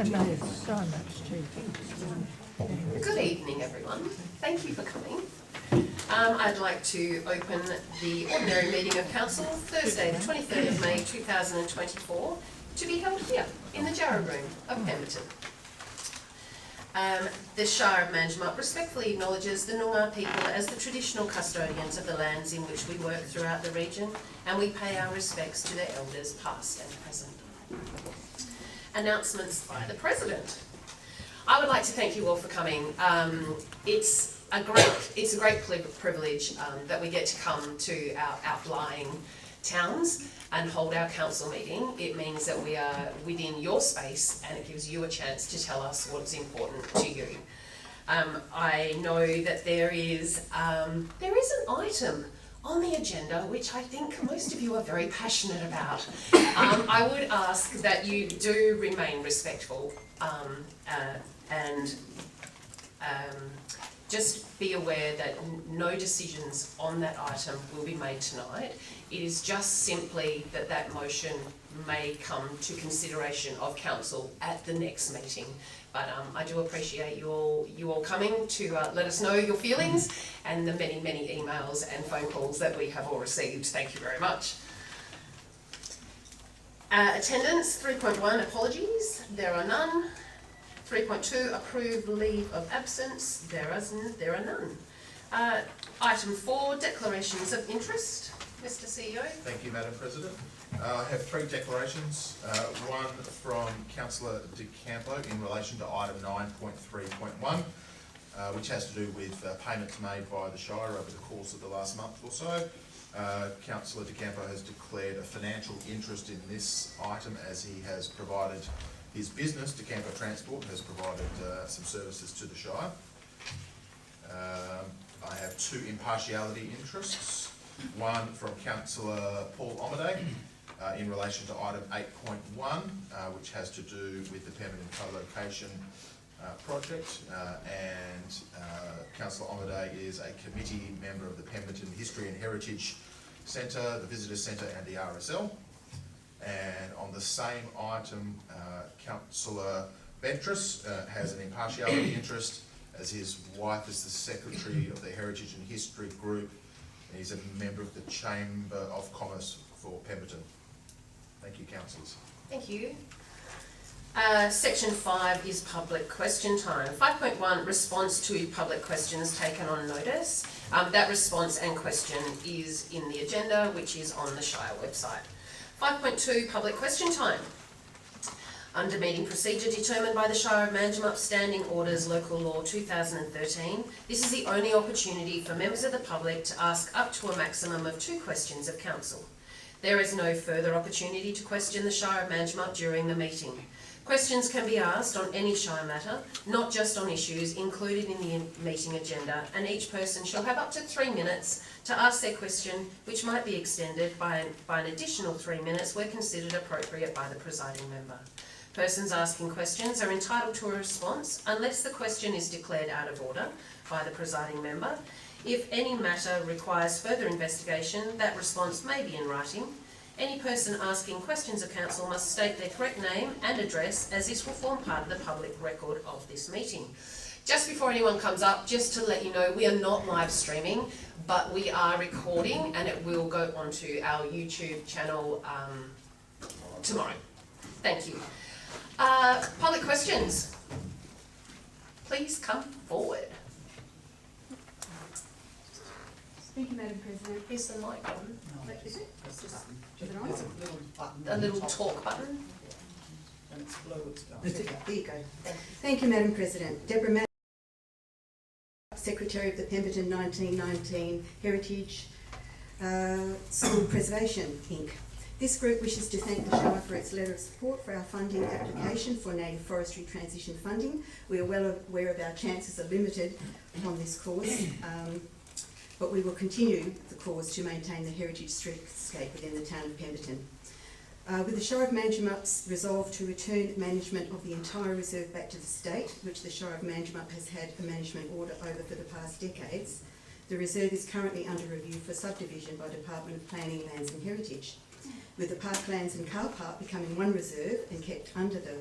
And they have so much tea. Good evening, everyone. Thank you for coming. I'd like to open the ordinary meeting of Council Thursday, the 23rd of May 2024, to be held here in the Jarrah Room of Pemberton. The Shire of Manjimup respectfully acknowledges the Noongar people as the traditional custodians of the lands in which we work throughout the region, and we pay our respects to their elders past and present. Announcements by the President. I would like to thank you all for coming. It's a great privilege that we get to come to our outlying towns and hold our council meeting. It means that we are within your space and it gives you a chance to tell us what's important to you. I know that there is an item on the agenda which I think most of you are very passionate about. I would ask that you do remain respectful and just be aware that no decisions on that item will be made tonight. It is just simply that motion may come to consideration of council at the next meeting. But I do appreciate you all coming to let us know your feelings and the many, many emails and phone calls that we have all received. Thank you very much. Attendance 3.1, apologies, there are none. 3.2, approve leave of absence, there are none. Item 4, declarations of interest. Mr. CEO. Thank you, Madam President. I have three declarations. One from Councillor De Campo in relation to item 9.3.1, which has to do with payments made by the Shire over the course of the last month or so. Councillor De Campo has declared a financial interest in this item as he has provided his business, De Campo Transport, has provided some services to the Shire. I have two impartiality interests. One from Councillor Paul Omaday in relation to item 8.1, which has to do with the Pemberton co-location project. Councillor Omaday is a committee member of the Pemberton History and Heritage Centre, the Visitor Centre and the RSL. And on the same item, Councillor Ventris has an impartiality interest as his wife is the Secretary of the Heritage and History Group. He's a member of the Chamber of Commerce for Pemberton. Thank you, councillors. Thank you. Section 5 is public question time. 5.1, response to public questions taken on notice. That response and question is in the agenda, which is on the Shire website. 5.2, public question time. Under meeting procedure determined by the Shire of Manjimup Standing Orders Local Law 2013, this is the only opportunity for members of the public to ask up to a maximum of 2 questions of council. There is no further opportunity to question the Shire of Manjimup during the meeting. Questions can be asked on any Shire matter, not just on issues included in the meeting agenda, and each person shall have up to 3 minutes to ask their question, which might be extended by an additional 3 minutes where considered appropriate by the presiding member. Persons asking questions are entitled to a response unless the question is declared out of order by the presiding member. If any matter requires further investigation, that response may be in writing. Any person asking questions of council must state their correct name and address, as this will form part of the public record of this meeting. Just before anyone comes up, just to let you know, we are not live streaming, but we are recording and it will go onto our YouTube channel tomorrow. Thank you. Public questions. Please come forward. Thank you, Madam President. Is the mic on? Is it? There's a little button. A little talk button. And it's blue, it's gone. There you go. Thank you, Madam President. Deborah Manjimup, Secretary of the Pemberton 1919 Heritage School Preservation Inc. This group wishes to thank the Shire for its letter of support for our funding application for native forestry transition funding. We are well aware of our chances are limited on this cause, but we will continue the cause to maintain the heritage streetscape within the town of Pemberton. With the Shire of Manjimup's resolve to return management of the entire reserve back to the state, which the Shire of Manjimup has had a management order over for the past decades, the reserve is currently under review for subdivision by Department of Planning, Lands and Heritage. With the parklands and car park becoming one reserve and kept under the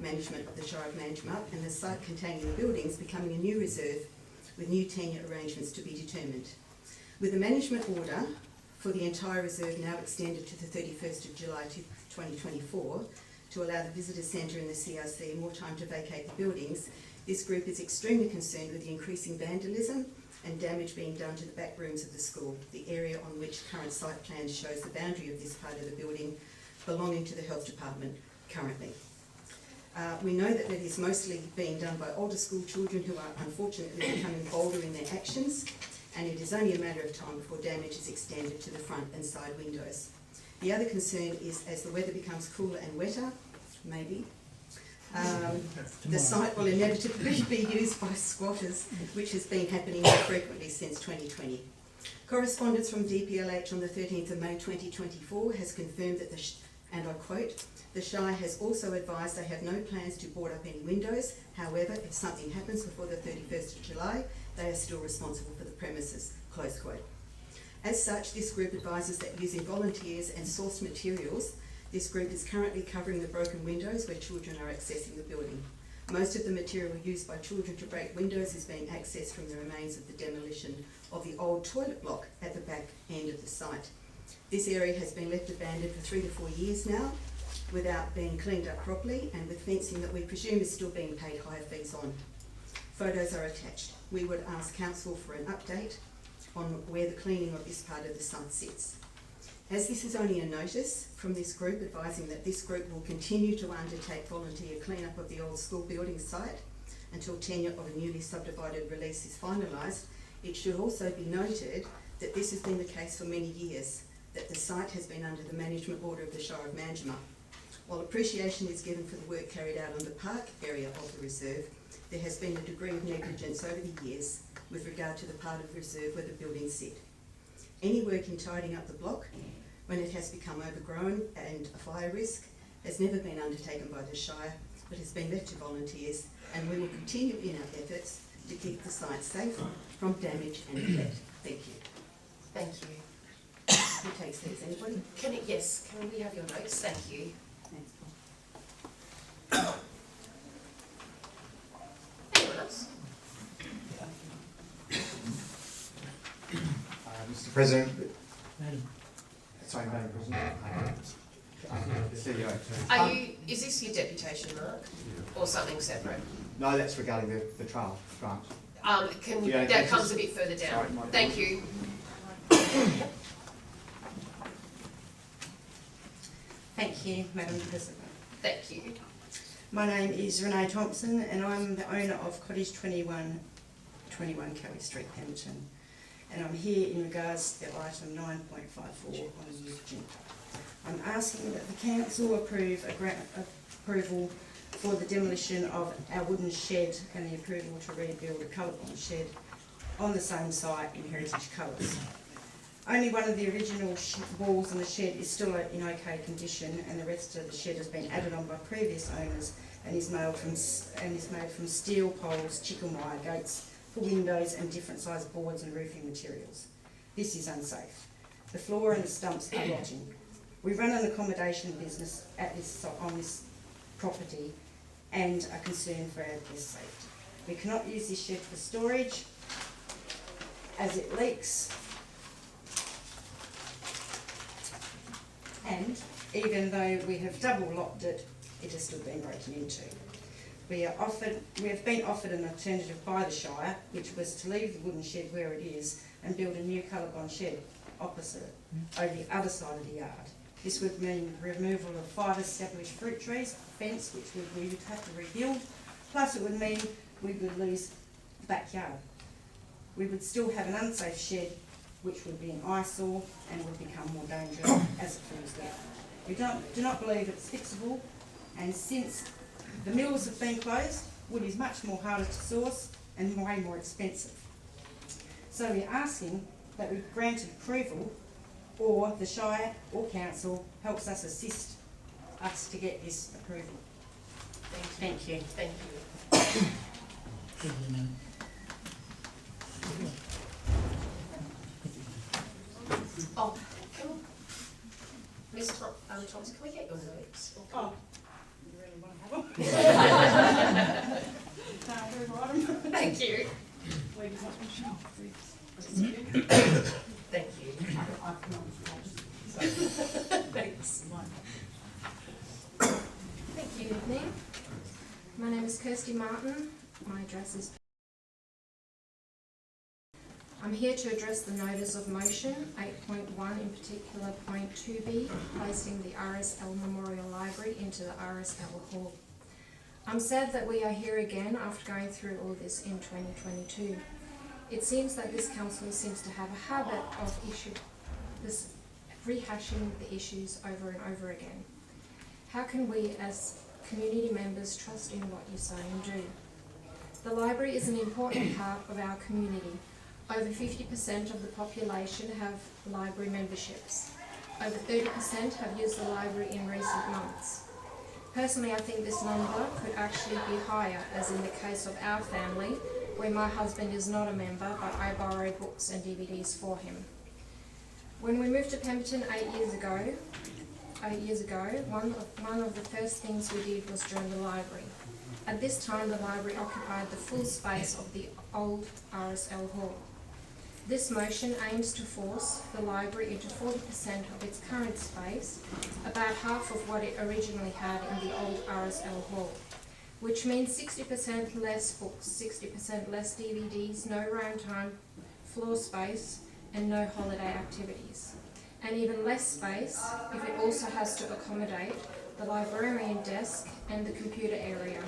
management of the Shire of Manjimup and the site containing the buildings becoming a new reserve with new tenure arrangements to be determined. With the management order for the entire reserve now extended to the 31st of July 2024 to allow the visitor centre and the CRC more time to vacate the buildings, this group is extremely concerned with the increasing vandalism and damage being done to the back rooms of the school, the area on which current site plans shows the boundary of this part of the building belonging to the health department currently. We know that it is mostly being done by older school children who are unfortunately becoming bolder in their actions, and it is only a matter of time before damage is extended to the front and side windows. The other concern is as the weather becomes cooler and wetter, maybe, the site will inevitably be used by squatters, which has been happening more frequently since 2020. Correspondence from DPLH on the 13th of May 2024 has confirmed that and I quote, "The Shire has also advised they have no plans to board up any windows. However, if something happens before the 31st of July, they are still responsible for the premises," close quote. As such, this group advises that using volunteers and sourced materials, this group is currently covering the broken windows where children are accessing the building. Most of the material used by children to break windows is being accessed from the remains of the demolition of the old toilet block at the back end of the site. This area has been left abandoned for 3 to 4 years now without being cleaned up properly and with fencing that we presume is still being paid higher fees on. Photos are attached. We would ask Council for an update on where the cleaning of this part of the site sits. As this is only a notice from this group advising that this group will continue to undertake volunteer clean-up of the old school building site until tenure of a newly subdivided release is finalised, it should also be noted that this has been the case for many years, that the site has been under the management order of the Shire of Manjimup. While appreciation is given for the work carried out on the park area of the reserve, there has been a degree of negligence over the years with regard to the part of the reserve where the buildings sit. Any work in tidying up the block, when it has become overgrown and a fire risk, has never been undertaken by the Shire, but has been left to volunteers, and we will continue in our efforts to keep the site safe from damage and neglect. Thank you. Thank you. Who takes these? Anybody? Yes, can we have your notes? Thank you. Thanks, Paul. Anyone else? Mr. President, Madam, sorry, Madam President. CEO. Is this your deputation, Mark? Or something separate? No, that's regarding the trial grant. Yeah, That comes a bit further down. Sorry, my Thank you. Thank you, Madam President. Thank you. My name is Renee Thompson and I'm the owner of Cottage 21 Kelly Street, Pemberton. And I'm here in regards to item 9.54 on the agenda. I'm asking that the council approve a grant approval for the demolition of our wooden shed and the approval to rebuild a colour-blind shed on the same site in heritage colours. Only one of the original walls on the shed is still in okay condition, and the rest of the shed has been added on by previous owners and is made from steel poles, chicken wire gates for windows and different sized boards and roofing materials. This is unsafe. The floor and the stumps are rotting. We run an accommodation business on this property and are concerned for our guest safety. We cannot use this shed for storage as it leaks. And even though we have double locked it, it has still been broken into. We have been offered an alternative by the Shire, which was to leave the wooden shed where it is and build a new colour-blind shed opposite it, over the other side of the yard. This would mean removal of 5 established fruit trees, a fence which we would have to rebuild, plus it would mean we would lose the backyard. We would still have an unsafe shed which would be an eyesore and would become more dangerous as it falls down. We do not believe it's fixable, and since the mills have been closed, wood is much more harder to source and way more expensive. So we're asking that we grant approval, or the Shire or Council helps us assist us to get this approval. Thank you. Thank you. good to know. Oh, Ms. Thompson, can we get your notes? Oh, you really want to have them? Thank you. Thank you. Thanks. Thank you, evening. My name is Kirsty Martin. My address is... I'm here to address the notice of motion, 8.1 in particular, point 2B, placing the RSL Memorial Library into the RSL Hall. I'm sad that we are here again after going through all this in 2022. It seems that this council seems to have a habit of rehashing the issues over and over again. How can we as community members trust in what you say and do? The library is an important part of our community. Over 50% of the population have library memberships. Over 30% have used the library in recent months. Personally, I think this number could actually be higher, as in the case of our family, where my husband is not a member, but I borrow books and DVDs for him. When we moved to Pemberton 8 years ago, one of the first things we did was join the library. At this time, the library occupied the full space of the old RSL Hall. This motion aims to force the library into 40% of its current space, about half of what it originally had in the old RSL Hall, which means 60% less books, 60% less DVDs, no round time, floor space, and no holiday activities. And even less space if it also has to accommodate the librarian desk and the computer area,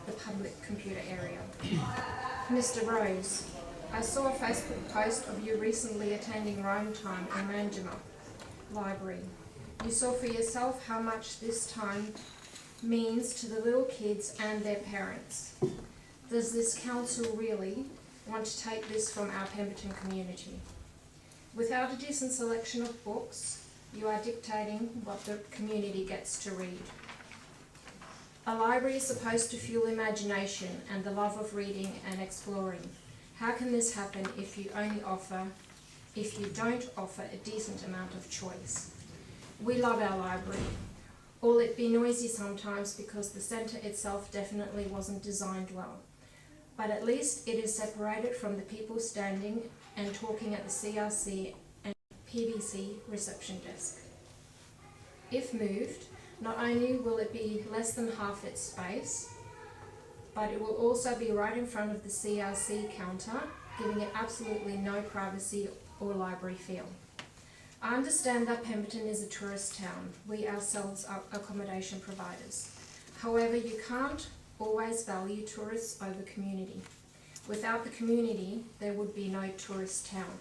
the public computer area. Mr. Rose, I saw a Facebook post of you recently attending Rome Time in Manjimup Library. You saw for yourself how much this time means to the little kids and their parents. Does this council really want to take this from our Pemberton community? Without a decent selection of books, you are dictating what the community gets to read. A library is supposed to fuel imagination and the love of reading and exploring. How can this happen if you don't offer a decent amount of choice? We love our library. Will it be noisy sometimes because the centre itself definitely wasn't designed well? But at least it is separated from the people standing and talking at the CRC and PVC reception desk. If moved, not only will it be less than half its space, but it will also be right in front of the CRC counter, giving it absolutely no privacy or library feel. I understand that Pemberton is a tourist town. We ourselves are accommodation providers. However, you can't always value tourists over community. Without the community, there would be no tourist town.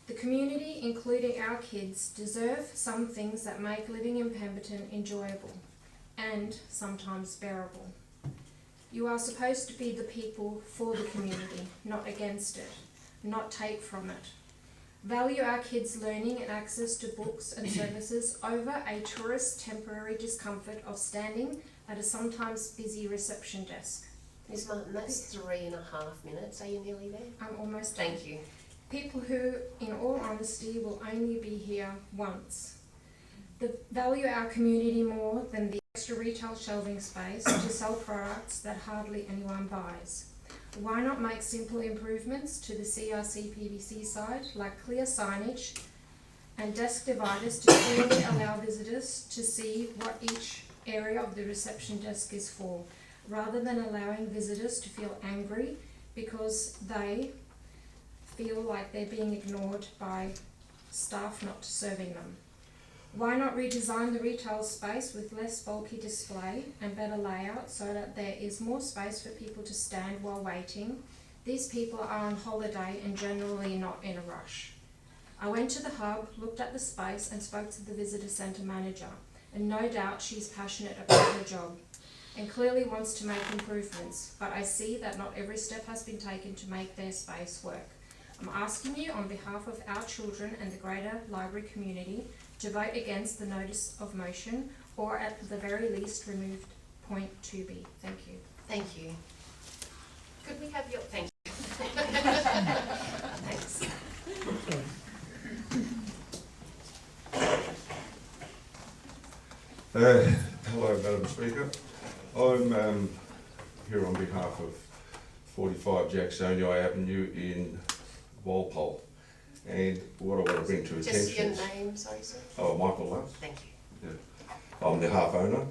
The community, including our kids, deserve some things that make living in Pemberton enjoyable and sometimes bearable. You are supposed to be the people for the community, not against it, not take from it. Value our kids' learning and access to books and services over a tourist's temporary discomfort of standing at a sometimes busy reception desk. Ms. Martin, that's 3.5 minutes. Are you nearly there? I'm almost done. Thank you. People who, in all honesty, will only be here once. Value our community more than the extra retail shelving space to sell products that hardly anyone buys. Why not make simple improvements to the CRC PVC side, like clear signage and desk dividers to clearly allow visitors to see what each area of the reception desk is for, rather than allowing visitors to feel angry because they feel like they're being ignored by staff not serving them. Why not redesign the retail space with less bulky display and better layout so that there is more space for people to stand while waiting? These people are on holiday and generally not in a rush. I went to the hub, looked at the space and spoke to the visitor centre manager, and no doubt she's passionate about her job and clearly wants to make improvements, but I see that not every step has been taken to make their space work. I'm asking you on behalf of our children and the greater library community to vote against the notice of motion, or at the very least remove point 2B. Thank you. Thank you. Could we have your... Thank you. Thanks. Hello, Madam Speaker. I'm here on behalf of 45 Jacksonia Avenue in Walpole. And what I want to bring to attention Just your is... name, sorry, sir? Oh, Michael Lutz. Thank you. I'm the half owner.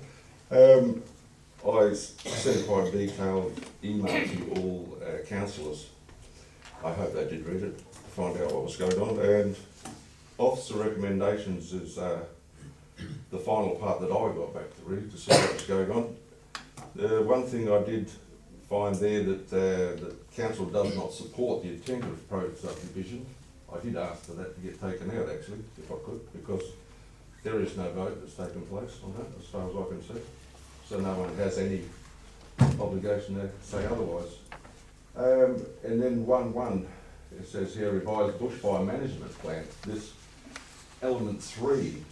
I sent quite a detailed email to all councillors. I hope they did read it to find out what was going on. And officer recommendations is the final part that I got back to read to see what was going on. The one thing I did find there that the council does not support the intent of proposed subdivision. I did ask for that to get taken out actually, if I could, because there is no vote that's taken place on that as far as I can see. So no one has any obligation to say otherwise. And then 1.1, it says here revised bushfire management plan. This element 3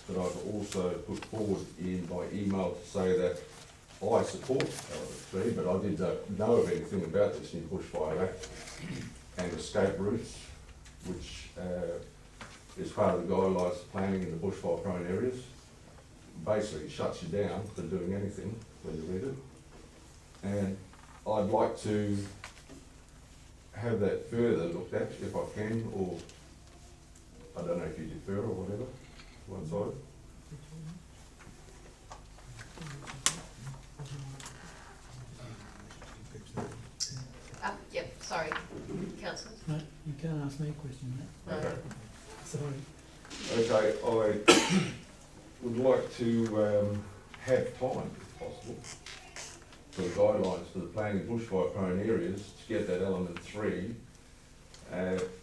that I've also put forward in my email to say that I support element 3, but I didn't know of anything about this new Bushfire Act and escape routes, which is part of the guidelines for planning in the bushfire prone areas. Basically, it shuts you down for doing anything when you read it. And I'd like to have that further looked at if I can, or I don't know if you defer or whatever, one side. Yep, sorry, councillor. No, you can't ask me a question, mate. Okay. Sorry. Okay, I would like to have time, if possible, for the guidelines for the planning bushfire prone areas to get that element 3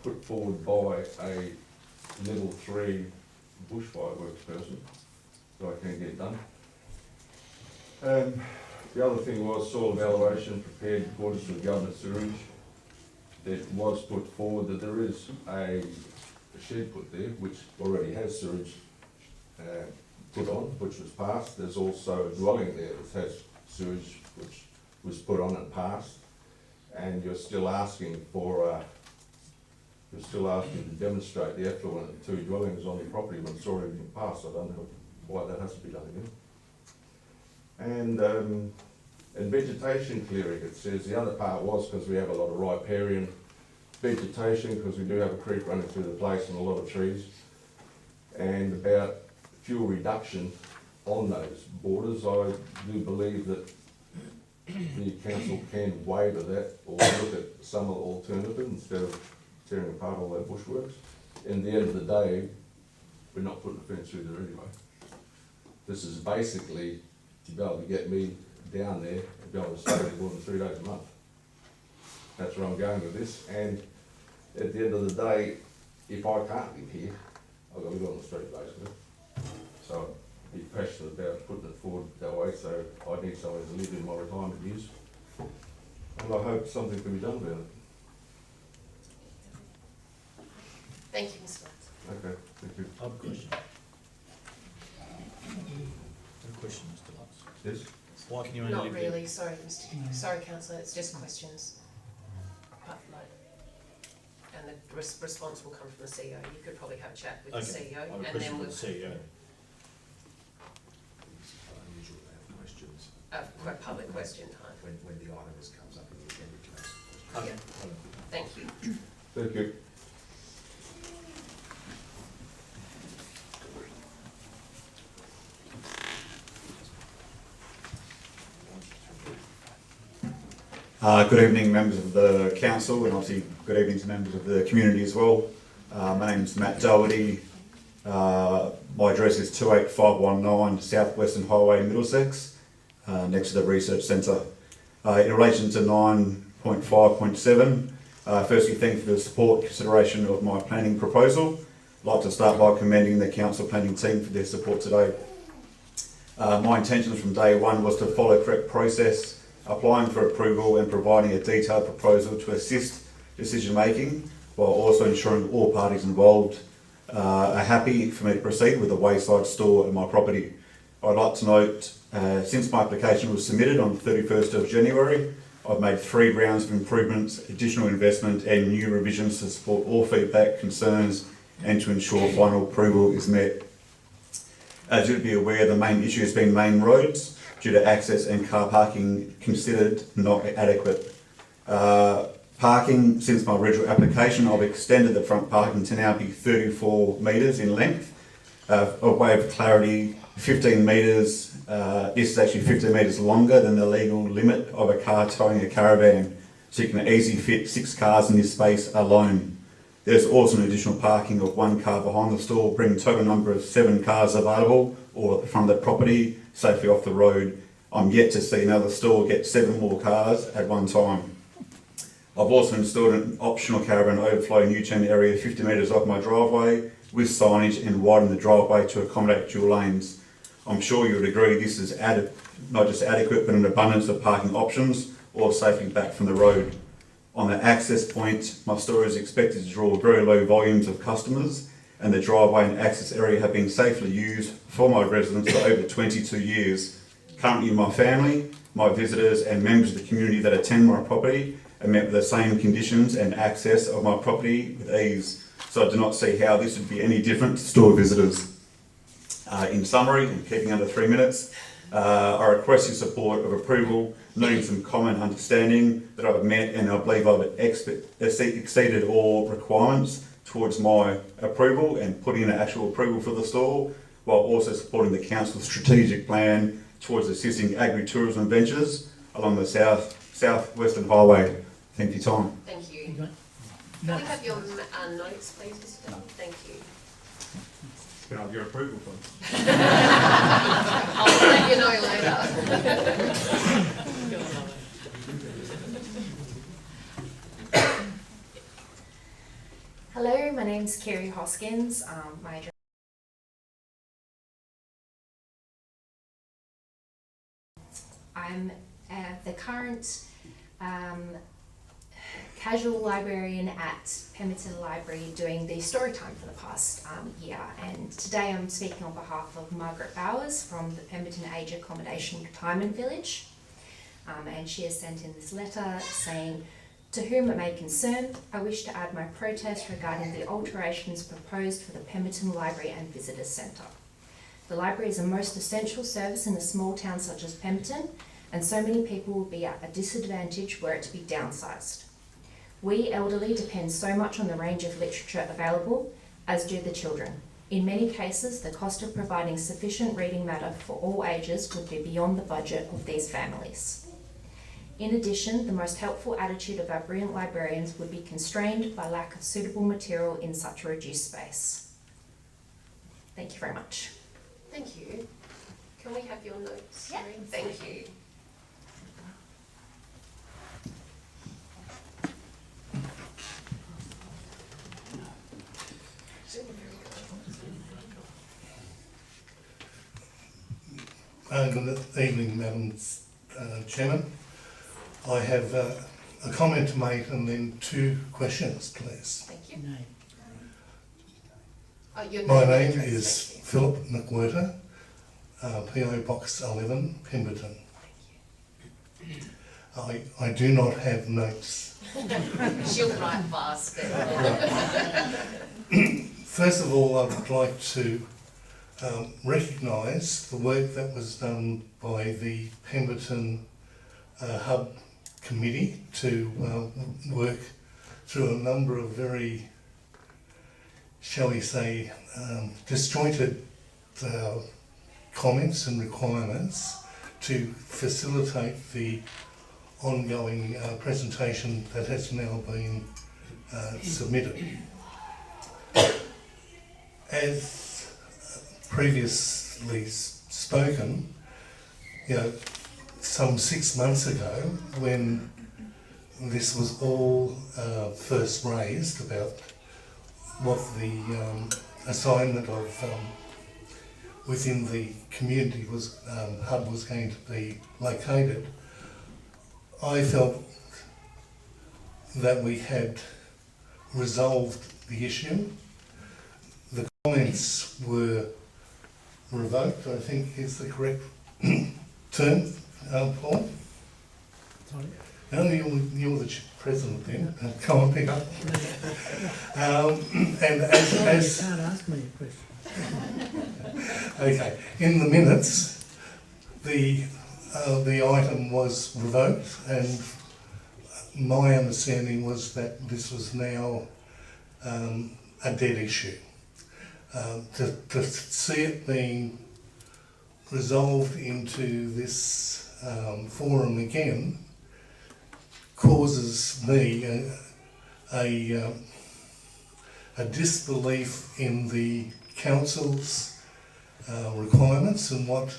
put forward by a level 3 bushfire works person, so I can get done. The other thing was soil evaluation prepared in accordance with government sewage. It was put forward that there is a shed put there which already has sewage put on, which was passed. There's also a dwelling there that has sewage which was put on and passed. And you're still asking for to demonstrate the effluent of 2 dwellings on the property when it's already been passed. I don't know why that has to be done again. And vegetation clearing, it says the other part was because we have a lot of riparian vegetation, because we do have a creek running through the place and a lot of trees, and about fuel reduction on those borders. I do believe that the council can waiver that or look at some alternative instead of tearing apart all that bushworks. In the end of the day, we're not putting a fence through there anyway. This is basically to be able to get me down there and be able to stay there more than 3 days a month. That's where I'm going with this. And at the end of the day, if I can't live here, I've got to live on the street basically. So I'd be passionate about putting it forward that way, so I need somewhere to live in my retirement years. And I hope something can be done about it. Thank you, Mr. Lutz. Okay, thank you. I have a question. A question, Mr. Lutz. Yes? Why can you only Not live really, sorry, Mr. No. Sorry, councillor, it's just questions. But like, and the response will come from the CEO. You could probably have a chat with there? the Okay, CEO I have a and question then for we'll, the CEO. It's unusual to have questions public question time. when the item comes up in the agenda to ask questions. Okay. Thank you. Thank you. Good evening, members of the council, and obviously good evening to members of the community as well. My name is Matt Doherty. My address is 28519 South Western Highway, Middlesex, next to the research centre. In relation to 9.5.7, firstly thank you for the support and consideration of my planning proposal. I'd like to start by commending the council planning team for their support today. My intentions from day one was to follow correct process, applying for approval and providing a detailed proposal to assist decision making, while also ensuring all parties involved are happy for me to proceed with a wayside store at my property. I'd like to note, since my application was submitted on the 31st of January, I've made 3 rounds of improvements, additional investment and new revisions to support all feedback, concerns and to ensure final approval is met. As you'd be aware, the main issue has been main roads. due to access and car parking considered not adequate. Parking, since my original application, I've extended the front parking to now be 34 metres in length. A way of clarity, 15 metres, this is actually 15 metres longer than the legal limit of a car towing a caravan, so you can easily fit 6 cars in this space alone. There's also an additional parking of 1 car behind the store, bringing a total number of 7 cars available, or at the front of the property, safely off the road. I'm yet to see another store get 7 more cars at one time. I've also installed an optional caravan overflow U-turn area 50 metres off my driveway with signage and widened the driveway to accommodate dual lanes. I'm sure you would agree this is not just adequate but an abundance of parking options or safely back from the road. On the access point, my store is expected to draw very low volumes of customers, and the driveway and access area have been safely used for my residents for over 22 years. Currently my family, my visitors and members of the community that attend my property are met with the same conditions and access of my property with ease, so I do not see how this would be any different to store visitors. In summary, and keeping under 3 minutes, I request your support of approval, noting some common understanding that I've met and I believe I've exceeded all requirements towards my approval and putting in an actual approval for the store, while also supporting the council's strategic plan towards assisting agri-tourism ventures along the southwestern highway. Thank you for your time. Thank you. You got- Can we have your notes, please, Mr. Dunn? Thank you. Can I have your approval, please? I'll let you know later. Hello, my name's Kerry Hoskins. I'm the current casual librarian at Pemberton Library doing the story time for the past year, and today I'm speaking on behalf of Margaret Bowers from the Pemberton Age Accommodation Retirement Village, and she has sent in this letter saying, "To whom it may concern, I wish to add my protest regarding the alterations proposed for the Pemberton Library and Visitors Centre. The library is a most essential service in a small town such as Pemberton, and so many people will be at a disadvantage were it to be downsized. We elderly depend so much on the range of literature available, as do the children. In many cases, the cost of providing sufficient reading matter for all ages would be beyond the budget of these families. In addition, the most helpful attitude of our brilliant librarians would be constrained by lack of suitable material in such a reduced space." Thank you very much. Thank you. Can we have your notes? Yeah. Thank you. Good evening, Madam Chairman. I have a comment to make and then 2 questions, please. Thank you. Name. Your My and name address, is please. Philip McWhirter, PO Box 11, Pemberton. I do not have notes. She'll write fast then. First of all, I would like to recognise the work that was done by the Pemberton Hub Committee to work through a number of very, shall we say, disjointed comments and requirements to facilitate the ongoing presentation that has now been submitted. As previously spoken, some 6 months ago, when this was all first raised about what the assignment of within the community hub was going to be located, I felt that we had resolved the issue. The comments were revoked, I think is the correct term, Paul. Sorry? No, you're the president then. Come on, pick up. And as You can't ask me a question. okay, in the minutes, the the item was revoked, and my understanding was that this was now a dead issue. To see it being resolved into this forum again causes me a disbelief in the council's requirements and what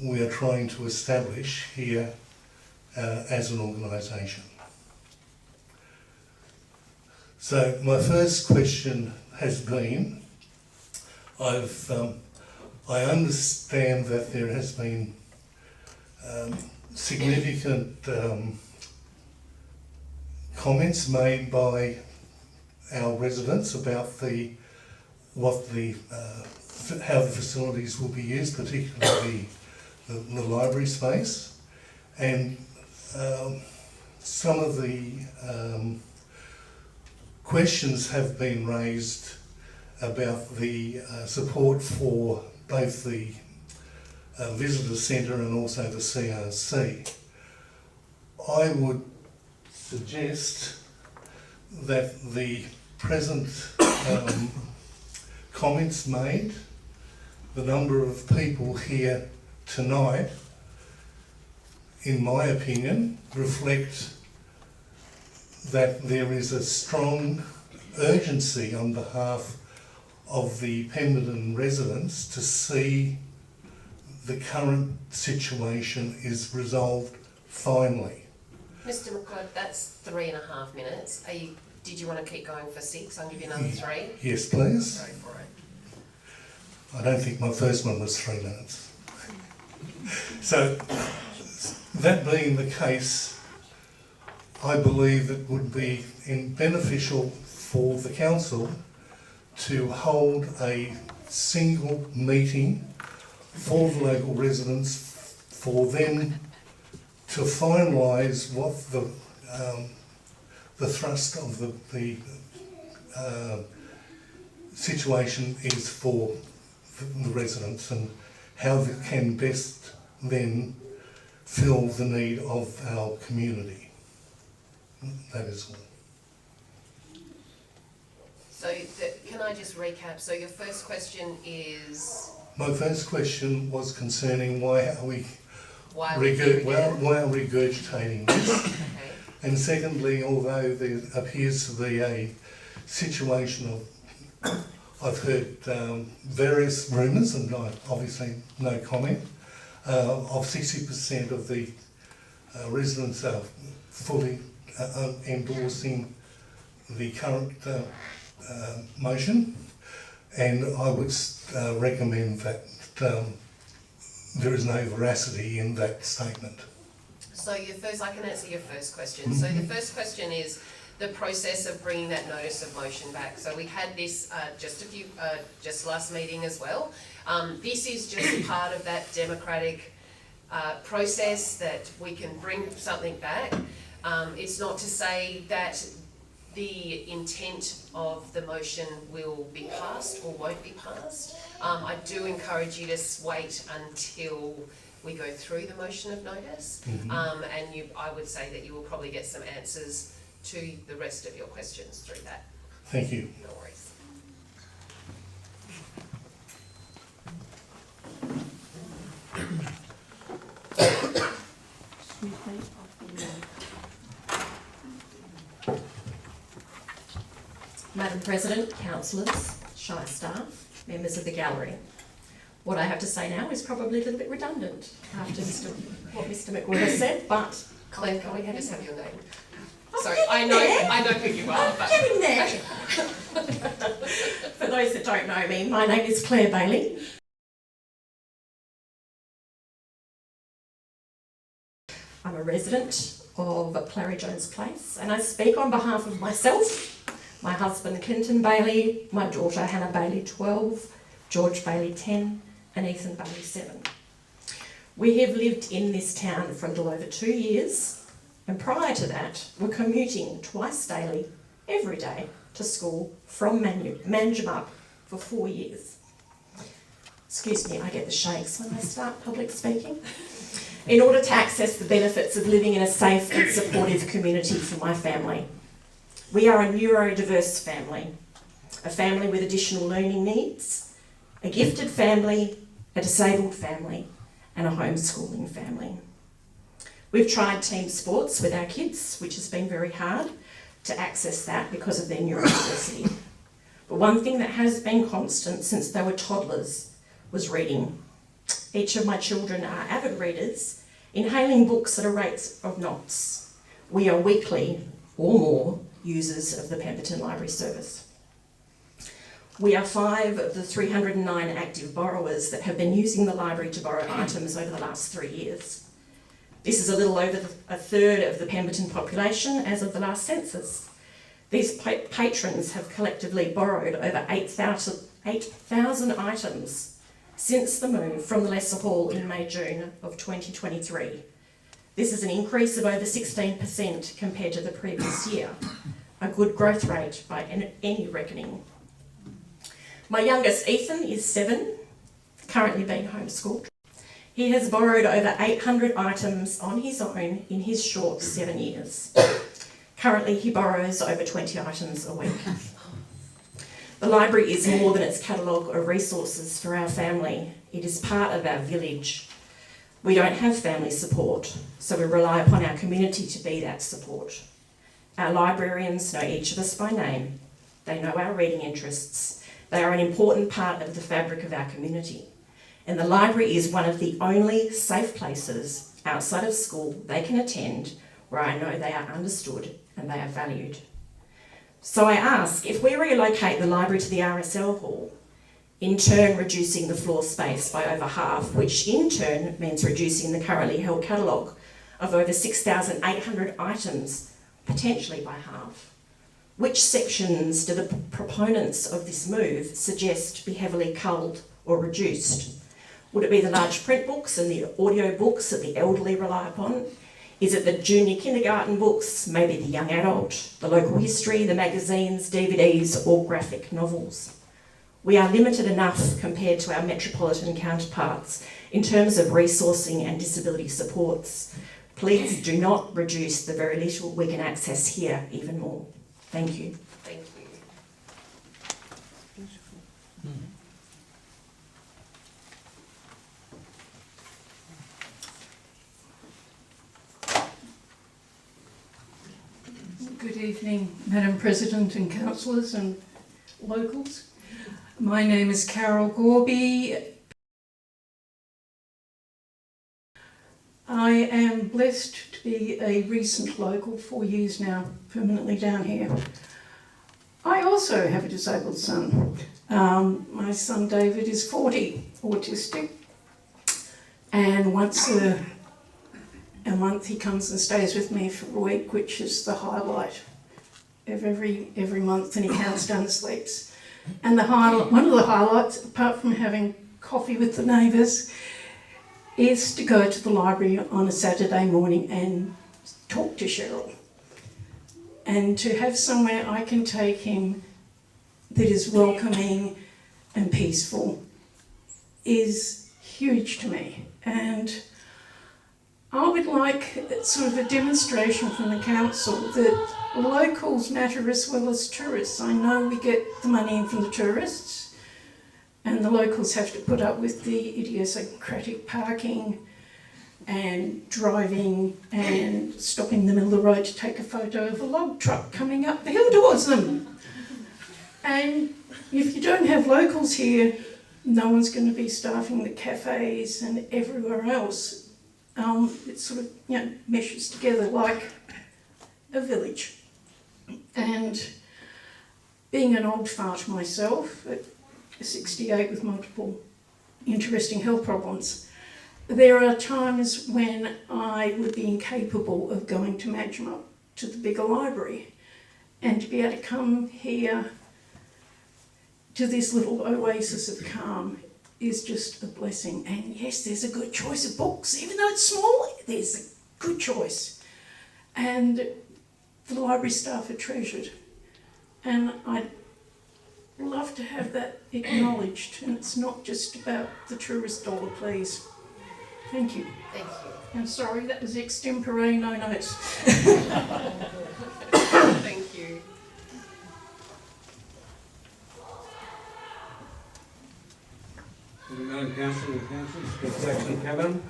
we are trying to establish here as an organisation. So my first question has been, I understand that there has been significant comments made by our residents about how the facilities will be used, particularly the library space, and some of the questions have been raised about the support for both the visitor centre and also the CRC. I would suggest that the present comments made, the number of people here tonight, in my opinion, reflect that there is a strong urgency on behalf of the Pemberton residents to see the current situation is resolved finally. Mr. McLeod, that's 3.5 minutes. Did you want to keep going for 6? I'll give you another 3. Yes, please. Go for it. I don't think my first one was 3 minutes. So, that being the case, I believe it would be beneficial for the council to hold a single meeting for the local residents, for them to finalise what the thrust of the situation is for the residents and how they can best then fill the need of our community. That is all. So can I just recap? So your first question is? My first question was concerning why are we regurgitating this? Okay. And secondly, although there appears to be a situation of, I've heard various rumours, and obviously no comment, of 60% of the residents are fully endorsing the current motion, and I would recommend that there is no veracity in that statement. So I can answer your first question. So the first question is the process of bringing that notice of motion back. So we had this just last meeting as well. This is just part of that democratic process that we can bring something back. It's not to say that the intent of the motion will be passed or won't be passed. I do encourage you to wait until we go through the motion of notice, and I would say that you will probably get some answers to the rest of your questions through that. Thank you. No worries. Excuse me. Madam President, councillors, Shire staff, members of the gallery. What I have to say now is probably a little bit redundant after what Mr. McWhirter said, but Claire, can we just have your name? Sorry, I'm I know who you are, I'm but getting there. For those that don't know me, my name is Claire Bailey. I'm a resident of Clary Jones Place, and I speak on behalf of myself, my husband Clinton Bailey, my daughter Hannah Bailey 12, George Bailey 10, and Ethan Bailey 7. We have lived in this town for a little over 2 years, and prior to that were commuting twice daily, every day, to school from Manjimup for 4 years. Excuse me, I get the shakes when I start public speaking. in order to access the benefits of living in a safe and supportive community for my family. We are a neurodiverse family, a family with additional learning needs, a gifted family, a disabled family, and a homeschooling family. We've tried team sports with our kids, which has been very hard to access that because of their neurodiversity. But one thing that has been constant since they were toddlers was reading. Each of my children are avid readers, inhaling books at a rate of knots. We are weekly or more users of the Pemberton Library Service. We are 5 of the 309 active borrowers that have been using the library to borrow items over the last 3 years. This is a little over a third of the Pemberton population as of the last census. These patrons have collectively borrowed over 8,000 items since the move from the Lesser Hall in May-June of 2023. This is an increase of over 16% compared to the previous year, a good growth rate by any reckoning. My youngest, Ethan, is 7, currently being homeschooled. He has borrowed over 800 items on his own in his short 7 years. Currently, he borrows over 20 items a week. The library is more than its catalogue of resources for our family. It is part of our village. We don't have family support, so we rely upon our community to be that support. Our librarians know each of us by name. They know our reading interests. They are an important part of the fabric of our community. And the library is one of the only safe places outside of school they can attend where I know they are understood and they are valued. So I ask, if we relocate the library to the RSL hall, in turn reducing the floor space by over half, which in turn means reducing the currently held catalogue of over 6,800 items, potentially by half, which sections do the proponents of this move suggest be heavily culled or reduced? Would it be the large print books and the audio books that the elderly rely upon? Is it the junior kindergarten books, maybe the young adult, the local history, the magazines, DVDs, or graphic novels? We are limited enough compared to our metropolitan counterparts in terms of resourcing and disability supports. Please do not reduce the very little we can access here even more. Thank you. Thank you. Good evening, Madam President and councillors and locals. My name is Carol Gorby. I am blessed to be a recent local, 4 years now, permanently down here. I also have a disabled son. My son David is 40, autistic, and once a month he comes and stays with me for a week, which is the highlight of every month, and he counts down the sleeps. And one of the highlights, apart from having coffee with the neighbours, is to go to the library on a Saturday morning and talk to Cheryl. And to have somewhere I can take him that is welcoming and peaceful is huge to me. And I would like sort of a demonstration from the council that locals matter as well as tourists. I know we get the money in from the tourists, and the locals have to put up with the idiosyncratic parking and driving and stopping in the middle of the road to take a photo of a log truck coming up the hill towards them. And if you don't have locals here, no one's going to be staffing the cafes and everywhere else. It sort of meshes together like a village. And being an old fart myself, at 68 with multiple interesting health problems, there are times when I would be incapable of going to Manjimup, to the bigger library, and to be able to come here to this little oasis of calm is just a blessing. And yes, there's a good choice of books, even though it's small, there's a good choice. And the library staff are treasured. And I'd love to have that acknowledged, and it's not just about the tourist dollar, please. Thank you. Thank you. I'm sorry, that was extempore, no notes. Thank you. Madam Council and Council, Speaker Jackson Cavan.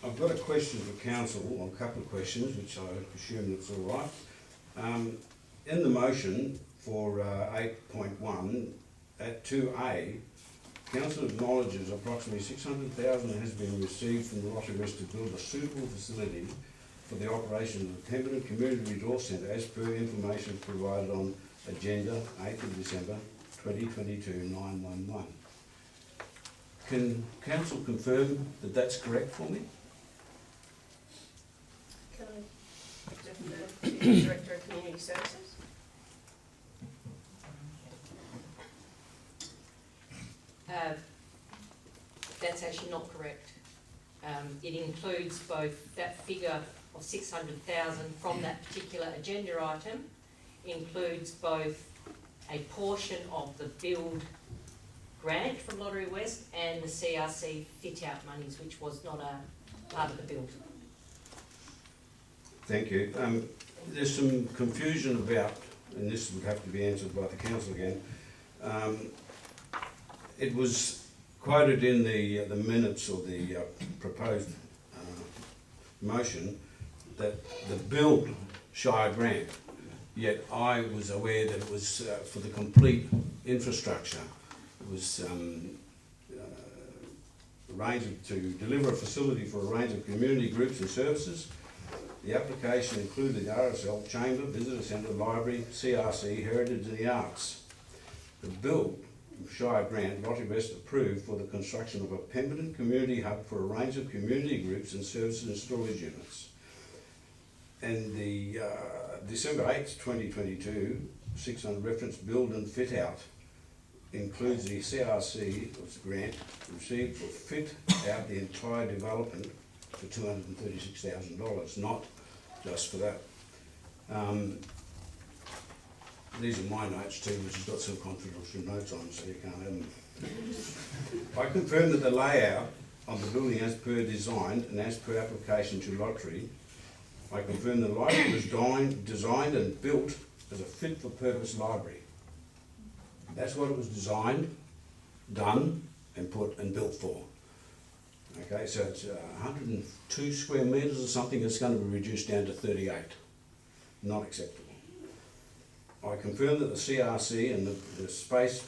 I've got a question for Council, or a couple of questions, which I presume that's all right. In the motion for 8.1 at 2A, Council acknowledges approximately 600,000 has been received from the Lottery West to build a suitable facility for the operation of the Pemberton Community Resource Centre as per information provided on agenda 8th of December 2022 911. Can Council confirm that that's correct for me? Can I defer to the Director of Community Services? That's actually not correct. It includes both that figure of 600,000 from that particular agenda item, includes both a portion of the build grant from Lottery West and the CRC fit-out monies, which was not a part of the build. Thank you. There's some confusion about, and this would have to be answered by the Council again. It was quoted in the minutes or the proposed motion that the build Shire grant, yet I was aware that it was for the complete infrastructure. It was arranged to deliver a facility for a range of community groups and services. The application included the RSL, Chamber, Visitor Centre, Library, CRC, Heritage and the Arts. The build Shire grant, Lottery West approved for the construction of a Pemberton community hub for a range of community groups and services and storage units. And the December 8th, 2022, 600 reference build and fit out includes the CRC grant received for fit out the entire development for $236,000, not just for that. These are my notes too, which has got some confidential notes on, so you can't have them. I confirm that the layout of the building as per design and as per application to lottery, I confirm the library was designed and built as a fit-for-purpose library. That's what it was designed, done, and put and built for. Okay, so it's 102 square metres or something that's going to be reduced down to 38. Not acceptable. I confirm that the CRC and the space,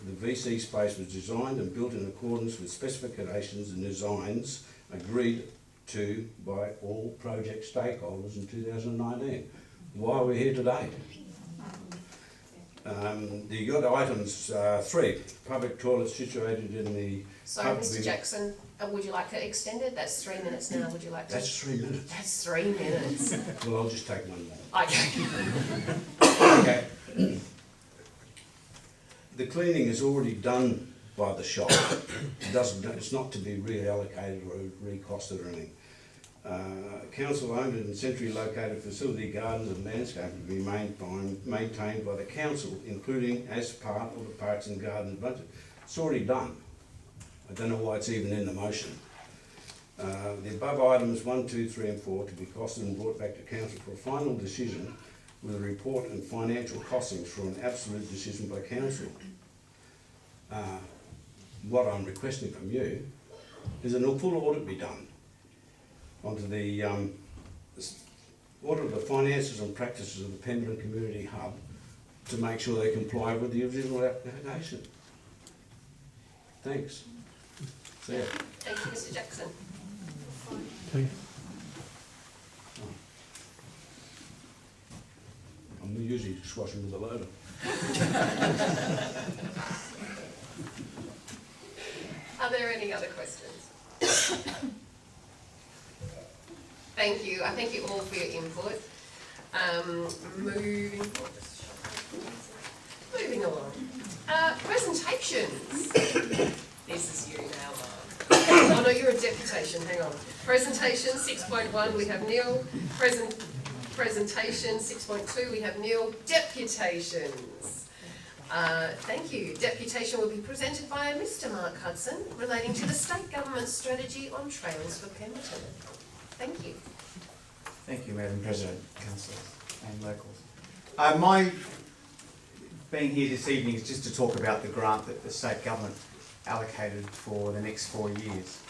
the VC space was designed and built in accordance with specifications and designs agreed to by all project stakeholders in 2019. Why are we here today? You got items 3, public toilets situated in the... Sorry, Mr. Jackson, would you like it extended? That's 3 minutes now, would you like to? That's 3 minutes. That's 3 minutes. Well, I'll just take one more. Okay. Okay. The cleaning is already done by the shop. It's not to be reallocated or recosted or anything. Council owned and centrally located facility, gardens and landscape to be maintained by the council, including as part of the Parks and Gardens budget. It's already done. I don't know why it's even in the motion. The above items 1, 2, 3 and 4 to be costed and brought back to council for a final decision with a report and financial costings for an absolute decision by council. What I'm requesting from you is a full audit be done onto the audit of the finances and practices of the Pemberton Community Hub to make sure they comply with the original application. Thanks. See ya. Thank you, Mr. Jackson. I'm usually squashing with the loader. Are there any other questions? Thank you. I thank you all for your input. Moving along. Presentations. This is you now, Mark. Oh no, you're a deputation. Hang on. Presentation 6.1. We have Neil. presentation. 6.2, we have Neil, deputations. Thank you. Deputation will be presented by Mr. Mark Hudson relating to the state government's strategy on trails for Pemberton. Thank you. Thank you, Madam President, councillors and locals. My being here this evening is just to talk about the grant that the state government allocated for the next 4 years.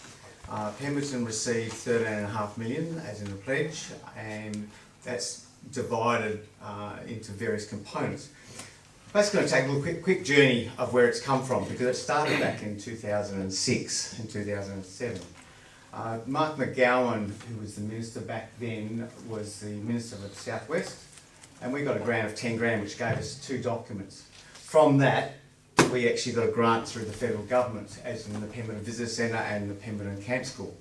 Pemberton received 13.5 million as in the pledge, and that's divided into various components. Basically, going to take a little quick journey of where it's come from, because it started back in 2006 and 2007. Mark McGowan, who was the minister back then, was the Minister of the South West, and we got a grant of 10 grand, which gave us 2 documents. From that, we actually got a grant through the federal government, as in the Pemberton Visitor Centre and the Pemberton Camp School.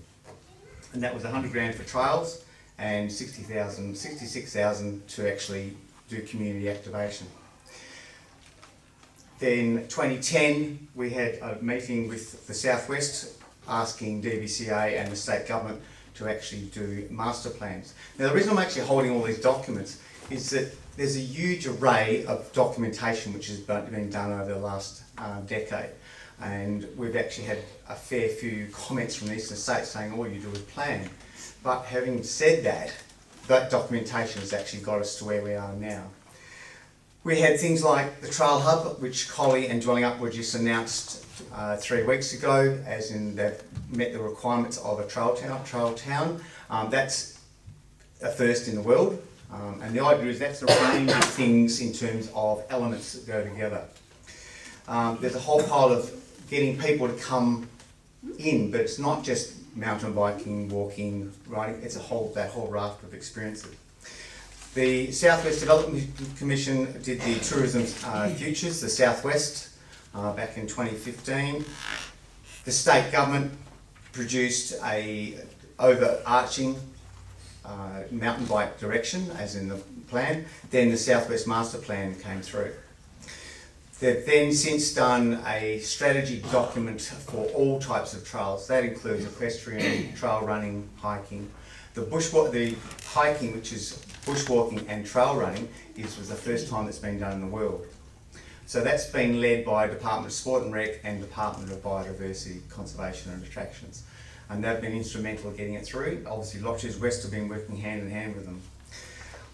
And that was 100 grand for trials and 66,000 to actually do community activation. Then 2010, we had a meeting with the South West asking DBCA and the state government to actually do master plans. Now, the reason I'm actually holding all these documents is that there's a huge array of documentation which has been done over the last decade, and we've actually had a fair few comments from the eastern states saying all you do is plan. But having said that, that documentation has actually got us to where we are now. We had things like the Trail Hub, which Collie and Dwelling Up were just announced 3 weeks ago, as in they've met the requirements of a trail town. That's a first in the world, and the idea is that's a range of things in terms of elements that go together. There's a whole pile of getting people to come in, but it's not just mountain biking, walking, riding, it's that whole raft of experiences. The South West Development Commission did the Tourism Futures, the South West, back in 2015. The state government produced a overarching mountain bike direction, as in the plan. Then the South West Master Plan came through. They've then since done a strategy document for all types of trails. That includes equestrian, trail running, hiking. The hiking, which is bushwalking and trail running, was the first time it's been done in the world. So that's been led by Department of Sport and Rec and Department of Biodiversity, Conservation and Attractions. And they've been instrumental in getting it through. Obviously, Loches West have been working hand in hand with them.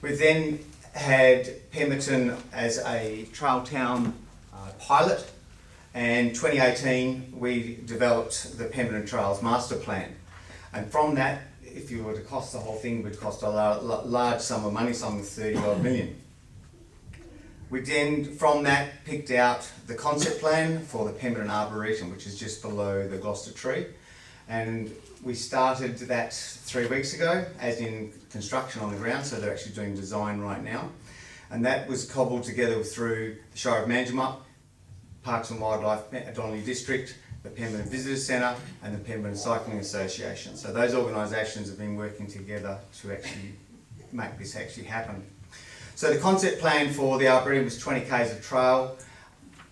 We then had Pemberton as a trail town pilot, and 2018 we developed the Pemberton Trails Master Plan. And from that, if you were to cost the whole thing, it would cost a large sum of money, something 30-odd million. We then, from that, picked out the concept plan for the Pemberton Arboretum, which is just below the Gloucester Tree. And we started that 3 weeks ago, as in construction on the ground, so they're actually doing design right now. And that was cobbled together through the Shire of Manjimup, Parks and Wildlife, Donnelly District, the Pemberton Visitors Centre and the Pemberton Cycling Association. So those organisations have been working together to actually make this actually happen. So the concept plan for the Arboretum was 20 k's of trail.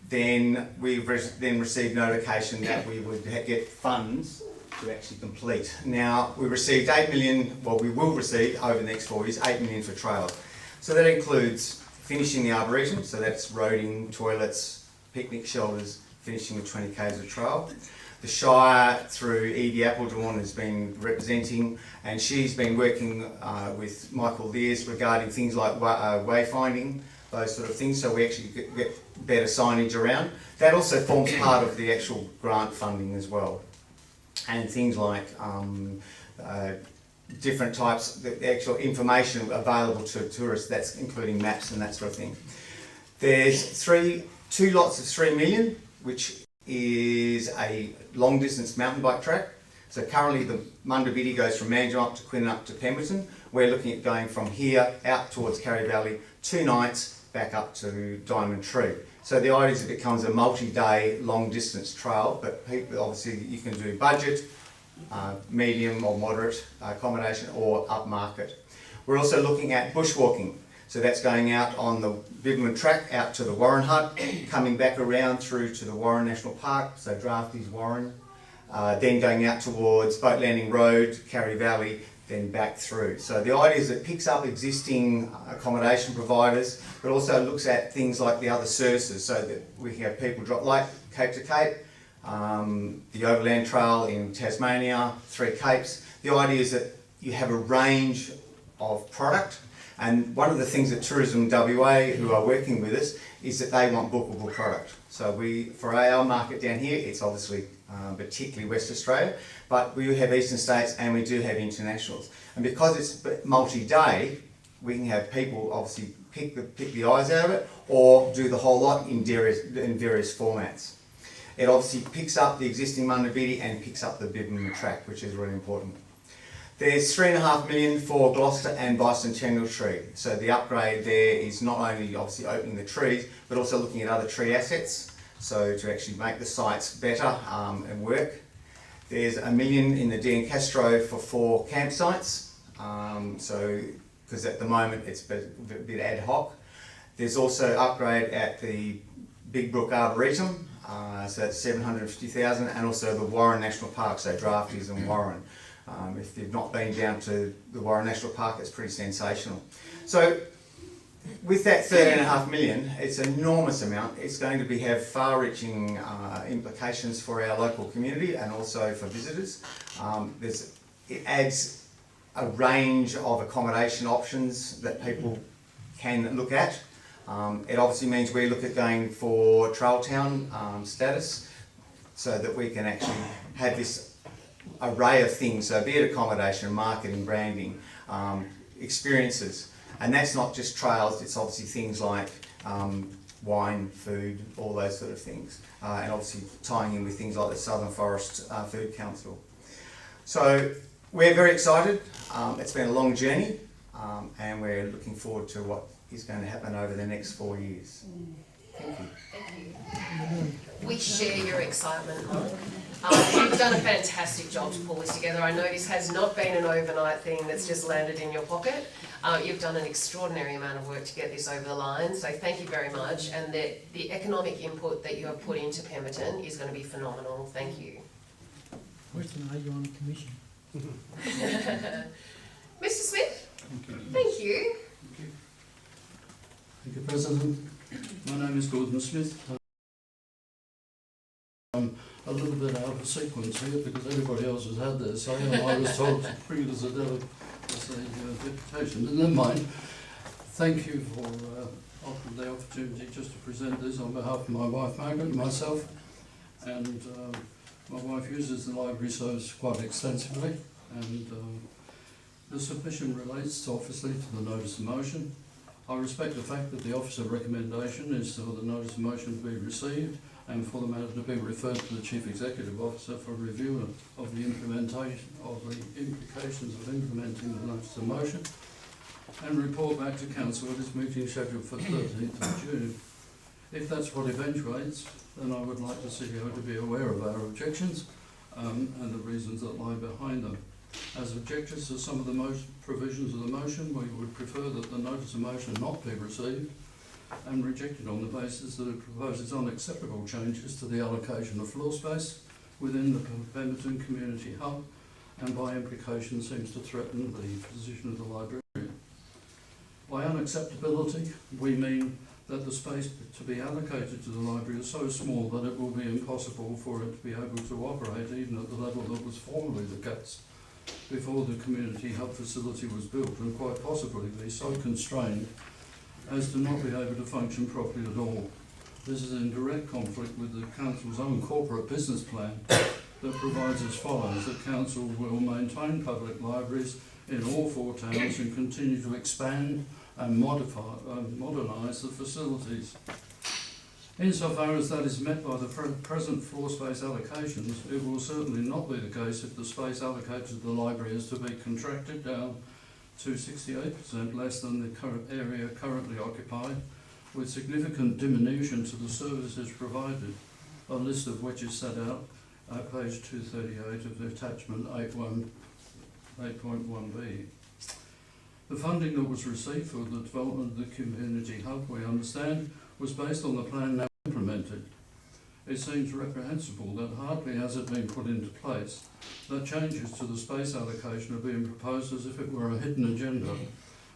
Then we received notification that we would get funds to actually complete. Now we received 8 million, well we will receive over the next 4 years, 8 million for trails. So that includes finishing the Arboretum, so that's roading, toilets, picnic shelters, finishing with 20 k's of trail. The Shire, through Edie Appledorn, has been representing, and she's been working with Michael Lears regarding things like wayfinding, those sort of things, so we actually get better signage around. That also forms part of the actual grant funding as well. And things like different types, the actual information available to tourists, that's including maps and that sort of thing. There's two lots of 3 million, which is a long distance mountain bike track. So currently the Mundabiddi goes from Manjimup to Quinnup to Pemberton. We're looking at going from here out towards Carry Valley, 2 nights back up to Diamond Tree. So the idea is it becomes a multi-day long distance trail, but people, obviously you can do budget, medium or moderate accommodation or upmarket. We're also looking at bushwalking. So that's going out on the Bibbman track out to the Warren Hut, coming back around through to the Warren National Park, so Drafty's Warren, then going out towards Boat Landing Road, Carry Valley, then back through. So the idea is it picks up existing accommodation providers, but also looks at things like the other services, so that we can have people drop like Cape to Cape, the Overland Trail in Tasmania, Three Capes. The idea is that you have a range of product, and one of the things that Tourism WA, who are working with us, is that they want bookable product. So for our market down here, it's obviously particularly West Australia, but we have Eastern States and we do have internationals. And because it's multi-day, we can have people obviously pick the eyes out of it, or do the whole lot in various formats. It obviously picks up the existing Mundabiddi and picks up the Bibbum track, which is really important. There's 3.5 million for Gloucester and Bicentennial Tree. So the upgrade there is not only obviously opening the trees, but also looking at other tree assets, so to actually make the sites better and work. There's $1 million in the Dean Castro for 4 campsites, because at the moment it's a bit ad hoc. There's also upgrade at the Big Brook Arboretum, so that's $750,000, and also the Warren National Park, so Drafties and Warren. If you've not been down to the Warren National Park, it's pretty sensational. So with that 13.5 million, it's an enormous amount. It's going to have far-reaching implications for our local community and also for visitors. It adds a range of accommodation options that people can look at. It obviously means we look at going for Trail Town status, so that we can actually have this array of things, so be it accommodation, marketing, branding, experiences. And that's not just trails, it's obviously things like wine, food, all those sort of things. And obviously tying in with things like the Southern Forest Food Council. So we're very excited. It's been a long journey, and we're looking forward to what is going to happen over the next 4 years. Thank you. Thank you. We share your excitement, Mark. You've done a fantastic job to pull this together. I know this has not been an overnight thing that's just landed in your pocket. You've done an extraordinary amount of work to get this over the line, so thank you very much. And the economic input that you have put into Pemberton is going to be phenomenal. Thank you. Question, are you on the commission? Mr. Smith? Thank you. Thank you. Thank you, President. My name is Gordon Smith. I'm a little bit out of sequence here because everybody else has had their say, and I was told to bring it as a deputation. But never mind. Thank you for offering the opportunity just to present this on behalf of my wife Margaret and myself. And my wife uses the library service quite extensively, and the submission relates obviously to the notice of motion. I respect the fact that the officer recommendation is for the notice of motion to be received and for the matter to be referred to the Chief Executive Officer for review of the implementation of the implications of implementing the notice of motion, and report back to Council at its meeting scheduled for 13th of June. If that's what eventuates, then I would like the CEO to be aware of our objections and the reasons that lie behind them. As objectors to some of the provisions of the motion, we would prefer that the notice of motion not be received and rejected on the basis that it proposes unacceptable changes to the allocation of floor space within the Pemberton Community Hub, and by implication seems to threaten the position of the librarian. By unacceptability, we mean that the space to be allocated to the library is so small that it will be impossible for it to be able to operate even at the level that was formerly the case before the community hub facility was built, and quite possibly be so constrained as to not be able to function properly at all. This is in direct conflict with the Council's own corporate business plan that provides as follows: that Council will maintain public libraries in all 4 towns and continue to expand and modernise the facilities. Insofar as that is met by the present floor space allocations, it will certainly not be the case if the space allocated to the library is to be contracted down to 68% less than the current area currently occupied, with significant diminution to the services provided, a list of which is set out at page 238 of the attachment 8.1b. The funding that was received for the development of the community hub, we understand, was based on the plan now implemented. It seems reprehensible that hardly has it been put into place, that changes to the space allocation are being proposed as if it were a hidden agenda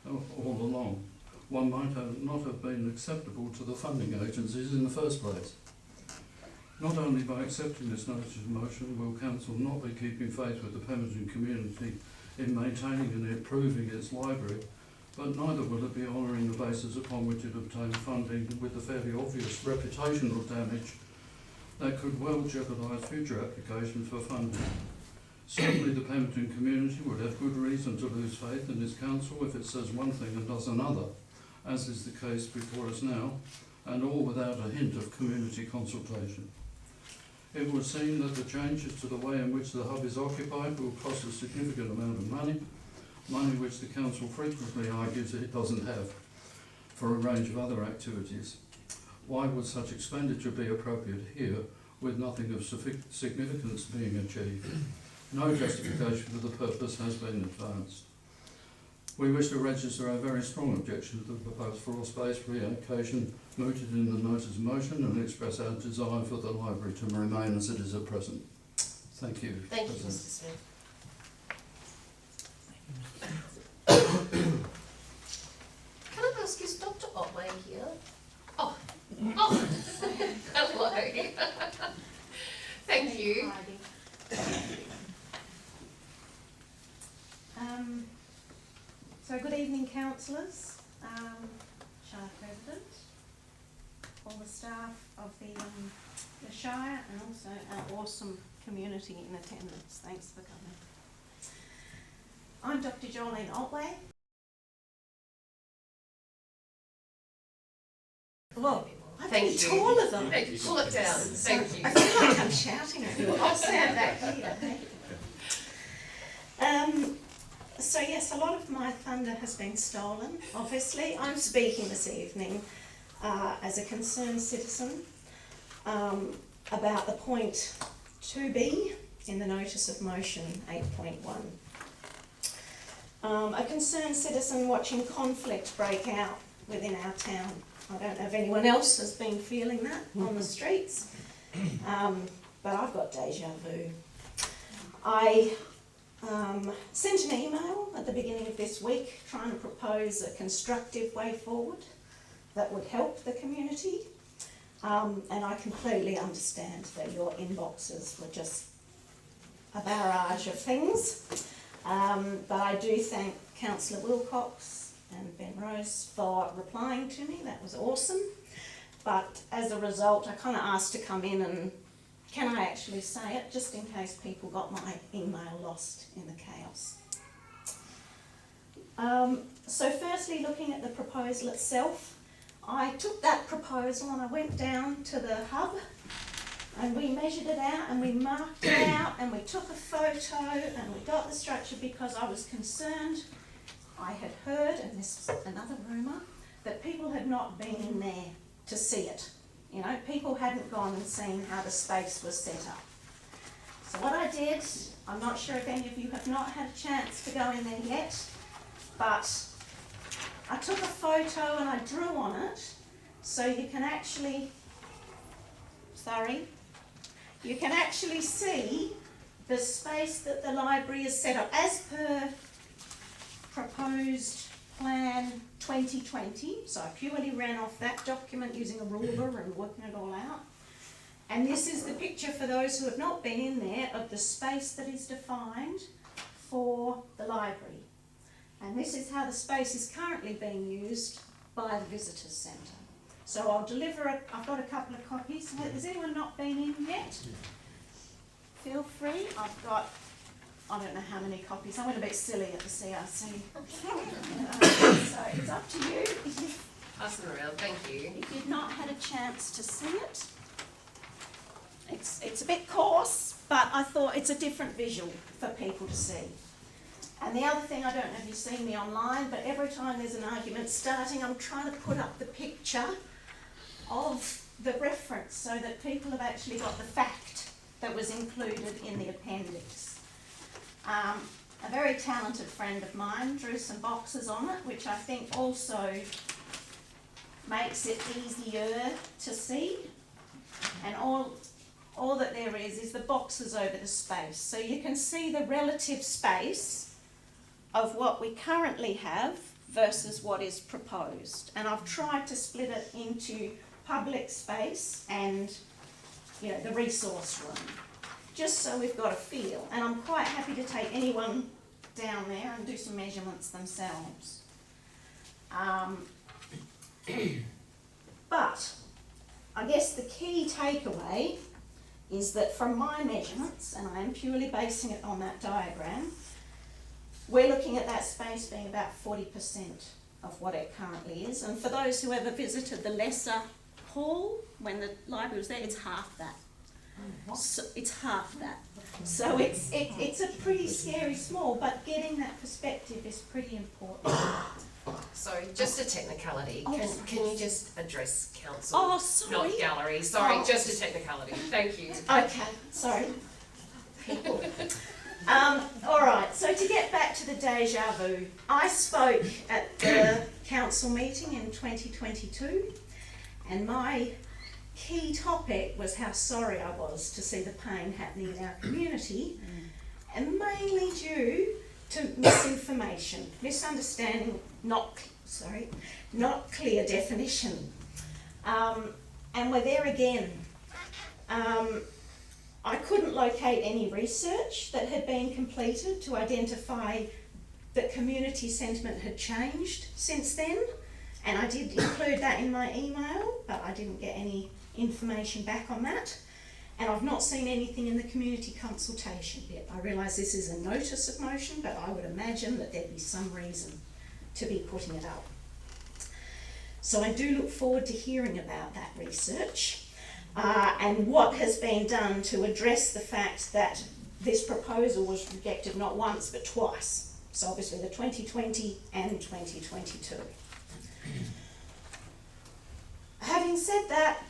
all along. One might not have been acceptable to the funding agencies in the first place. Not only by accepting this notice of motion will Council not be keeping faith with the Pemberton community in maintaining and improving its library, but neither will it be honouring the basis upon which it obtained funding with the fairly obvious reputational damage that could well jeopardise future applications for funding. Certainly the Pemberton community would have good reason to lose faith in this council if it says one thing and does another, as is the case before us now, and all without a hint of community consultation. It would seem that the changes to the way in which the hub is occupied will cost a significant amount of money which the council frequently argues it doesn't have for a range of other activities. Why would such expenditure be appropriate here with nothing of significance being achieved? No justification for the purpose has been advanced. We wish to register a very strong objection to the proposed floor space reallocation mooted in the notice of motion and express our desire for the library to remain as it is at present. Thank you. Thank you, Mr. President. Smith. Can I ask, is Dr. Otway here? Oh, hello. Thank you. So good evening, councillors, Shire President, all the staff of the Shire, and also our awesome community in attendance. Thanks for coming. I'm Dr. Jolene Otway. Well, I'm Thank getting you. taller though. Thank you. Pull it down. Thank you. I feel like I'm shouting at you. I'll stand back here. So yes, a lot of my thunder has been stolen, obviously. I'm speaking this evening as a concerned citizen about the point 2B in the notice of motion 8.1. A concerned citizen watching conflict break out within our town. I don't know if anyone else has been feeling that on the streets, but I've got deja vu. I sent an email at the beginning of this week trying to propose a constructive way forward that would help the community, and I completely understand that your inboxes were just a barrage of things, but I do thank Councillor Wilcox and Ben Rose for replying to me. That was awesome, but as a result I kind of asked to come in and can I actually say it, just in case people got my email lost in the chaos. So firstly, looking at the proposal itself, I took that proposal and I went down to the hub and we measured it out and we marked it out and we took a photo and we got the structure because I was concerned. I had heard, and this is another rumour, that people had not been in there to see it. You know, people hadn't gone and seen how the space was set up. So what I did, I'm not sure if any of you have not had a chance to go in there yet, but I took a photo and I drew on it so you can actually, you can actually see the space that the library is set up as per proposed Plan 2020, so I purely ran off that document using a ruler and working it all out. And this is the picture for those who have not been in there of the space that is defined for the library. And this is how the space is currently being used by the Visitors Centre. So I'll deliver I've got a couple of copies. Has anyone not been in yet? Feel free. I've got, I don't know how many copies. I went a bit silly at the CRC. So it's up to you. Pass them around, thank you. If you've not had a chance to see it, it's a bit coarse, but I thought it's a different visual for people to see. And the other thing, I don't know if you've seen me online, but every time there's an argument starting, I'm trying to put up the picture of the reference so that people have actually got the fact that was included in the appendix. A very talented friend of mine drew some boxes on it, which I think also makes it easier to see. and all that there is the boxes over the space. So you can see the relative space of what we currently have versus what is proposed. And I've tried to split it into public space and, you know, the resource room, just so we've got a feel. And I'm quite happy to take anyone down there and do some measurements themselves. But I guess the key takeaway is that from my measurements, and I am purely basing it on that diagram, we're looking at that space being about 40% of what it currently is. And for those who ever visited the lesser hall when the library was there, it's half that. So it's half that. So it's a pretty scary small, but getting that perspective is pretty important. Sorry, just a technicality. Can you just address council? Oh, sorry. Not gallery. Sorry, just a technicality. Thank you. Okay, sorry. People. All right, so to get back to the deja vu, I spoke at the council meeting in 2022, and my key topic was how sorry I was to see the pain happening in our community, and mainly due to misinformation, misunderstanding, not clear definition. And we're there again. I couldn't locate any research that had been completed to identify that community sentiment had changed since then, and I did include that in my email, but I didn't get any information back on that. And I've not seen anything in the community consultation yet. I realise this is a notice of motion, but I would imagine that there'd be some reason to be putting it up. So I do look forward to hearing about that research and what has been done to address the fact that this proposal was rejected not once but twice. So obviously the 2020 and 2022. Having said that,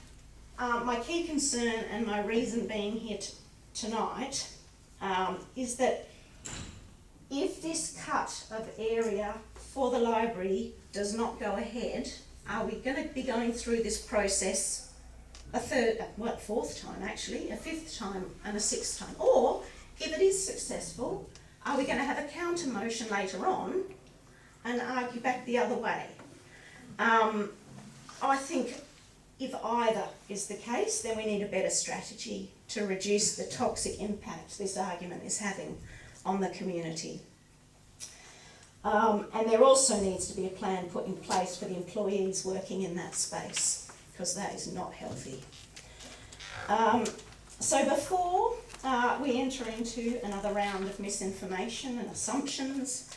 my key concern and my reason being here tonight is that if this cut of area for the library does not go ahead, are we going to be going through this process a fourth time actually, a fifth time and a sixth time? Or if it is successful, are we going to have a counter motion later on and argue back the other way? I think if either is the case, then we need a better strategy to reduce the toxic impact this argument is having on the community. And there also needs to be a plan put in place for the employees working in that space, because that is not healthy. So before we enter into another round of misinformation and assumptions,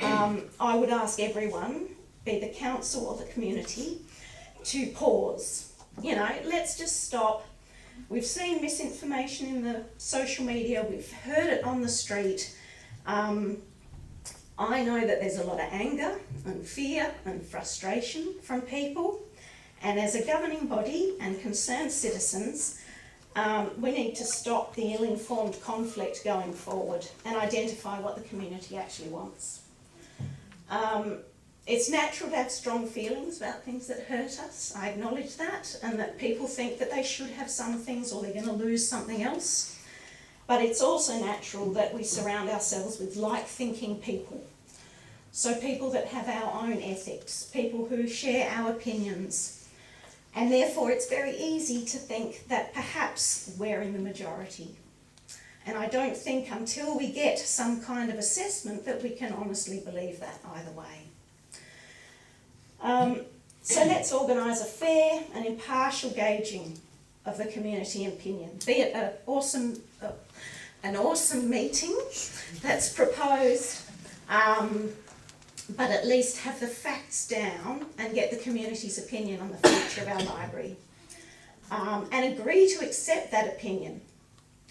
I would ask everyone, be the council or the community, to pause. You know, let's just stop. We've seen misinformation in the social media, we've heard it on the street. I know that there's a lot of anger and fear and frustration from people, and as a governing body and concerned citizens, we need to stop the ill-informed conflict going forward and identify what the community actually wants. It's natural to have strong feelings about things that hurt us. I acknowledge that, and that people think that they should have some things or they're going to lose something else. But it's also natural that we surround ourselves with like-thinking people. So people that have our own ethics, people who share our opinions. And therefore it's very easy to think that perhaps we're in the majority. And I don't think until we get some kind of assessment that we can honestly believe that either way. So let's organise a fair and impartial gauging of the community opinion, be it an awesome meeting that's proposed, but at least have the facts down and get the community's opinion on the future of our library, and agree to accept that opinion.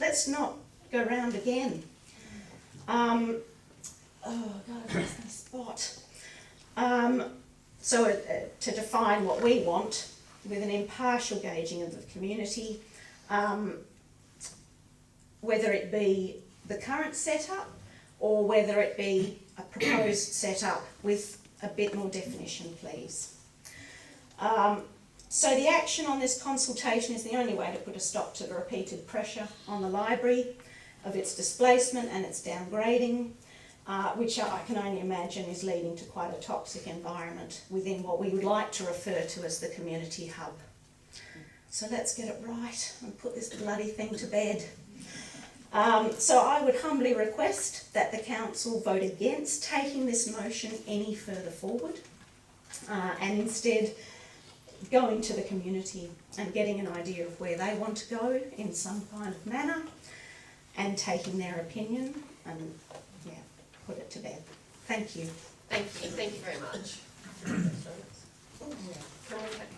Let's not go round again. Oh God, I've lost my spot. So to define what we want with an impartial gauging of the community, whether it be the current setup or whether it be a proposed setup with a bit more definition, please. So the action on this consultation is the only way to put a stop to the repeated pressure on the library of its displacement and its downgrading, which I can only imagine is leading to quite a toxic environment within what we would like to refer to as the community hub. So let's get it right and put this bloody thing to bed. So I would humbly request that the council vote against taking this motion any further forward, and instead going to the community and getting an idea of where they want to go in some kind of manner and taking their opinion and, yeah, put it to bed. Thank you. Thank you very much.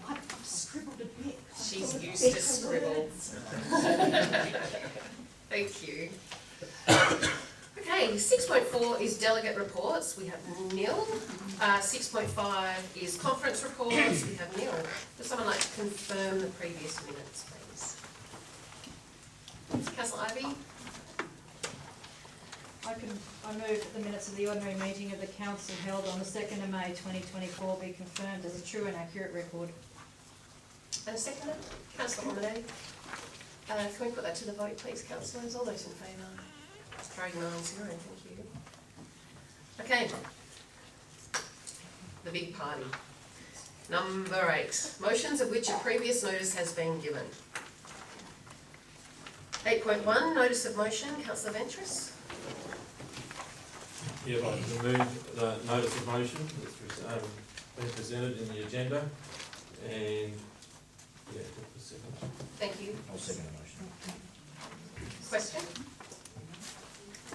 I've scribbled a bit. She's used to scribble. Thank you. Okay, 6.4 is delegate reports. We have nil. 6.5 is conference reports. We have nil. Would someone like to confirm the previous minutes, please? Councillor Ivey? I move that the minutes of the ordinary meeting of the council held on the 2nd of May 2024 be confirmed as a true and accurate record. And a seconder? Councillor Monet? Can we put that to the vote, please, councillors? All those in favour? It's carried 9-0, thank you. Okay. The big party. Number 8. Motions of which a previous notice has been given. 8.1, notice of motion. Councillor Ventris? Yeah, I'd like to move the notice of motion that's been presented in the agenda, and yeah, the second. Thank you. I'll second the motion. Question?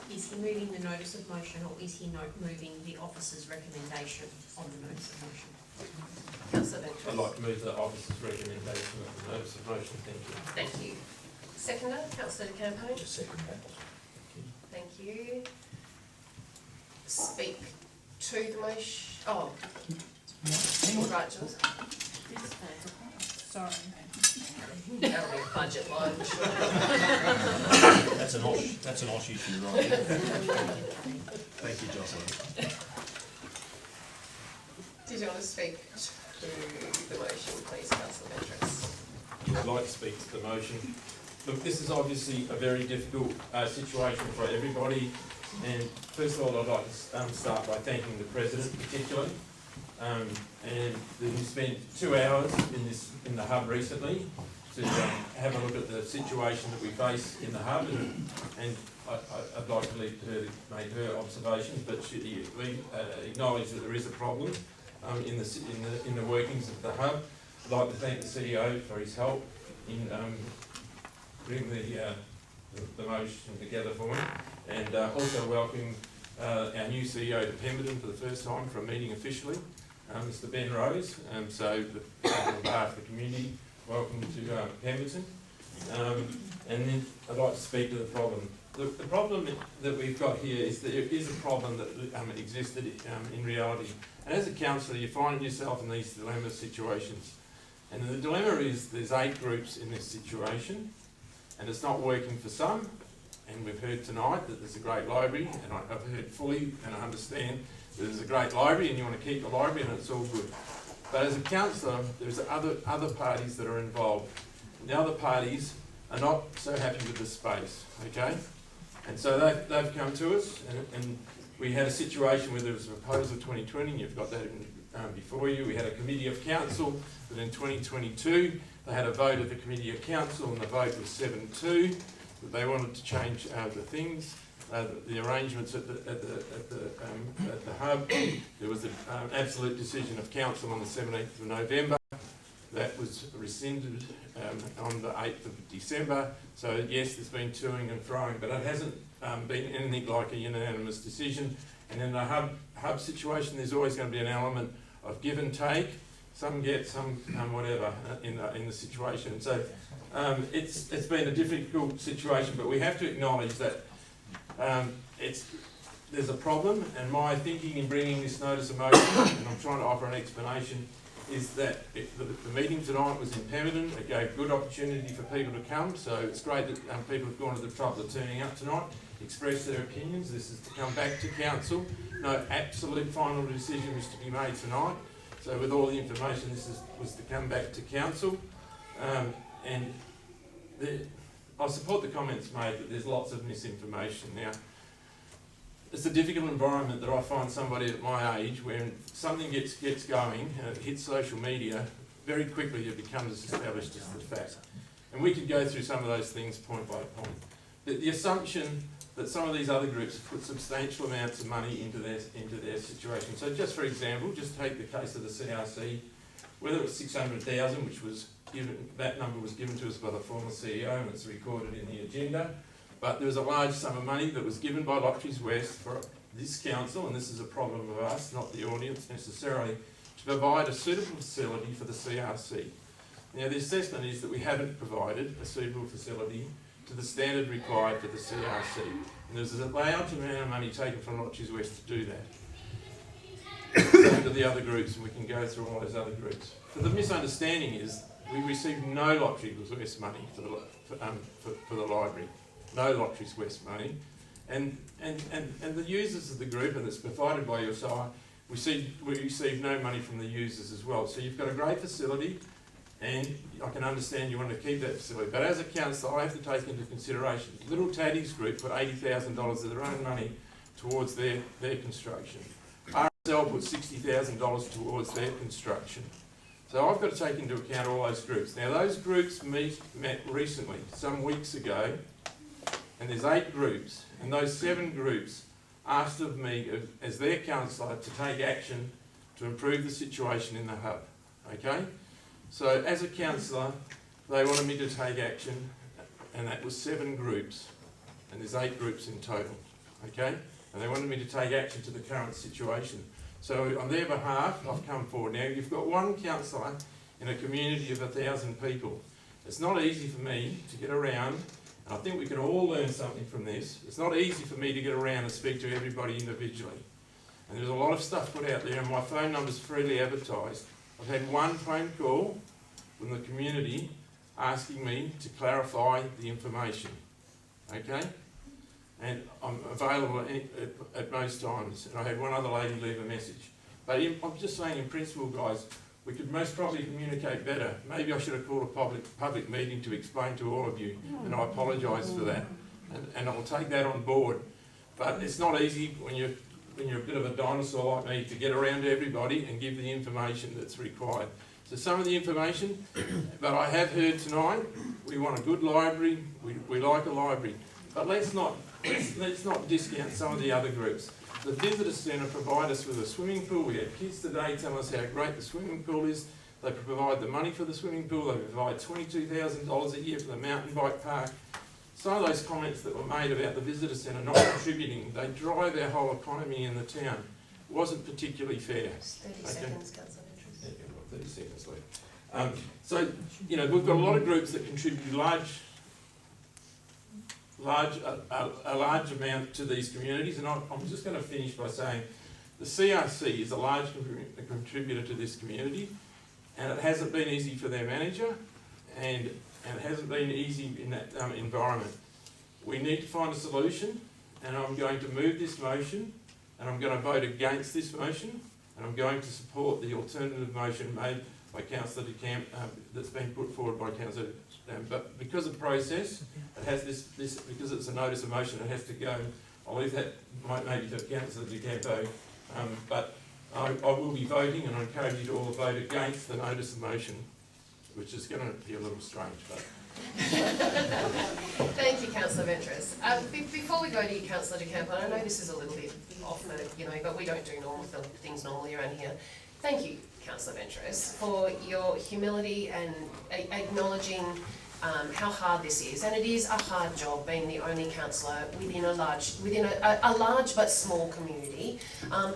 Is he moving the notice of motion, or is he moving the officer's recommendation on the notice of motion? Councillor Ventris? I'd like to move the officer's recommendation of the notice of motion. Thank you. Thank you. Seconder? Councillor Campaign? Just second that. Thank you. Speak to the motion. Oh. Right, Jules. Sorry. That'll be a budget lunch. That's an OSH issue, right? Thank you, Jocelyn. Did you want to speak to the motion, please, Councillor Ventris? I'd like to speak to the motion. Look, this is obviously a very difficult situation for everybody. And first of all, I'd like to start by thanking the President particularly, and who spent 2 hours in the hub recently to have a look at the situation that we face in the hub, and I'd like to leave her to make her observations, but she acknowledge that there is a problem in the workings of the hub. I'd like to thank the CEO for his help in putting the motion together for me, and also welcome our new CEO to Pemberton for the first time for a meeting officially, Mr. Ben Rose. So on behalf of the community, welcome to Pemberton. And then I'd like to speak to the problem. The problem that we've got here is that there is a problem that existed in reality. And as a councillor, you find yourself in these dilemma situations. And the dilemma is there's 8 groups in this situation, and it's not working for some. And we've heard tonight that there's a great library, and I've heard fully and I understand that there's a great library and you want to keep the library and it's all good. But as a councillor, there's other parties that are involved. And the other parties are not so happy with the space, okay? And so they've come to us, and we had a situation where there was a proposal 2020, and you've got that before you. We had a committee of council, but in 2022, they had a vote of the committee of council, and the vote was 7-2. That they wanted to change the things, the arrangements at the hub. There was an absolute decision of council on the 17th of November. That was rescinded on the 8th of December. So yes, there's been toing and froing, but it hasn't been anything like a unanimous decision. And in the hub situation, there's always going to be an element of give and take. Some get, some whatever in the situation. So it's been a difficult situation, but we have to acknowledge that there's a problem. And my thinking in bringing this notice of motion, and I'm trying to offer an explanation, is that the meeting tonight was in Pemberton. It gave good opportunity for people to come, so it's great that people have gone to the trouble of turning up tonight, express their opinions. This is to come back to council. No absolute final decision is to be made tonight. So with all the information, was to come back to council, and I support the comments made that there's lots of misinformation. Now, it's a difficult environment that I find somebody at my age, when something gets going and it hits social media, very quickly it becomes established as the fact. And we could go through some of those things point by point. The assumption that some of these other groups put substantial amounts of money into their situation. So just for example, just take the case of the CRC, whether it's 600,000, which was given, that number was given to us by the former CEO and it's recorded in the agenda, but there was a large sum of money that was given by Lotteries West for this council, and this is a problem of us, not the audience necessarily, to provide a suitable facility for the CRC. Now the assessment is that we haven't provided a suitable facility to the standard required for the CRC. And there's a large amount of money taken from Lotteries West to do that. Same to the other groups, and we can go through all those other groups. But the misunderstanding is we received no Lotteries West money for the library. No Lotteries West money. And the users of the group, and it's provided by your side, we received no money from the users as well. So you've got a great facility, and I can understand you want to keep that facility. But as a councillor, I have to take into consideration, Little Taddy's group put $80,000 of their own money towards their construction. RSL put $60,000 towards their construction. So I've got to take into account all those groups. Now those groups met recently, some weeks ago, and there's 8 groups, and those 7 groups asked of me as their councillor to take action to improve the situation in the hub, okay? So as a councillor, they wanted me to take action, and that was 7 groups, and there's 8 groups in total, okay? And they wanted me to take action to the current situation. So on their behalf, I've come forward. Now you've got one councillor in a community of 1,000 people. It's not easy for me to get around, and I think we can all learn something from this. It's not easy for me to get around and speak to everybody individually. And there's a lot of stuff put out there, and my phone number's freely advertised. I've had one phone call from the community asking me to clarify the information, okay? And I'm available at most times, and I had one other lady leave a message. But I'm just saying, in principle, guys, we could most probably communicate better. Maybe I should have called a public meeting to explain to all of you, and I apologise for that. And I'll take that on board. But it's not easy when you're a bit of a dinosaur like me to get around to everybody and give the information that's required. So some of the information, but I have heard tonight, we want a good library, we like a library. But let's not discount some of the other groups. The visitor centre provide us with a swimming pool. We had kids today tell us how great the swimming pool is. They provide the money for the swimming pool. They provide $22,000 a year for the mountain bike park. Some of those comments that were made about the visitor centre not contributing, they drive our whole economy in the town. It wasn't particularly fair. 30 seconds, Councillor. Yeah, 30 seconds left. So, you know, we've got a lot of groups that contribute a large amount to these communities, and I'm just going to finish by saying the CRC is a large contributor to this community, and it hasn't been easy for their manager, and it hasn't been easy in that environment. We need to find a solution, and I'm going to move this motion, and I'm going to vote against this motion, and I'm going to support the alternative motion made by Councillor de Camp, that's been put forward by Councillor. But because of process, it has this because it's a notice of motion, it has to go. I'll leave that maybe to Councillor de Campo, but I will be voting, and I encourage you to all vote against the notice of motion, which is going to be a little strange, but. Thank you, Councillor Ventris. Before we go to you, Councillor de Campo, I know this is a little bit off, but we don't do things normally around here. Thank you, Councillor Ventris, for your humility and acknowledging how hard this is. And it is a hard job being the only councillor within a large but small community.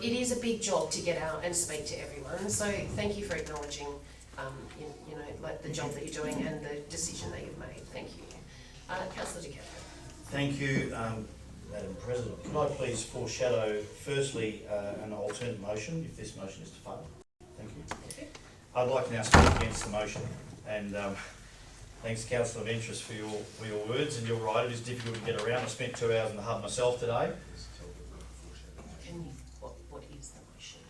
It is a big job to get out and speak to everyone. So thank you for acknowledging like the job that you're doing and the decision that you've made. Thank you. Councillor de Campo. Thank you, Madam President. Could I please foreshadow, firstly, an alternate motion, if this motion is to fail? Thank you. Okay. I'd like to now speak against the motion, and thanks, Councillor Ventris, for your words, and you're right, it is difficult to get around. I spent 2 hours in the hub myself today. What is the motion?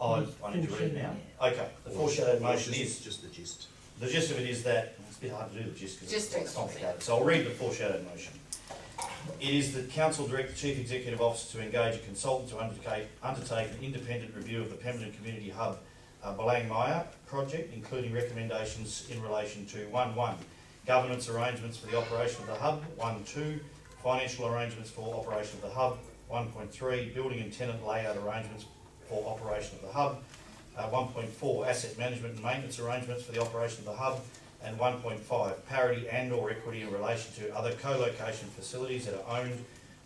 Oh, I need to read it now. Okay, the foreshadowed motion is, Just the gist. the gist of it is that, it's a bit hard to do the gist because Just it's complicated, so I'll read the foreshadowed motion. It is the council direct the chief executive officer to engage a consultant to undertake an independent review of the Pemberton Community Hub Balang Maya project, including recommendations in relation to 1.1, governance arrangements for the operation of the hub, 1.2, financial arrangements for operation of the hub, 1.3, building and tenant layout arrangements for operation of the hub, 1.4, asset management and maintenance arrangements for the operation of the hub, and 1.5, parity and/or equity in relation to other co-location facilities that are owned,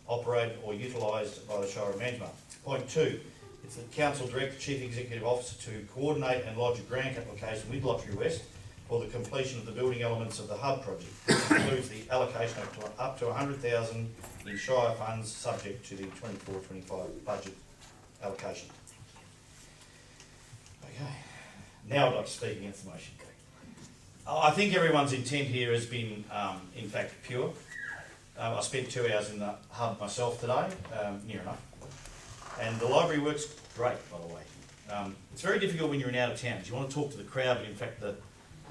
operated or utilised by the Shire of Manjimup. Point 2, it's the council direct the chief executive officer to coordinate and lodge a grant application with Lottery West for the completion of the building elements of the hub project, which includes the allocation up to 100,000 in Shire funds, subject to the 24-25 budget allocation. Okay, now I'd like to speak against the motion. I think everyone's intent here has been, in fact, pure. I spent 2 hours in the hub myself today, near enough, and the library works great, by the way. It's very difficult when you're in out of towns. You want to talk to the crowd, but in fact, the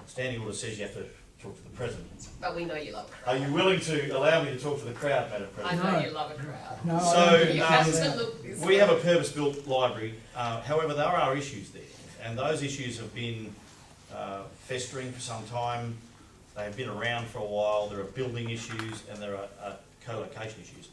standing order says you have to talk to the president. But we know you love a Are crowd. you willing to allow me to talk to the crowd, Madam I President? know you love a crowd. No, So, You have to look this we way. have a purpose-built library. However, there are issues there, and those issues have been festering for some time. They've been around for a while. There are building issues and there are co-location issues.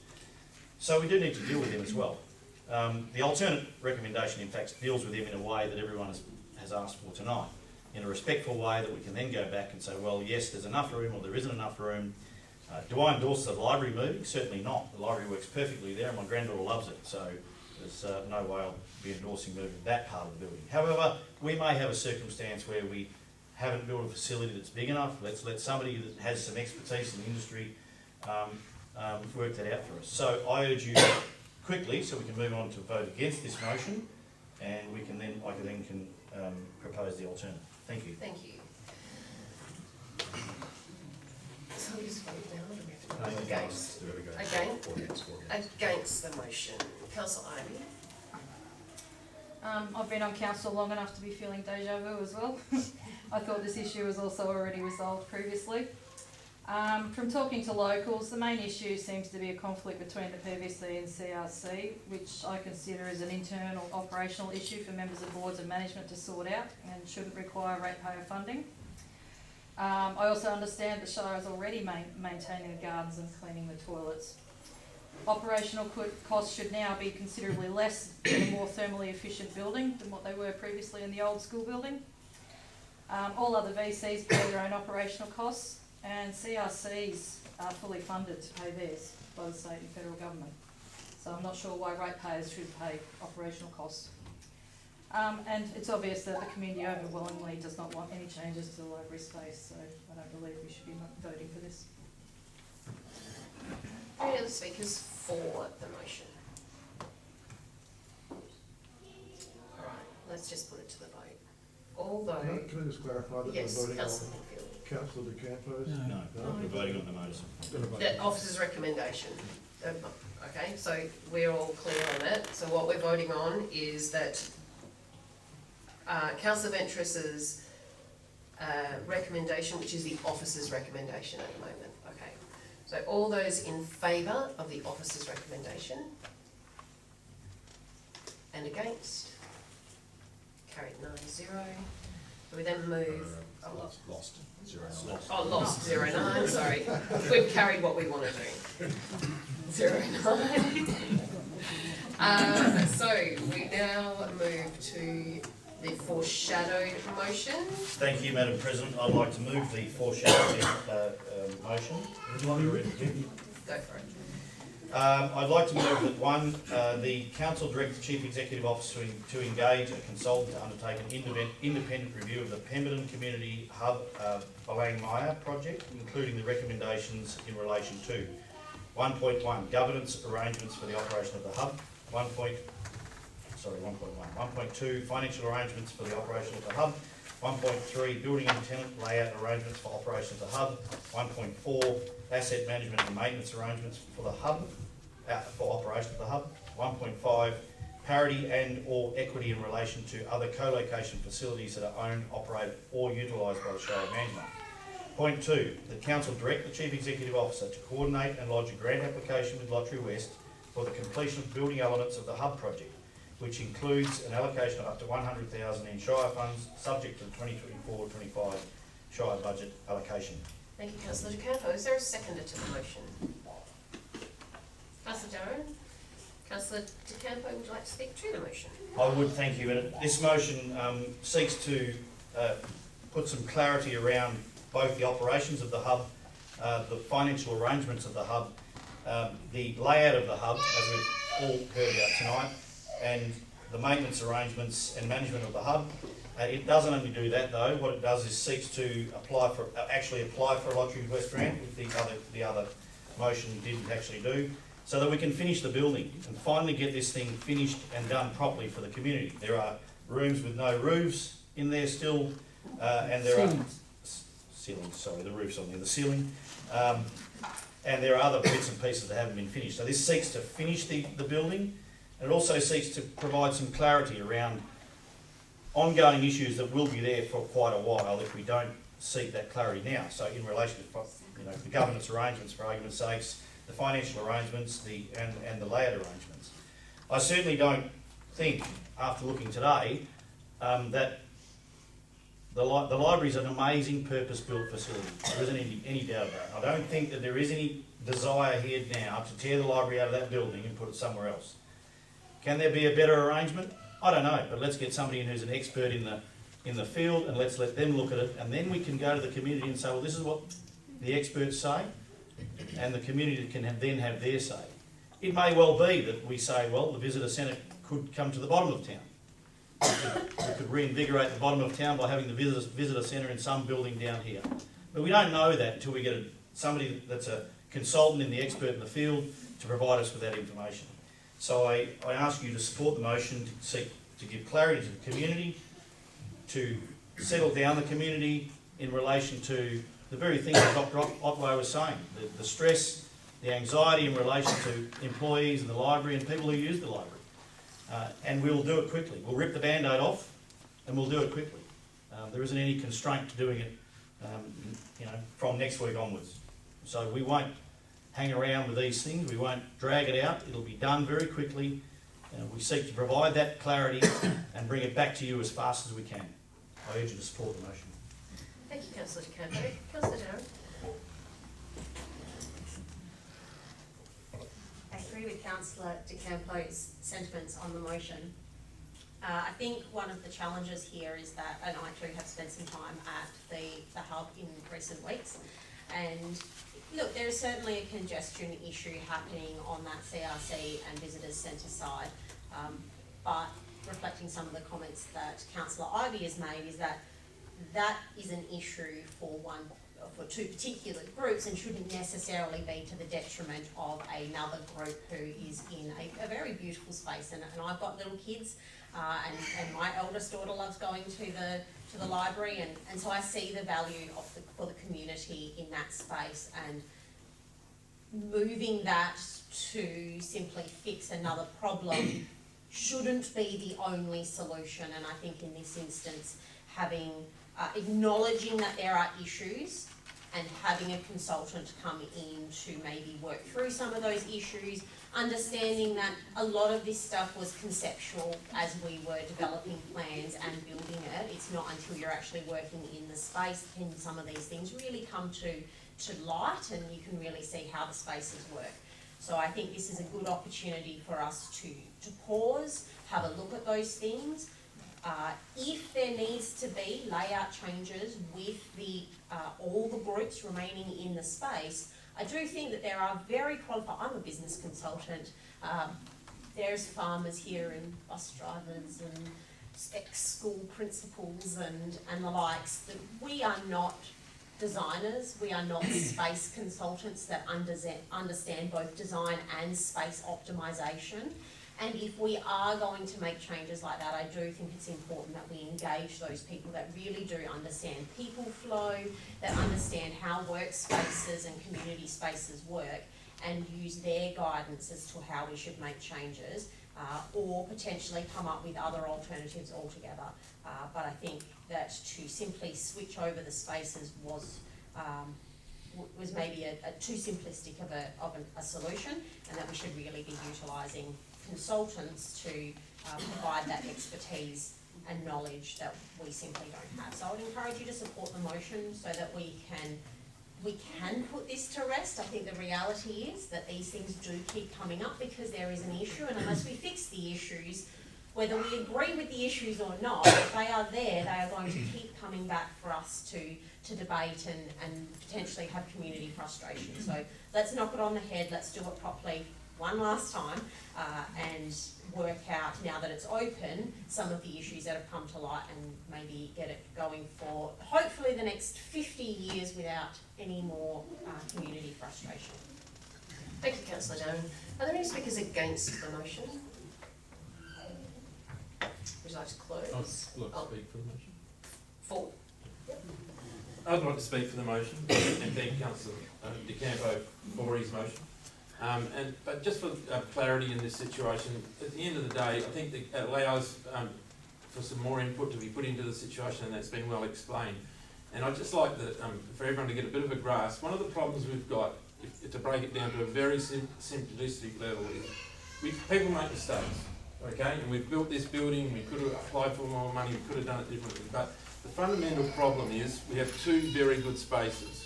So we do need to deal with them as well. The alternate recommendation, in fact, deals with them in a way that everyone has asked for tonight, in a respectful way that we can then go back and say, well, yes, there's enough room or there isn't enough room. Do I endorse the library moving? Certainly not. The library works perfectly there and my granddaughter loves it, so there's no way I'll be endorsing moving that part of the building. However, we may have a circumstance where we haven't built a facility that's big enough. Let's let somebody that has some expertise in the industry work that out for us. So I urge you quickly, so we can move on to vote against this motion, and I can propose the alternative. Thank you. Thank you. So we just vote down, or do we have to vote against? Against the motion. Councillor Ivey. I've been on council long enough to be feeling deja vu as well. I thought this issue was also already resolved previously. From talking to locals, the main issue seems to be a conflict between the PVC and CRC, which I consider is an internal operational issue for members of boards and management to sort out and shouldn't require ratepayer funding. I also understand the Shire is already maintaining the gardens and cleaning the toilets. Operational costs should now be considerably less in a more thermally efficient building than what they were previously in the old school building. All other VCs pay their own operational costs, and CRCs are fully funded to pay theirs by the state and federal government. So I'm not sure why ratepayers should pay operational costs. And it's obvious that the community overwhelmingly does not want any changes to the library space, so I don't believe we should be voting for this. Any other speakers for the motion? Alright, let's just put it to the vote. Although... Can I just clarify that Yes, we're voting Councillor on Winfield. Councillor De Campos? No, we're voting on the motion. The officer's recommendation. Okay, so we're all clear on it. So what we're voting on is that Councillor Ventress's recommendation, which is the officer's recommendation at the moment. Okay, so all those in favour of the officer's recommendation and against? Carried 9-0. So we then move. Lost. 0-9. Oh, lost 0-9. Sorry, we've carried what we want to do. 0-9. So we now move to the foreshadowed motion. Thank you, Madam President. I'd like to move the foreshadowing motion. Do you want me to read it again? Go for it. I'd like to move that one, the council direct the chief executive officer to engage a consultant to undertake an independent review of the Pemberton Community Hub Balang Maya project, including the recommendations in relation to 1.1, governance arrangements for the operation of the hub, 1.1. 1.2, financial arrangements for the operation of the hub, 1.3, building and tenant layout arrangements for operation of the hub, 1.4, asset management and maintenance arrangements for the hub, for operation of the hub, 1.5, parity and or equity in relation to other co-location facilities that are owned, operated or utilised by the Shire of Manjimup. Point 2, the Council direct the Chief Executive Officer to coordinate and lodge a grant application with Lottery West for the completion of building elements of the hub project, which includes an allocation of up to $100,000 in Shire funds, subject to the 2024-25 Shire budget allocation. Thank you, Councillor De Campo. Is there a seconder to the motion? Councillor Darren? Councillor De Campo, would you like to speak to the motion? I would, thank you. And this motion seeks to put some clarity around both the operations of the hub, the financial arrangements of the hub, the layout of the hub, as we've all heard about tonight, and the maintenance arrangements and management of the hub. It doesn't only do that though. What it does is seeks to actually apply for a Lottery West grant, which the other motion didn't actually do, so that we can finish the building and finally get this thing finished and done properly for the community. There are rooms with no roofs in there still, and there are ceilings. Sorry, the roof's on there, the ceiling, and there are other bits and pieces that haven't been finished. So this seeks to finish the building, and it also seeks to provide some clarity around ongoing issues that will be there for quite a while if we don't seek that clarity now. So in relation to the governance arrangements, for argument's sakes, the financial arrangements, and the layout arrangements. I certainly don't think, after looking today, that the library is an amazing purpose-built facility. There isn't any doubt about it. I don't think that there is any desire here now to tear the library out of that building and put it somewhere else. Can there be a better arrangement? I don't know, but let's get somebody in who's an expert in the field, and let's let them look at it, and then we can go to the community and say, well, this is what the experts say, and the community can then have their say. It may well be that we say, well, the visitor centre could come to the bottom of town. We could reinvigorate the bottom of town by having the visitor centre in some building down here. But we don't know that until we get somebody that's a consultant and the expert in the field to provide us with that information. So I ask you to support the motion to give clarity to the community, to settle down the community in relation to the very thing that Dr. Otway was saying, the stress, the anxiety in relation to employees in the library and people who use the library. And we'll do it quickly. We'll rip the Band-Aid off and we'll do it quickly. There isn't any constraint to doing it from next week onwards. So we won't hang around with these things. We won't drag it out. It'll be done very quickly. We seek to provide that clarity and bring it back to you as fast as we can. I urge you to support the motion. Thank you, Councillor De Campo. Councillor Darren? I agree with Councillor De Campo's sentiments on the motion. I think one of the challenges here is that, and I too have spent some time at the hub in recent weeks, and look, there is certainly a congestion issue happening on that CRC and visitors centre side, but reflecting some of the comments that Councillor Ivey has made is that is an issue for two particular groups and shouldn't necessarily be to the detriment of another group who is in a very beautiful space. And I've got little kids, and my eldest daughter loves going to the library, and so I see the value for the community in that space, and moving that to simply fix another problem shouldn't be the only solution. And I think in this instance, acknowledging that there are issues and having a consultant come in to maybe work through some of those issues, understanding that a lot of this stuff was conceptual as we were developing plans and building it. It's not until you're actually working in the space can some of these things really come to light, and you can really see how the spaces work. So I think this is a good opportunity for us to pause, have a look at those things. If there needs to be layout changes with all the groups remaining in the space, I do think that there are very qualified, I'm a business consultant, there's farmers here and bus drivers and ex-school principals and the likes, that we are not designers, we are not space consultants that understand both design and space optimisation. And if we are going to make changes like that, I do think it's important that we engage those people that really do understand people flow, that understand how workspaces and community spaces work, and use their guidance as to how we should make changes, or potentially come up with other alternatives altogether. But I think that to simply switch over the spaces was maybe a too simplistic of a solution, and that we should really be utilising consultants to provide that expertise and knowledge that we simply don't have. So I would encourage you to support the motion so that we can put this to rest. I think the reality is that these things do keep coming up because there is an issue, and unless we fix the issues, whether we agree with the issues or not, if they are there, they are going to keep coming back for us to debate and potentially have community frustration. So let's knock it on the head, let's do it properly one last time, and work out, now that it's open, some of the issues that have come to light, and maybe get it going for hopefully the next 50 years without any more community frustration. Thank you, Councillor Down. Are there any speakers against the motion? Would you like to close? I'd like to speak for the motion. For? I'd like to speak for the motion and thank Councillor De Campo for his motion. But just for clarity in this situation, at the end of the day, I think that allows for some more input to be put into the situation, and that's been well explained. And I'd just like for everyone to get a bit of a grasp. One of the problems we've got, to break it down to a very simplistic level, is people make mistakes, okay? And we've built this building, we could have applied for more money, we could have done it differently. But the fundamental problem is we have two very good spaces.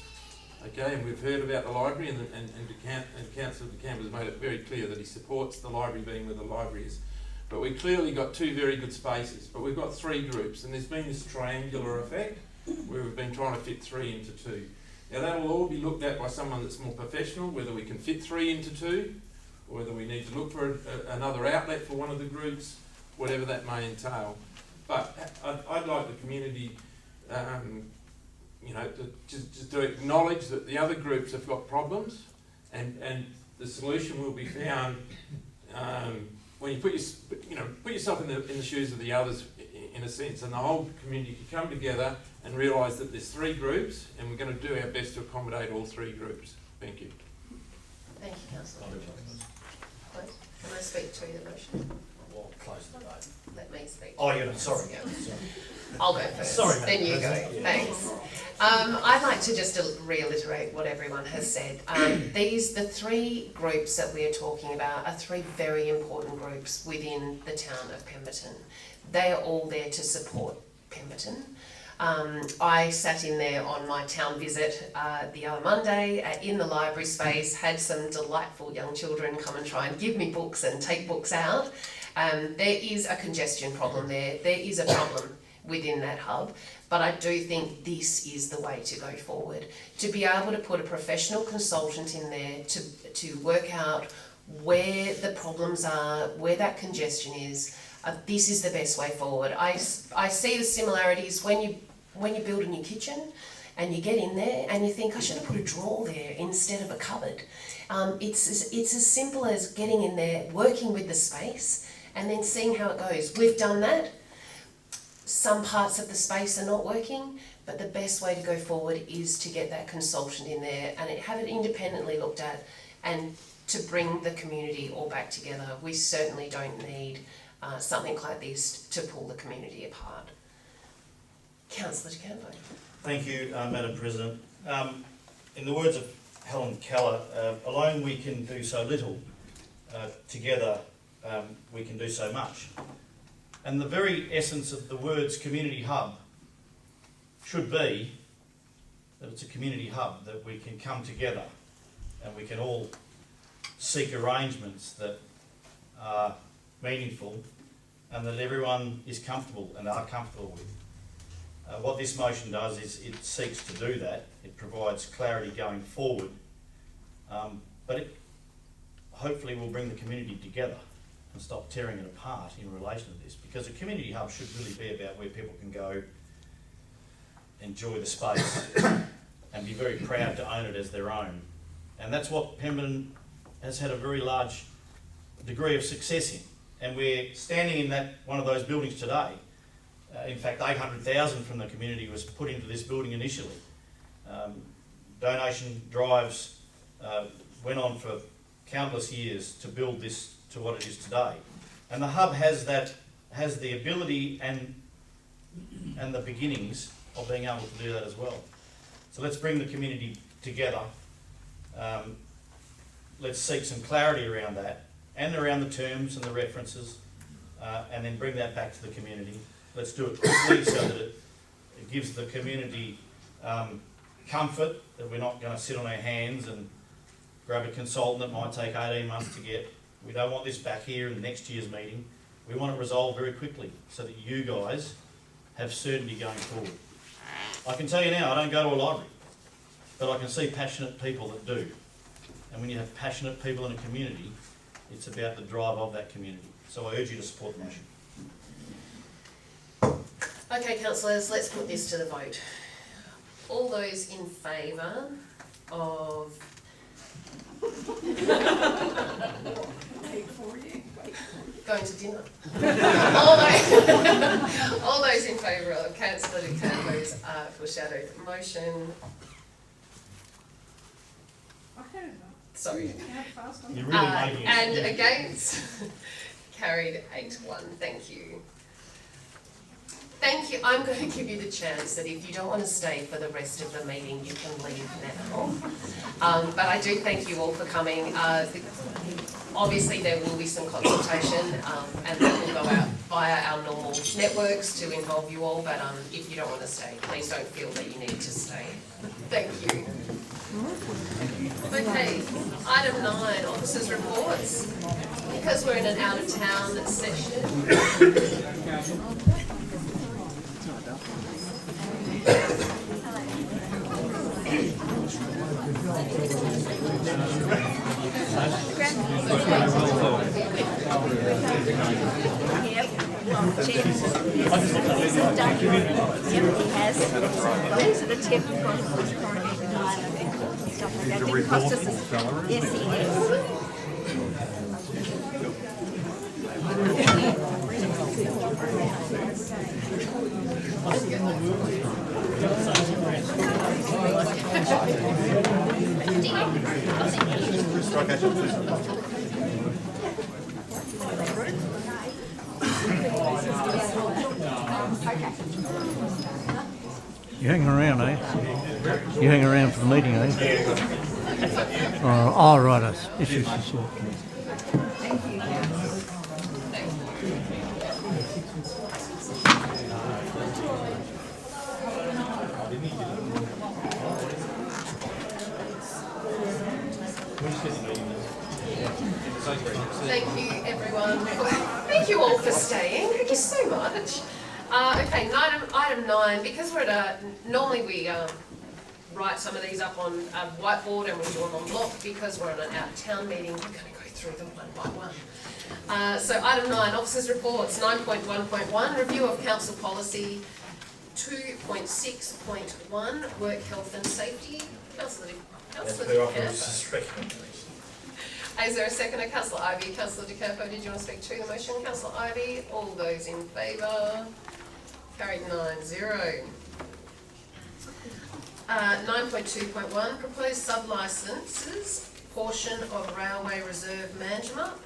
Okay, and we've heard about the library, and Councillor De Campo has made it very clear that he supports the library being where the library is. But we've clearly got two very good spaces, but we've got three groups, and there's been this triangular effect where we've been trying to fit three into two. Now that'll all be looked at by someone that's more professional, whether we can fit three into two, or whether we need to look for another outlet for one of the groups, whatever that may entail. But I'd like the community to acknowledge that the other groups have got problems, and the solution will be found when you put yourself in the shoes of the others, in a sense, and the whole community can come together and realise that there's three groups, and we're going to do our best to accommodate all three groups. Thank you. Thank you, Councillor. Please, can I speak to the motion? Well, close the vote. Let me speak. Oh, you're sorry. Yeah. I'll go first. Sorry, then you go. Thanks. I'd like to just reiterate what everyone has said. The three groups that we are talking about are three very important groups within the town of Pemberton. They are all there to support Pemberton. I sat in there on my town visit the other Monday in the library space, had some delightful young children come and try and give me books and take books out. There is a congestion problem there. There is a problem within that hub, but I do think this is the way to go forward. To be able to put a professional consultant in there to work out where the problems are, where that congestion is, this is the best way forward. I see the similarities when you build a new kitchen and you get in there and you think, I should have put a drawer there instead of a cupboard. It's as simple as getting in there, working with the space, and then seeing how it goes. We've done that. Some parts of the space are not working, but the best way to go forward is to get that consultant in there and have it independently looked at, and to bring the community all back together. We certainly don't need something like this to pull the community apart. Councillor De Campo. Thank you, Madam President. In the words of Helen Keller, alone we can do so little, together we can do so much. And the very essence of the words community hub should be that it's a community hub, that we can come together and we can all seek arrangements that are meaningful and that everyone is comfortable and are comfortable with. What this motion does is it seeks to do that. It provides clarity going forward, but it hopefully will bring the community together and stop tearing it apart in relation to this, because a community hub should really be about where people can go, enjoy the space and be very proud to own it as their own. And that's what Pemberton has had a very large degree of success in. And we're standing in one of those buildings today. In fact, 800,000 from the community was put into this building initially. Donation drives went on for countless years to build this to what it is today. And the hub has the ability and the beginnings of being able to do that as well. So let's bring the community together. Let's seek some clarity around that and around the terms and the references, and then bring that back to the community. Let's do it quickly so that it gives the community comfort that we're not going to sit on our hands and grab a consultant that might take 18 months to get. We don't want this back here in next year's meeting. We want it resolved very quickly so that you guys have certainty going forward. I can tell you now, I don't go to a library, but I can see passionate people that do. And when you have passionate people in a community, it's about the drive of that community. So I urge you to support the motion. Okay, councillors, let's put this to the vote. All those in favour of going to dinner? All those in favour of Councillor De Campo's foreshadowed motion. Sorry. You're really making it. And against? Carried 8-1. Thank you. Thank you. I'm going to give you the chance that if you don't want to stay for the rest of the meeting, you can leave now. But I do thank you all for coming. Obviously, there will be some consultation, and that will go out via our normal networks to involve you all. But if you don't want to stay, please don't feel that you need to stay. Thank you. Okay, item 9, officers' reports. Because we're in an out-of-town session. These are the tip of corrugated stuff like that. Didn't cost us yes, it is. You hanging around, eh? You hanging around for the meeting, eh? All right, issues to sort. Thank you, everyone. Thank you all for staying. Thank you so much. Okay, item 9, because we're at normally we write some of these up on a whiteboard and we do them en bloc. Because we're at an out-of-town meeting, we're going to go through them one by one. So item 9, officers' reports. 9.1.1, review of council policy. 2.6.1, work health and safety. Councillor Is there a seconder? Councillor Ivey. Councillor De Campo, did you want to speak to the motion? Councillor Ivey, all those in favour? Carried 9-0. 9.2.1, proposed sub-licences, portion of Railway Reserve Manjimup.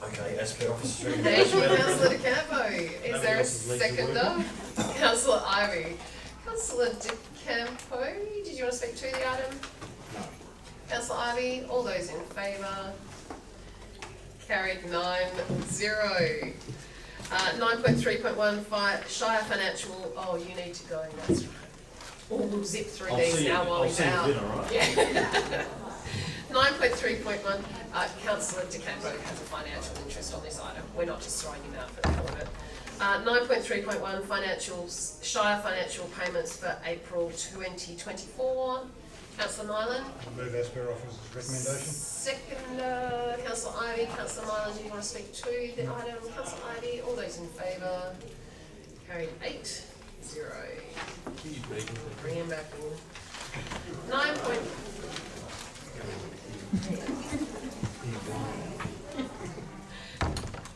Okay, as per officer's Thank you, recommendation. Councillor De Campo. Is there a seconder? Councillor Ivey. Councillor De Campo, did you want to speak to the item? No. Councillor Ivey, all those in favour? Carried 9-0. 9.3.1, Shire Financial, oh, you need to go, that's right. Oh, we'll zip through these now while he's out. Yeah. 9.3.1, Councillor De Campo has a financial interest on this item. We're not just throwing him out for the hell of it. 9.3.1, Shire financial payments for April 2024. Councillor Nyland. Move as per officer's recommendation. Second, Councillor Ivey. Councillor Nyland, do you want to speak to the item? Councillor Ivey, all those in favour? Carried 8-0. Bring him back in. 9.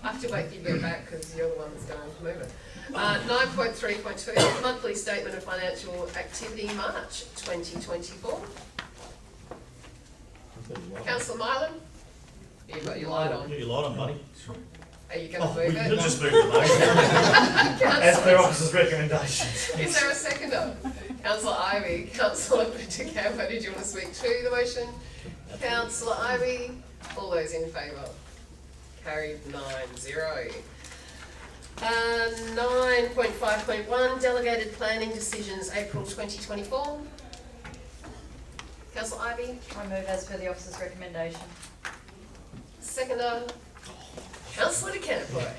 I have to wait for you to get back because you're the one that's going to move it. 9.3.2, monthly statement of financial activity, March 2024. Councillor Mylan. You've got your light on. Put your light on, buddy. Are you going to We move it? could just move the motion. As per officer's recommendations. Is there a seconder? Councillor Ivy, Councillor DeCampo, did you want to speak to the motion? Councillor Ivy, all those in favour? Carried 9-0. 9.5.1, delegated planning decisions, April 2024. Councillor Ivy, I move as per the officer's recommendation. seconder. Councillor DeCampo.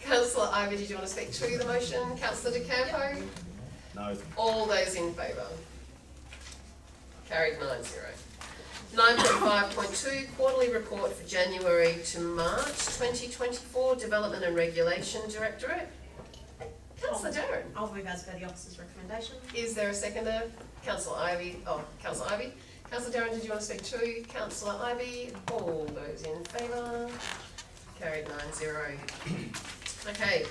Councillor Ivy, did you want to speak to the motion? Councillor DeCampo? No. All those in favour? Carried 9-0. 9.5.2, quarterly report for January to March 2024, Development and Regulation Directorate. Councillor Darren. I'll move as per the officer's recommendation. Is there a seconder? Councillor Ivy. Councillor Ivy. Councillor Darren, did you want to speak to? Councillor Ivy. All those in favour? Carried 9-0. Okay.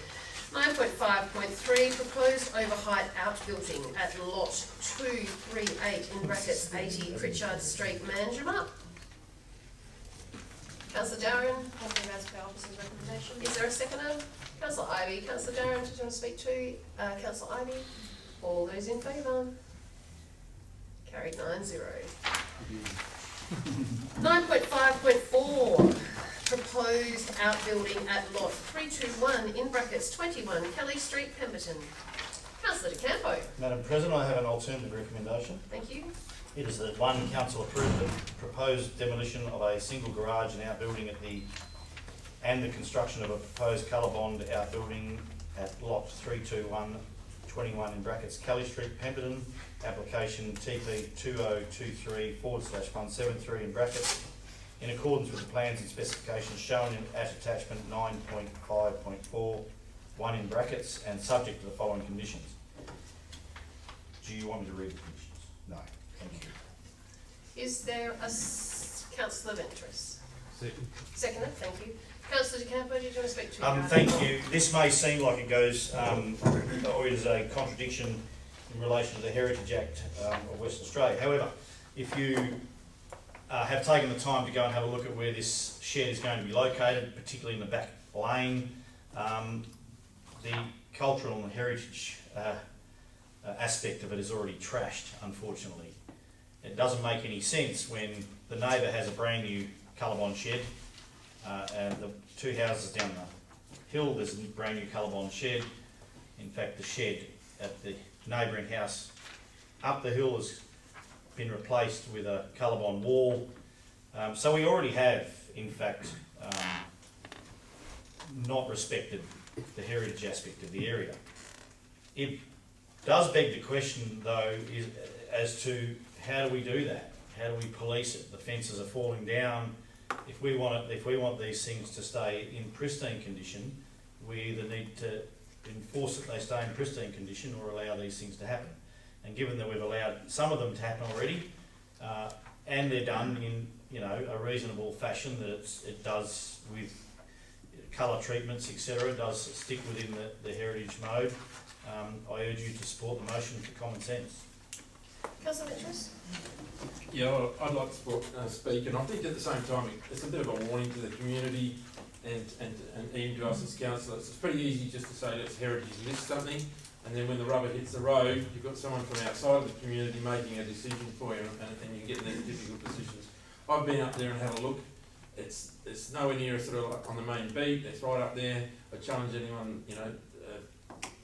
9.5.3, proposed overheight outbuilding at lot 238 in brackets 80 Pritchard Street, Manjimup. Councillor Darren. I'll move as per officer's recommendation. Is there a seconder? Councillor Ivy. Councillor Darren, did you want to speak to? Councillor Ivy. All those in favour? Carried 9-0. 9.5.4, proposed outbuilding at lot 321 in brackets 21 Kelly Street, Pemberton. Councillor DeCampo. Madam President, I have an alternative recommendation. Thank you. It is that one, council approve the proposed demolition of a single garage and outbuilding and the construction of a proposed colour bond outbuilding at lot 32121 in brackets Kelly Street, Pemberton, application TP 2023/173 in brackets, in accordance with the plans and specifications shown at attachment 9.5.4, 1 in brackets, and subject to the following conditions. Do you want me to read the conditions? No, thank you. Is there a councillor of interest? Second. Seconder, thank you. Councillor DeCampo, did you want to speak to? Thank you. This may seem like it goes, or it is a contradiction in relation to the Heritage Act of Western Australia. However, if you have taken the time to go and have a look at where this shed is going to be located, particularly in the back lane, the cultural and heritage aspect of it is already trashed, unfortunately. It doesn't make any sense when the neighbour has a brand new colorbond shed, and the two houses down the hill there's a brand new colorbond shed. In fact, the shed at the neighbouring house up the hill has been replaced with a colorbond wall. So we already have, in fact, not respected the heritage aspect of the area. It does beg the question, though, as to how do we do that? How do we police it? The fences are falling down. If we want these things to stay in pristine condition, we either need to enforce that they stay in pristine condition or allow these things to happen. And given that we've allowed some of them to happen already, and they're done in a reasonable fashion, that it does with colour treatments, etc., does stick within the heritage mode, I urge you to support the motion for common sense. Councillor of interest? Yeah, I'd like to speak, and I think at the same time it's a bit of a warning to the community and even to us as councillors. It's pretty easy just to say let's heritage list something, and then when the rubber hits the road, you've got someone from outside of the community making a decision for you, and you get in these difficult decisions. I've been up there and had a look. It's nowhere near sort of like on the main beat. It's right up there. I challenge anyone,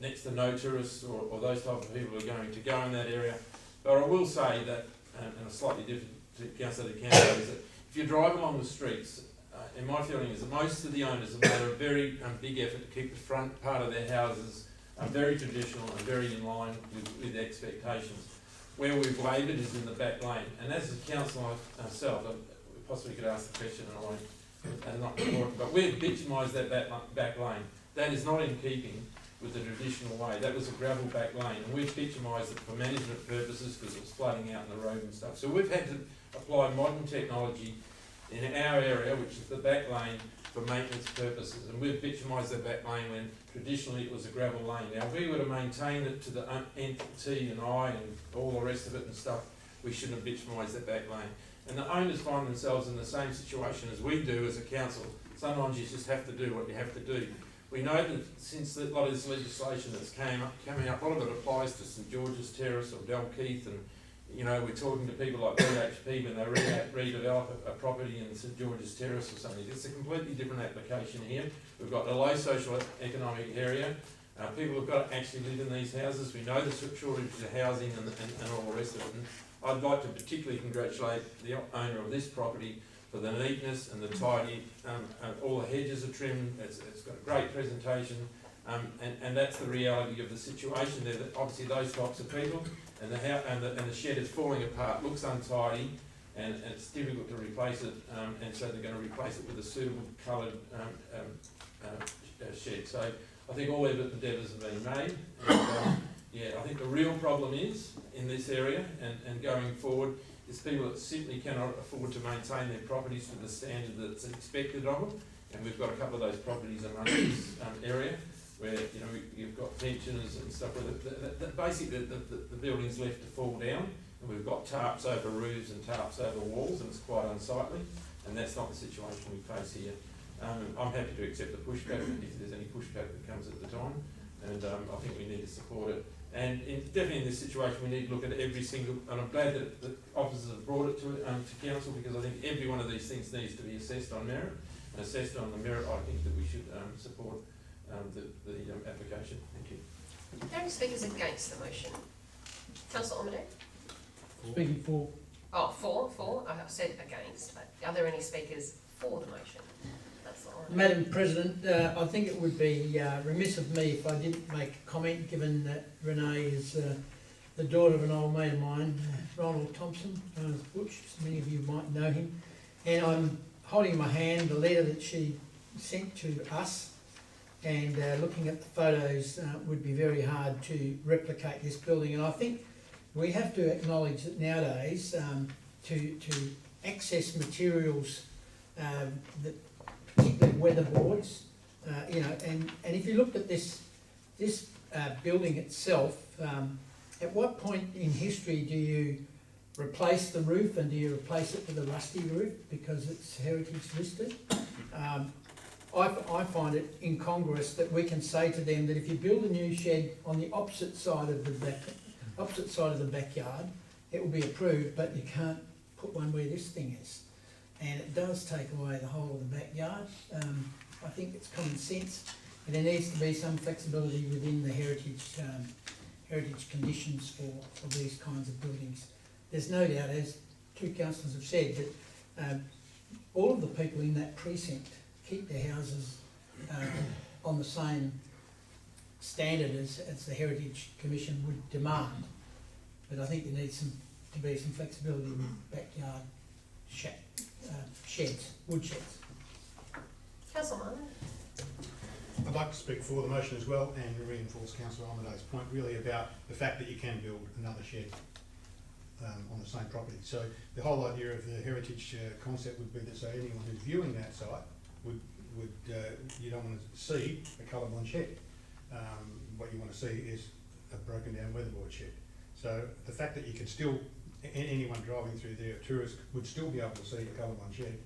next to no tourists or those type of people who are going to go in that area. But I will say that, and a slightly different to Councillor DeCampo, is that if you drive along the streets, and my feeling is that most of the owners have made a very big effort to keep the front part of their houses very traditional and very in line with expectations. Where we've wavered is in the back lane, and as a councillor myself, I possibly could ask the question and I won't, not important, but we've bitumised that back lane. That is not in keeping with the traditional way. That was a gravel back lane, and we've bitumised it for management purposes because it was flooding out in the road and stuff. So we've had to apply modern technology in our area, which is the back lane, for maintenance purposes, and we've bitumised the back lane when traditionally it was a gravel lane. Now, if we were to maintain it to the T and I and all the rest of it and stuff, we shouldn't have bitumised that back lane. And the owners find themselves in the same situation as we do as a council. Sometimes you just have to do what you have to do. We know that since a lot of this legislation that's coming up, a lot of it applies to St George's Terrace or Dalkeith, and you know, we're talking to people like BHP when they redevelop a property in St George's Terrace or something. It's a completely different application here. We've got a low social economic area. People have got to actually live in these houses. We know the shortage of housing and all the rest of it. And I'd like to particularly congratulate the owner of this property for the neatness and the tidy. All the hedges are trimmed. It's got a great presentation. And that's the reality of the situation there. That obviously those types of people and the shed is falling apart, looks untidy, and it's difficult to replace it. And so they're going to replace it with a suitable coloured shed. So I think all endeavours have been made. And, yeah, I think the real problem is in this area and going forward is people that simply cannot afford to maintain their properties to the standard that's expected of them. And we've got a couple of those properties among this area where, you know, you've got pensioners and stuff where basically the building's left to fall down, and we've got tarps over roofs and tarps over walls, and it's quite unsightly, and that's not the situation we face here. I'm happy to accept the pushback if there's any pushback that comes at the time, and I think we need to support it. And definitely in this situation, we need to look at every single, and I'm glad that the officers have brought it to council, because I think every one of these things needs to be assessed on merit, and assessed on the merit, I think that we should support the application. Thank you. Are there any speakers against the motion? Councillor Omadou? Speaking for. Oh, for. I said against, but are there any speakers for the motion? Madam President, I think it would be remiss of me if I didn't make a comment, given that Renee is the daughter of an old mate of mine, Ronald Thompson, known as Butch. Many of you might know him. And I'm holding in my hand the letter that she sent to us, and looking at the photos would be very hard to replicate this building. And I think we have to acknowledge that nowadays to access materials that particularly weatherboards, you know, and if you looked at this building itself, at what point in history do you replace the roof, and do you replace it with a rusty roof because it's heritage listed? I find it incongruous that we can say to them that if you build a new shed on the opposite side of the backyard, it will be approved, but you can't put one where this thing is. And it does take away the whole of the backyard. I think it's common sense, and there needs to be some flexibility within the heritage conditions for these kinds of buildings. There's no doubt, as two councillors have said, that all of the people in that precinct keep their houses on the same standard as the Heritage Commission would demand. But I think there needs to be some flexibility with backyard sheds, wood sheds. Councillor Martin? I'd like to speak for the motion as well and reinforce Councillor Omadou's point really about the fact that you can build another shed on the same property. So the whole idea of the heritage concept would be that so anyone who's viewing that site would you don't want to see a colourblind shed. What you want to see is a broken down weatherboard shed. So the fact that you can still, anyone driving through there, tourists would still be able to see a colourblind shed,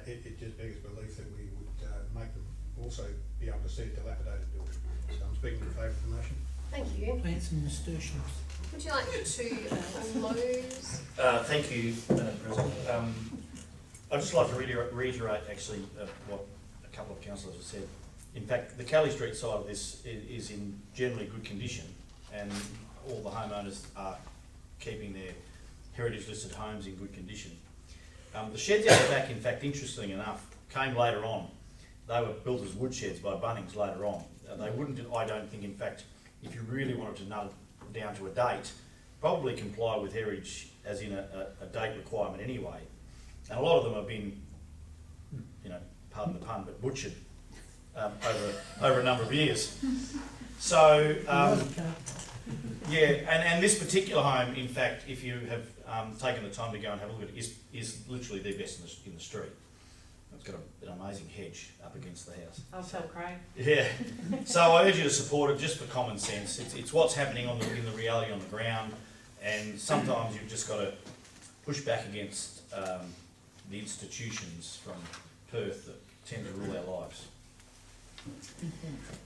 it just begs belief that we would make them also be able to see a dilapidated building. So I'm speaking in favour of the motion. Thank you. Plants and nasturtiums. Would you like to close? Thank you, Madam President. I'd just like to reiterate actually what a couple of councillors have said. In fact, the Kelly Street side of this is in generally good condition, and all the homeowners are keeping their heritage listed homes in good condition. The sheds out the back, in fact, interestingly enough, came later on. They were built as wood sheds by Bunnings later on. They wouldn't, I don't think, in fact, if you really wanted to nail it down to a date, probably comply with heritage as in a date requirement anyway. And a lot of them have been, you know, pardon the pun, but butchered over a number of years. So, yeah, and this particular home, in fact, if you have taken the time to go and have a look at it, is literally the best in the street. It's got an amazing hedge up against the house. I'll tell Craig. Yeah. So I urge you to support it just for common sense. It's what's happening in the reality on the ground, and sometimes you've just got to push back against the institutions from Perth that tend to rule our lives.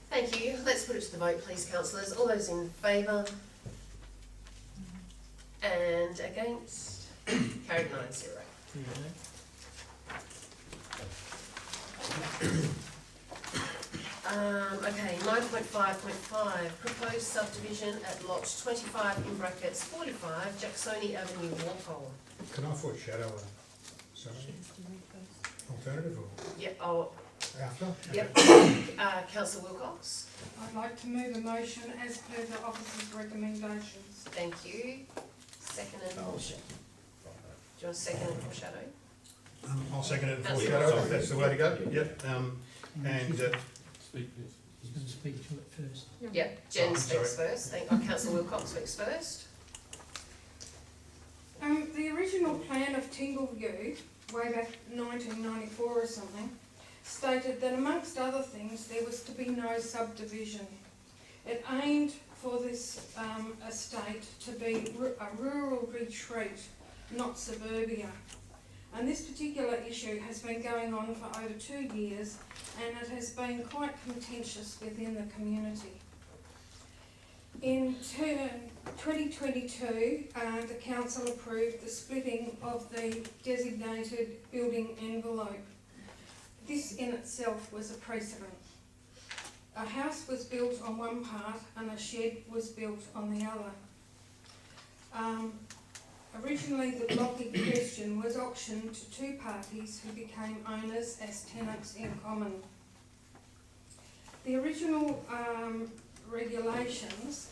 Thank you. Let's put it to the vote, please, councillors. All those in favour? And against? Carried 9-0. Okay, 9.5.5, proposed subdivision at lot 25 in brackets 45 Jacksoni Avenue, Walpole. Can I foreshadow a alternative or Yep, oh, after? yep. Councillor Wilcox. I'd like to move a motion as per the officer's recommendations. Thank you. Second and foreshadow. Do you want second and foreshadow? I'll second it and Councillor foreshadow, Wilcox. if that's the way to go. Yep. And He's going to speak to it first. Yep, Jen I'm speaks sorry. first. Councillor Wilcox speaks first. The original plan of Tingleview, way back 1994 or something, stated that amongst other things there was to be no subdivision. It aimed for this estate to be a rural retreat, not suburbia. And this particular issue has been going on for over 2 years, and it has been quite contentious within the community. In 2022, the council approved the splitting of the designated building envelope. This in itself was a precedent. A house was built on one part and a shed was built on the other. Originally, the block in question was auctioned to two parties who became owners as tenants in common. The original regulations,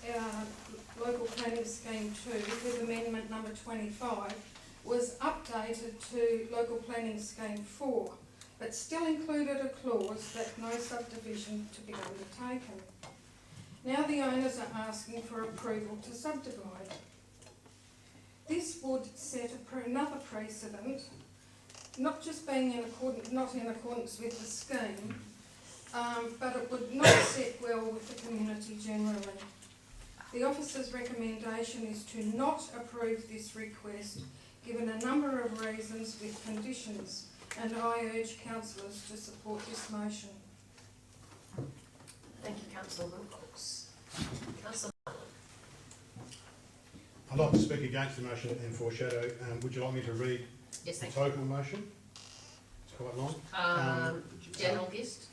Local Planning Scheme 2 with Amendment number 25, was updated to Local Planning Scheme 4, but still included a clause that no subdivision to be undertaken. Now the owners are asking for approval to subdivide. This would set another precedent, not just being not in accordance with the scheme, but it would not sit well with the community generally. The officer's recommendation is to not approve this request, given a number of reasons with conditions, and I urge councillors to support this motion. Thank you, Councillor Wilcox. Councillor I'd like to speak against the motion and foreshadow. Would you like me to read Yes, the thank you. total motion? It's quite long. General gist?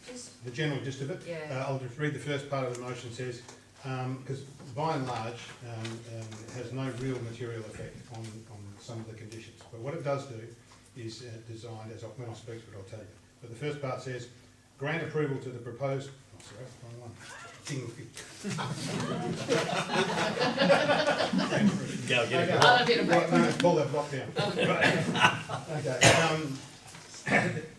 The general gist of it. Yeah. I'll just read the first part of the motion. Says, because by and large it has no real material effect on some of the conditions. But what it does do is designed, when I speak to it I'll tell you. But the first part says, grant approval to the proposed, wrong one. Go get it. I'll have you to break. No, pull that block down. Okay.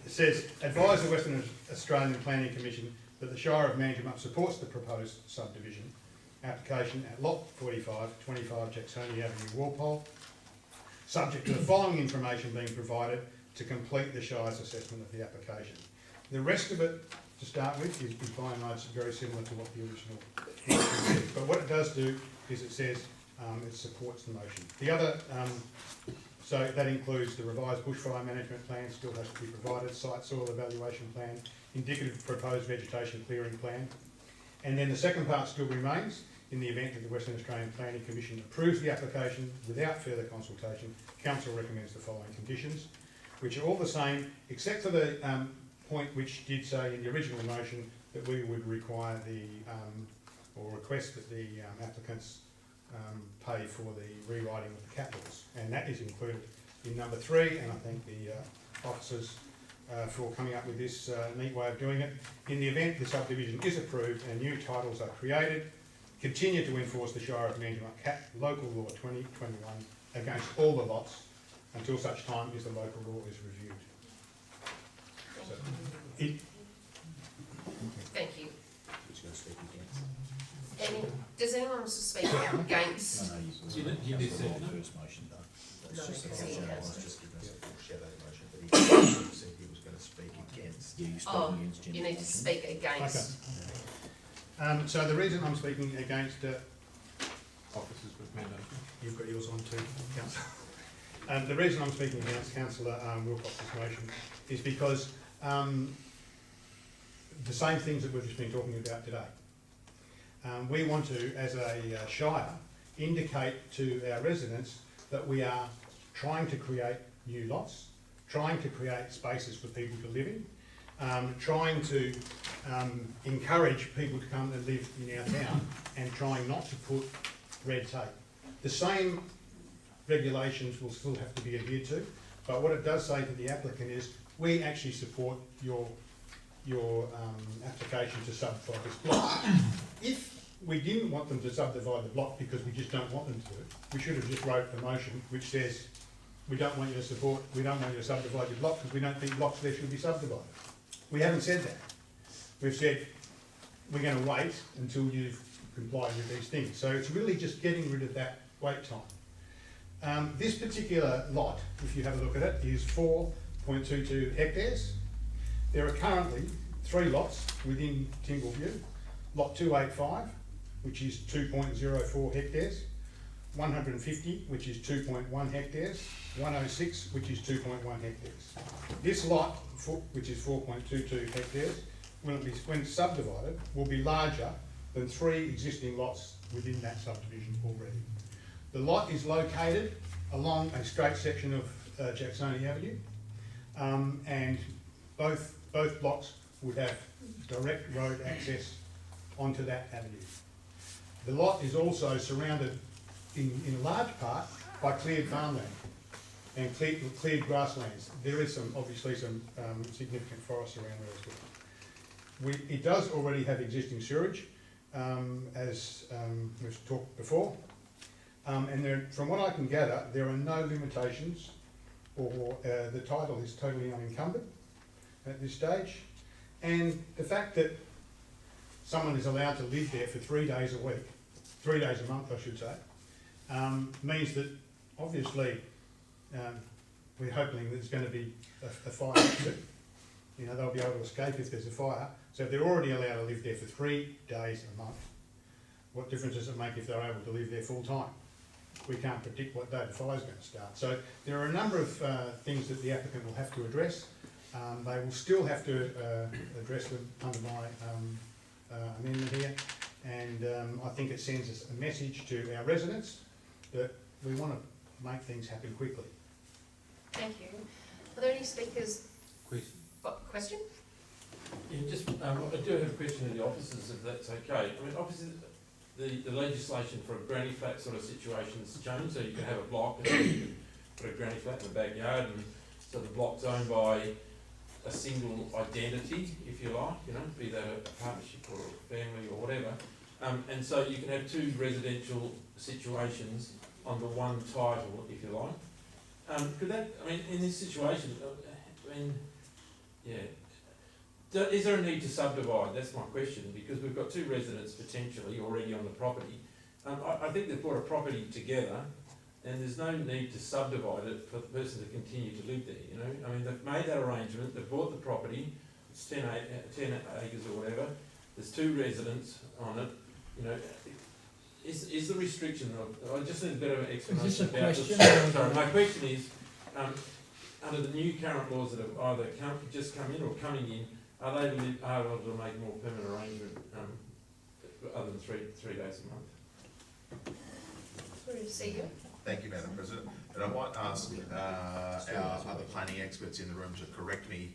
It says, advise the Western Australian Planning Commission that the Shire of Manjimup supports the proposed subdivision application at lot 45, 25 Jacksoni Avenue, Walpole, subject to the following information being provided to complete the Shire's assessment of the application. The rest of it, to start with, is by and large very similar to what the original motion said. But what it does do is it says it supports the motion. The other, so that includes the revised bushfire management plan still has to be provided, site soil evaluation plan, indicative proposed vegetation clearing plan. And then the second part still remains. In the event that the Western Australian Planning Commission approves the application without further consultation, Council recommends the following conditions, which are all the same, except for the point which did say in the original motion that we would require or request that the applicants pay for the rewriting of the cat laws, and that is included in number 3, and I thank the officers for coming up with this neat way of doing it. In the event the subdivision is approved and new titles are created, continue to enforce the Shire of Manjimup Local Law 2021 against all the lots until such time as the local law is reviewed. So, Thank you. Does anyone want to speak against? You did say the first motion done. No, It's just a because he foreshadow. I has- was just giving us a foreshadow motion, but he said he was going to speak against. Yeah, you speaking Oh, against you need to speak against. so the reason I'm speaking against officers recommendation. you've got yours on too, Councillor. The reason I'm speaking against Councillor Wilcox's motion is because the same things that we've just been talking about today. We want to, as a Shire, indicate to our residents that we are trying to create new lots, trying to create spaces for people to live in, trying to encourage people to come and live in our town, and trying not to put red tape. The same regulations will still have to be adhered to, but what it does say to the applicant is, we actually support your application to subdivide this block. If we didn't want them to subdivide the block because we just don't want them to, we should have just wrote a motion which says, we don't want you to support, we don't want you to subdivide your block because we don't think blocks there should be subdivided. We haven't said that. We've said, we're going to wait until you've complied with these things. So it's really just getting rid of that wait time. This particular lot, if you have a look at it, is 4.22 hectares. There are currently 3 lots within Tingleview. Lot 285, which is 2.04 hectares, 150, which is 2.1 hectares, 106, which is 2.1 hectares. This lot, which is 4.22 hectares, when subdivided, will be larger than 3 existing lots within that subdivision already. The lot is located along a straight section of Jacksoni Avenue, and both blocks would have direct road access onto that avenue. The lot is also surrounded in large part by cleared farmland and cleared grasslands. There is obviously some significant forests around there as well. It does already have existing sewerage, as we've talked before, and from what I can gather, there are no limitations, or the title is totally unencumbered at this stage, and the fact that someone is allowed to live there for 3 days a week, 3 days a month I should say, means that obviously we're hoping there's going to be a fire exit. You know, they'll be able to escape if there's a fire. So if they're already allowed to live there for 3 days a month, what difference does it make if they're able to live there full time? We can't predict what day the fire's going to start. So there are a number of things that the applicant will have to address. They will still have to address them under my amendment here, and I think it sends us a message to our residents that we want to make things happen quickly. Thank you. Are there any speakers? Question? Yeah, just, I do have a question of the officers, if that's okay. I mean, obviously, the legislation for a granny flat sort of situation's changed, so you can have a block and you can put a granny flat in the backyard, and so the block's owned by a single identity, if you like, you know, be that a partnership or a family or whatever. And so you can have 2 residential situations under one title, if you like. Could that, I mean, in this situation, I mean, yeah, is there a need to subdivide? That's my question, because we've got 2 residents potentially already on the property. I think they've brought a property together, and there's no need to subdivide it for the person to continue to live there, you know? I mean, they've made that arrangement, they've bought the property, it's 10 acres or whatever, there's 2 residents on it, you know. Is the restriction of, I just need a bit of an explanation about this. Sorry, my question is, under the new current laws that have either just come in or coming in, are they able to make more permanent arrangement other than three days a month? Sorry to see you. Thank you, Madam President. And I might ask our other planning experts in the room to correct me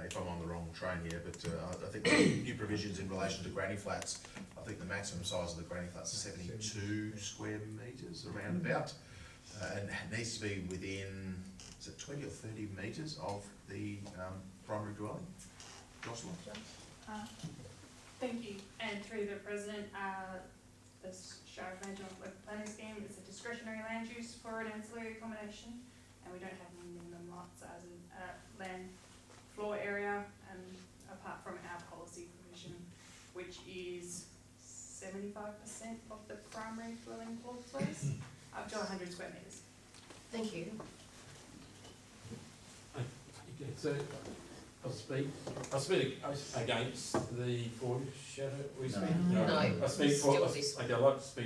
if I'm on the wrong train here, but I think the new provisions in relation to granny flats, I think the maximum size of the granny flats is 72 square metres, around about, and it needs to be within, is it 20 or 30 metres of the primary dwelling? Jocelyn? Thank you, and through the President, the Shire of Manjimup planning scheme is a discretionary land use for an ancillary accommodation, and we don't have any minimum lot size and land floor area, apart from our policy provision, which is 75% of the primary dwelling floor space, up to 100 square metres. Thank you. Okay, so I'll speak against the foreshadow. No. I'd like to speak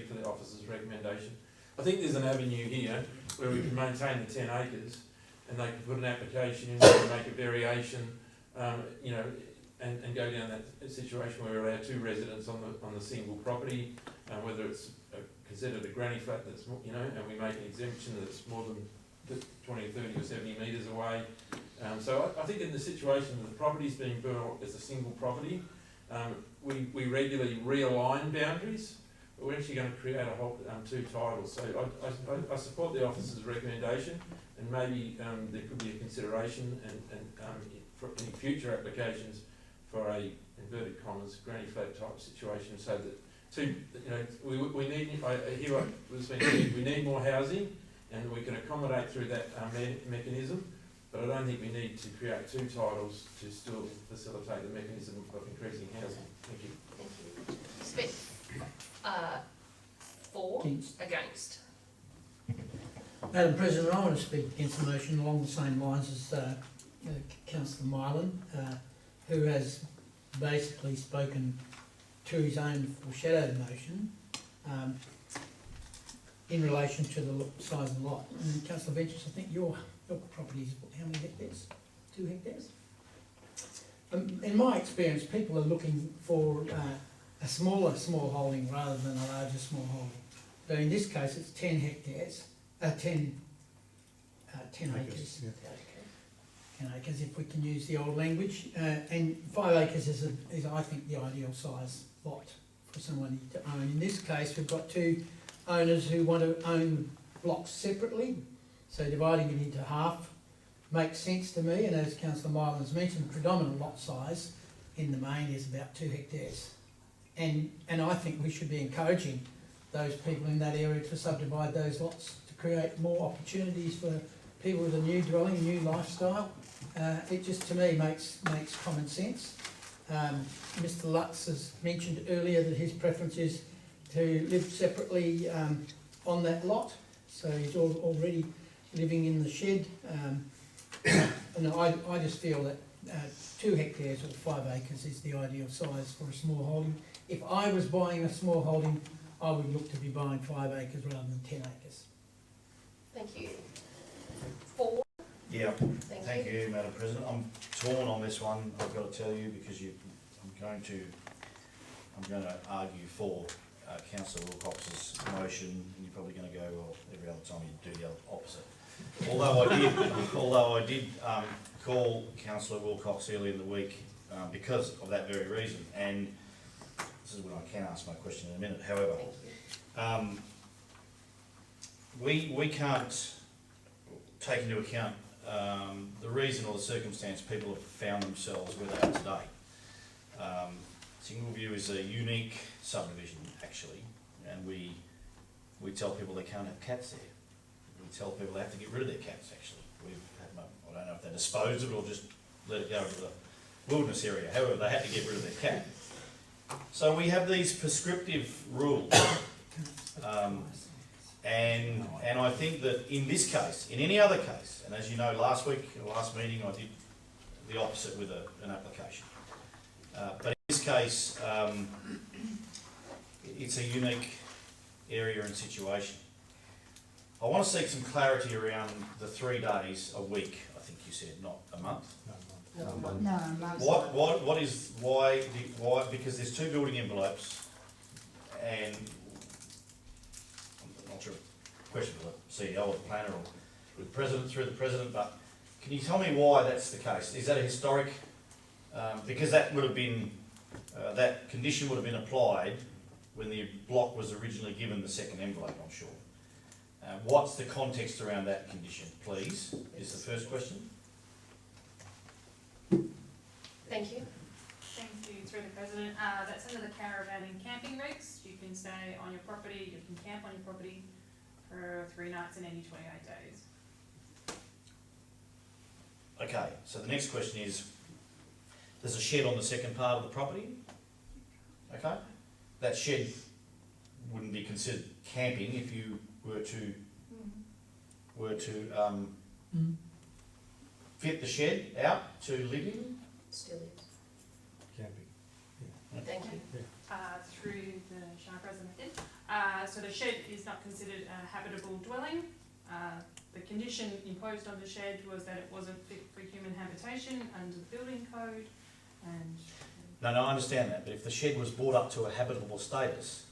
for the officer's recommendation. I think there's an avenue here where we can maintain the 10 acres, and they can put an application in where we make a variation, you know, and go down that situation where we allow 2 residents on the single property, whether it's considered a granny flat that's, you know, and we make an exemption that's more than 20, 30 or 70 metres away. So I think in the situation that the property's being built as a single property, we regularly realign boundaries, but we're actually going to create a whole 2 titles. So I support the officer's recommendation, and maybe there could be a consideration and for any future applications for a inverted commas granny flat type situation, so that we need. I hear what was being said. We need more housing, and we can accommodate through that mechanism. But I don't think we need to create 2 titles to still facilitate the mechanism of increasing housing. Thank you. Thank you. Smith, for, against. Madam President, I want to speak against the motion along the same lines as Councillor Mylan, who has basically spoken to his own foreshadowed motion in relation to the size of the lot. And Councillor Ventures, I think your property is how many hectares? 2 hectares? In my experience, people are looking for a smaller small holding rather than a larger small holding. So in this case, it's 10 hectares, 10 acres. Yeah. 10 acres, if we can use the old language. And 5 acres is I think, the ideal size lot for someone to own. In this case, we've got 2 owners who want to own blocks separately. So dividing it into half makes sense to me, and as Councillor Mylan has mentioned, the predominant lot size in the main is about 2 hectares. And I think we should be encouraging those people in that area to subdivide those lots to create more opportunities for people with a new dwelling, a new lifestyle. It just, to me, makes common sense. Mr. Lutz has mentioned earlier that his preference is to live separately on that lot, so he's already living in the shed. And I just feel that 2 hectares or 5 acres is the ideal size for a small holding. If I was buying a small holding, I would look to be buying 5 acres rather than 10 acres. Thank you. 4. Yeah, thank you, Madam President. I'm torn on this one, I've got to tell you, because I'm going to argue for Councillor Wilcox's motion, and you're probably going to go, well, every other time you do the opposite. Although I did call Councillor Wilcox earlier in the week because of that very reason, and this is when I can ask my question in a minute. However, we can't take into account the reason or the circumstance people have found themselves where they are today. Single View is a unique subdivision, actually, and we tell people they can't have cats there. We tell people they have to get rid of their cats, actually. I don't know if they disposed of it or just let it go into the wilderness area. However, they had to get rid of their cat. So we have these prescriptive rules. And I think that in this case, in any other case, and as you know, last meeting, I did the opposite with an application. But in this case, it's a unique area and situation. I want to seek some clarity around the 3 days a week, I think you said, not a month. No, a month. Why, because there's 2 building envelopes, and I'm not sure, question for the CEO or the planner or the president, through the president, but can you tell me why that's the case? Is that a historic, because that would have been, that condition would have been applied when the block was originally given the second envelope, I'm sure. What's the context around that condition, please, is the first question. Thank you. Thank you, through the President. That's under the caravan and camping regs. You can stay on your property, you can camp on your property for 3 nights in any 28 days. Okay, so the next question is, there's a shed on the second part of the property. Okay, that shed wouldn't be considered camping if you were to fit the shed out to live in. Still is. Camping. Yeah. Thank you. Through the Shire President. So the shed is not considered a habitable dwelling. condition imposed on the shed was that it wasn't fit for human habitation under the building code, and No, I understand that, but if the shed was brought up to a habitable status,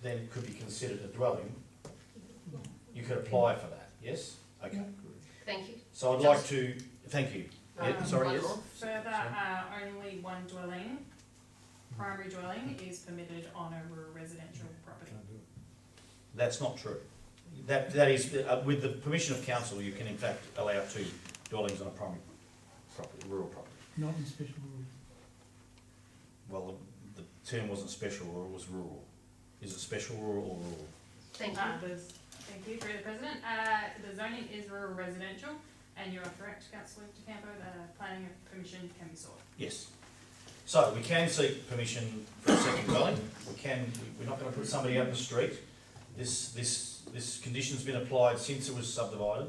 then it could be considered a dwelling. You could apply for that, yes? Okay. Thank you. So I'd like to, thank you. Yeah, sorry, one yes? more. further, only one dwelling, primary dwelling, is permitted on a rural residential property. That's not true. That is, with the permission of council, you can in fact allow 2 dwellings on a primary property, rural property. Not in special rules. Well, the term wasn't special or it was rural. Is it special rural or rural? Thank you. Thank you, through the President. The zoning is rural residential, and you are correct, Councillor De Campo, that planning permission can be sought. Yes. So we can seek permission for a second dwelling. We're not going to put somebody out in the street. This condition's been applied since it was subdivided.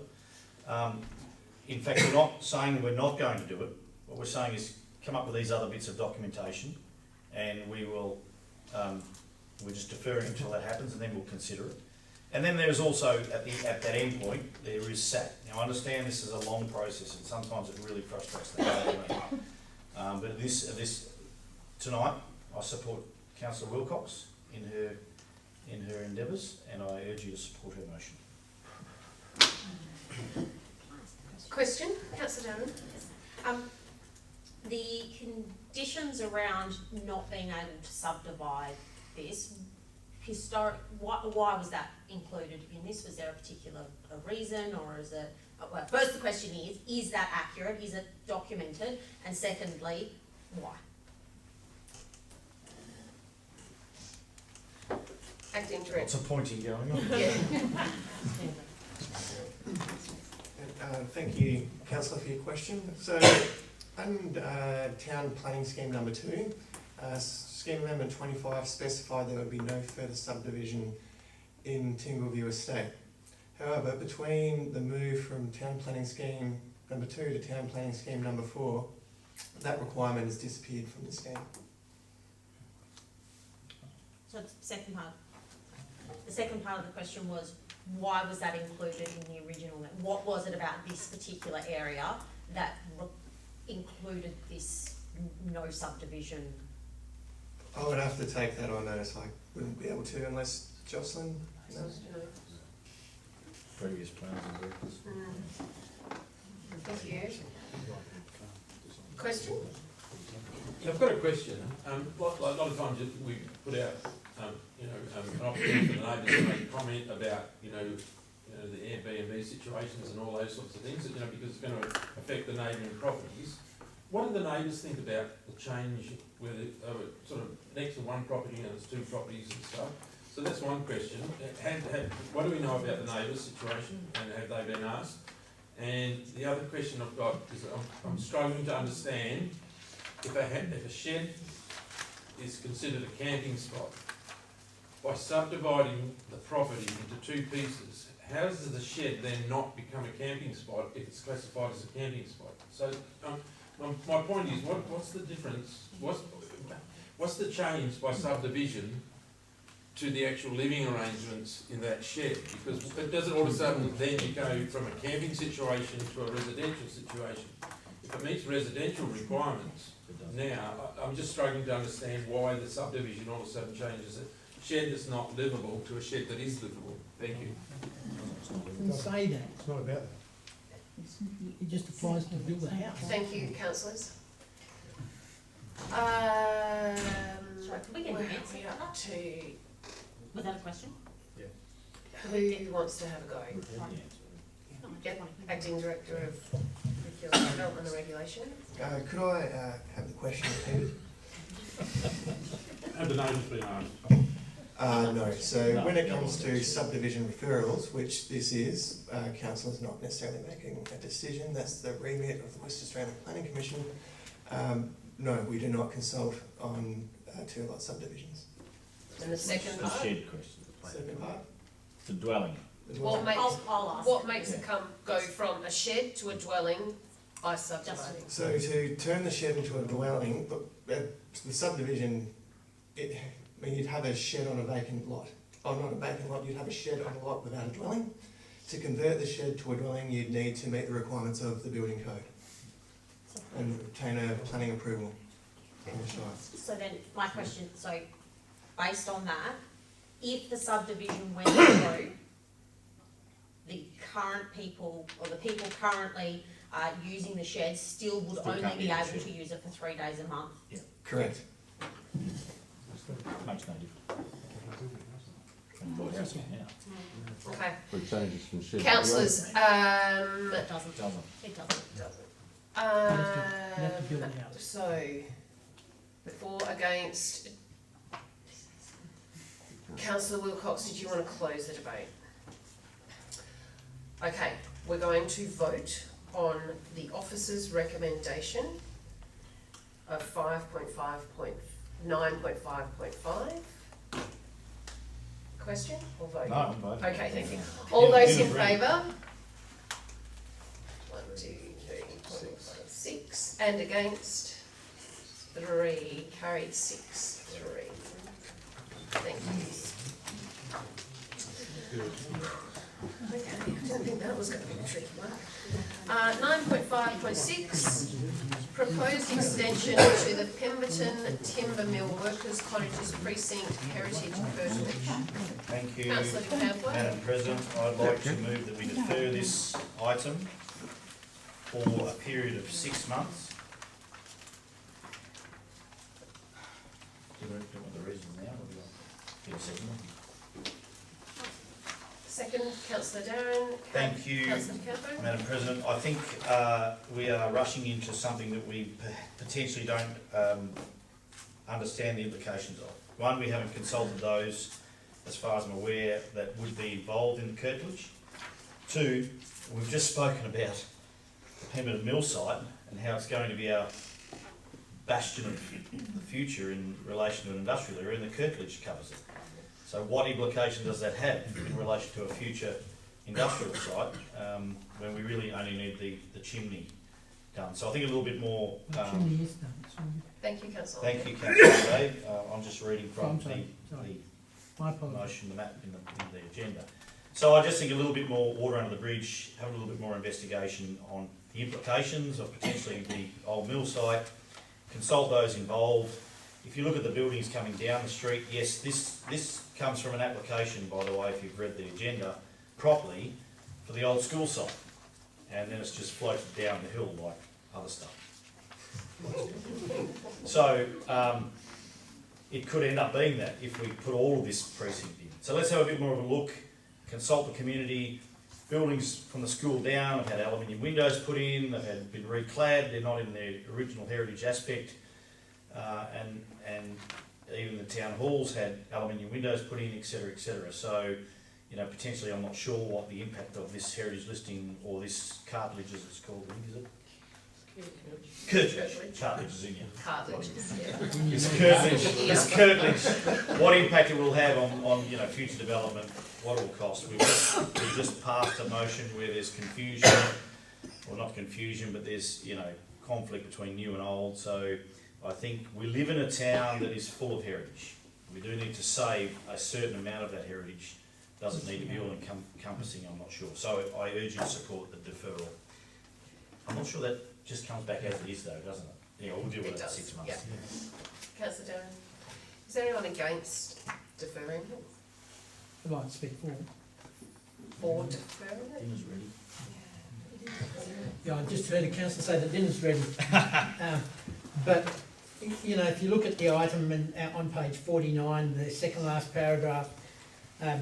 In fact, we're not saying we're not going to do it. What we're saying is come up with these other bits of documentation, and we will. We're just deferring until that happens, and then we'll consider it. And then there is also at that end point there is SAT. Now I understand this is a long process, and sometimes it really frustrates the hell out of me. But this tonight, I support Councillor Wilcox in her endeavours, and I urge you to support her motion. Question, Councillor Dowden. The conditions around not being able to subdivide this, why was that included in this? Was there a particular reason, or is it, well, first the question is that accurate? Is it documented? And secondly, why? Acting Director. Lots of pointing going on. Yeah. Thank you, Councillor, for your question. So, under Town Planning Scheme number 2, Scheme Amendment 25 specified there would be no further subdivision in Tingleview Estate. However, between the move from Town Planning Scheme number 2 to Town Planning Scheme number 4, that requirement has disappeared from the scheme. So the second part of the question was, why was that included in the original? What was it about this particular area that included this no subdivision? I would have to take that on notice. I wouldn't be able to unless Jocelyn knows. Previous plans and directors. Thank you. Question? Yeah, I've got a question. A lot of times we put out, an opportunity for the neighbours to make a comment about, the Airbnb situations and all those sorts of things, because it's going to affect the neighbouring properties. What do the neighbours think about the change where sort of next to one property and there's 2 properties and stuff? So that's one question. What do we know about the neighbours' situation, and have they been asked? And the other question I've got is I'm struggling to understand if a shed is considered a camping spot, by subdividing the property into 2 pieces, how does the shed then not become a camping spot if it's classified as a camping spot? So my point is, what's the difference? What's the change by subdivision to the actual living arrangements in that shed? Because it doesn't all of a sudden then you go from a camping situation to a residential situation. If it meets residential requirements, now I'm just struggling to understand why the subdivision all of a sudden changes it. Shed that's not livable to a shed that is livable. Thank you. It doesn't say that. It's not about that. It just applies to build a house. Thank you, councillors. Sorry, can we get an where are answer we to up that? to? Was that a question? Who wants to have a go? Yep, Acting Director of Curriculum Development and Regulation. Could I have the question repeated? Have the names been asked? No. So when it comes to subdivision referrals, which this is, council is not necessarily making a decision. That's the remit of the West Australian Planning Commission. No, we do not consult on 2-lot subdivisions. And the second part? The shed question. Second part? The dwelling. What makes, I'll ask. what makes it go from a shed to a dwelling by subdividing? So to turn the shed into a dwelling, the subdivision, you'd have a shed on a vacant lot. Oh, not a vacant lot, you'd have a shed on a lot without a dwelling. To convert the shed to a dwelling, you'd need to meet the requirements of the building code and obtain a planning approval from the Shire. So then, my question, so based on that, if the subdivision went through, the current people, or the people currently using the shed still would Still only can't be use the able shed. to use it for 3 days a month? Correct. Makes no difference. Okay. For changes from shed. Councillors, It doesn't. Doesn't. It doesn't. have to build a house. So, for, against, Councillor Wilcox, did you want to close the debate? Okay, we're going to vote on the officer's recommendation of 9.5.5. Question or vote? No, I'm voting. Okay, thank you. All those in favour? 1, 2, 3, 4, 5, 6. And against? 3. Carried 6, 3. Thank you. Okay, I didn't think that was going to be a tricky one. 9.5.6, proposed extension to the Pemberton Timber Mill Workers Cottages Precinct Heritage Curtilage. Thank you, Councillor de Campo. Madam President. I'd like to move that we defer this item for a period of 6 months. Do you want the reasons now, or do you want to give a second one? Second, Councillor Darren. Thank you, Councillor de Campo. Madam President. I think we are rushing into something that we potentially don't understand the implications of. One, we haven't consulted those, as far as I'm aware, that would be involved in the curtilage. 2, we've just spoken about the Pemberton Mill site and how it's going to be our bastion of the future in relation to an industrial area, and the curtilage covers it. So what implication does that have in relation to a future industrial site, when we really only need the chimney done? So I think a little bit more. Chimney is done, sorry. Thank you, Councillor. Thank you, Councillor Dave. I'm just reading from My the motion, the map in the agenda. So I just think a little bit more water under the bridge, have a little bit more investigation on the implications of potentially the old mill site, consult those involved. If you look at the buildings coming down the street, yes, this comes from an application, by the way, if you've read the agenda properly, for the old school site. And then it's just floated down the hill like other stuff. So it could end up being that if we put all of this precinct in. So let's have a bit more of a look, consult the community. Buildings from the school down have had aluminium windows put in, they've been reclad, they're not in their original heritage aspect. And even the town halls had aluminium windows put in, etc., etc. So, you know, potentially I'm not sure what the impact of this heritage listing or this cartilage, as it's called, I think, is it? Curtilage. Cartilage is in here. Cartilage, yeah. This curtilage, what impact it will have on you know, future development, what it will cost. We've just passed a motion where there's confusion, well, not confusion, but there's, you know, conflict between new and old. So I think we live in a town that is full of heritage. We do need to save a certain amount of that heritage. Doesn't need to be all encompassing, I'm not sure. So I urge you to support the deferral. I'm not sure that just comes back as it is though, doesn't it? Yeah, we'll deal with it in 6 months. Yeah. Councillor Darren, is there anyone against deferring it? I'd like to speak for. For deferring it? Dinner's ready. Yeah, I just heard a councillor say the dinner's ready. But, you know, if you look at the item on page 49, the second last paragraph,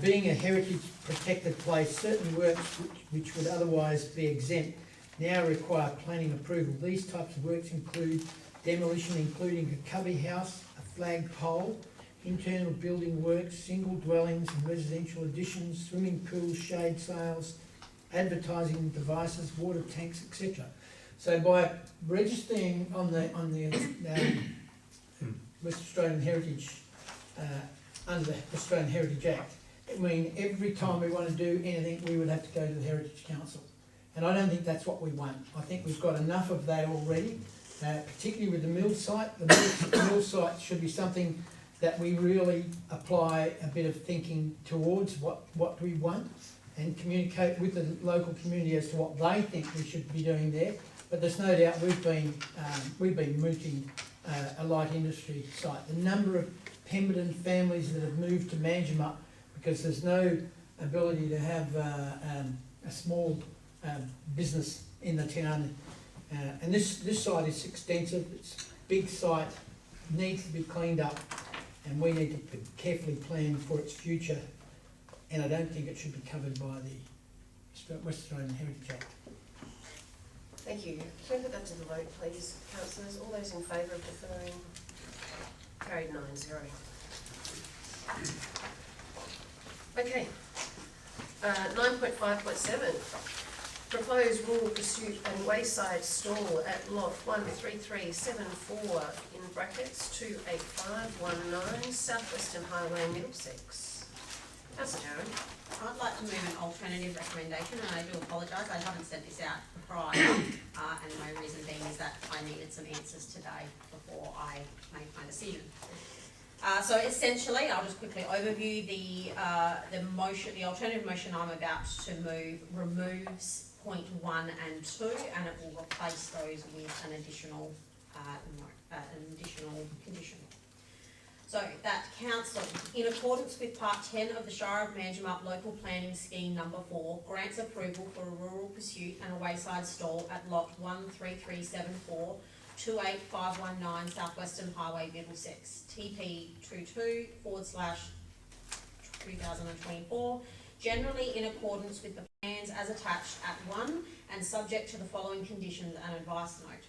being a heritage protected place, certain works which would otherwise be exempt now require planning approval. These types of works include demolition, including a cubby house, a flag pole, internal building works, single dwellings and residential additions, swimming pools, shade sails, advertising devices, water tanks, etc. So by registering on the West Australian Heritage, under the Australian Heritage Act, it means every time we want to do anything, we would have to go to the Heritage Council. And I don't think that's what we want. I think we've got enough of that already, particularly with the mill site. The mill site should be something that we really apply a bit of thinking towards what we want. and communicate with the local community as to what they think we should be doing there. But there's no doubt we've been mooting a light industry site. The number of Pemberton families that have moved to Manjimup because there's no ability to have a small business in the town. And this site is extensive, it's a big site, needs to be cleaned up, and we need to carefully plan for its future. And I don't think it should be covered by the West Australian Heritage Act. Thank you. Can we put that to the vote, please, councillors? All those in favour of deferring? Carried 9-0. Okay. 9.5.7. Proposed rural pursuit and wayside stall at lot 13374 in brackets 28519 South Western Highway, Middlesex. Councillor Jarrett. I'd like to move an alternative recommendation, and I do apologise, I haven't sent this out prior, and my reason being is that I needed some answers today before I made my decision. So essentially, I'll just quickly overview the motion. The alternative motion I'm about to move removes point 1 and 2, and it will replace those with an additional condition. So that council, in accordance with Part 10 of the Shire of Manjimup Local Planning Scheme Number 4, grants approval for a rural pursuit and a wayside stall at lot 13374, 28519 South Western Highway, Middlesex, TP 22/2024, generally in accordance with the plans as attached at 1 and subject to the following conditions and advice note.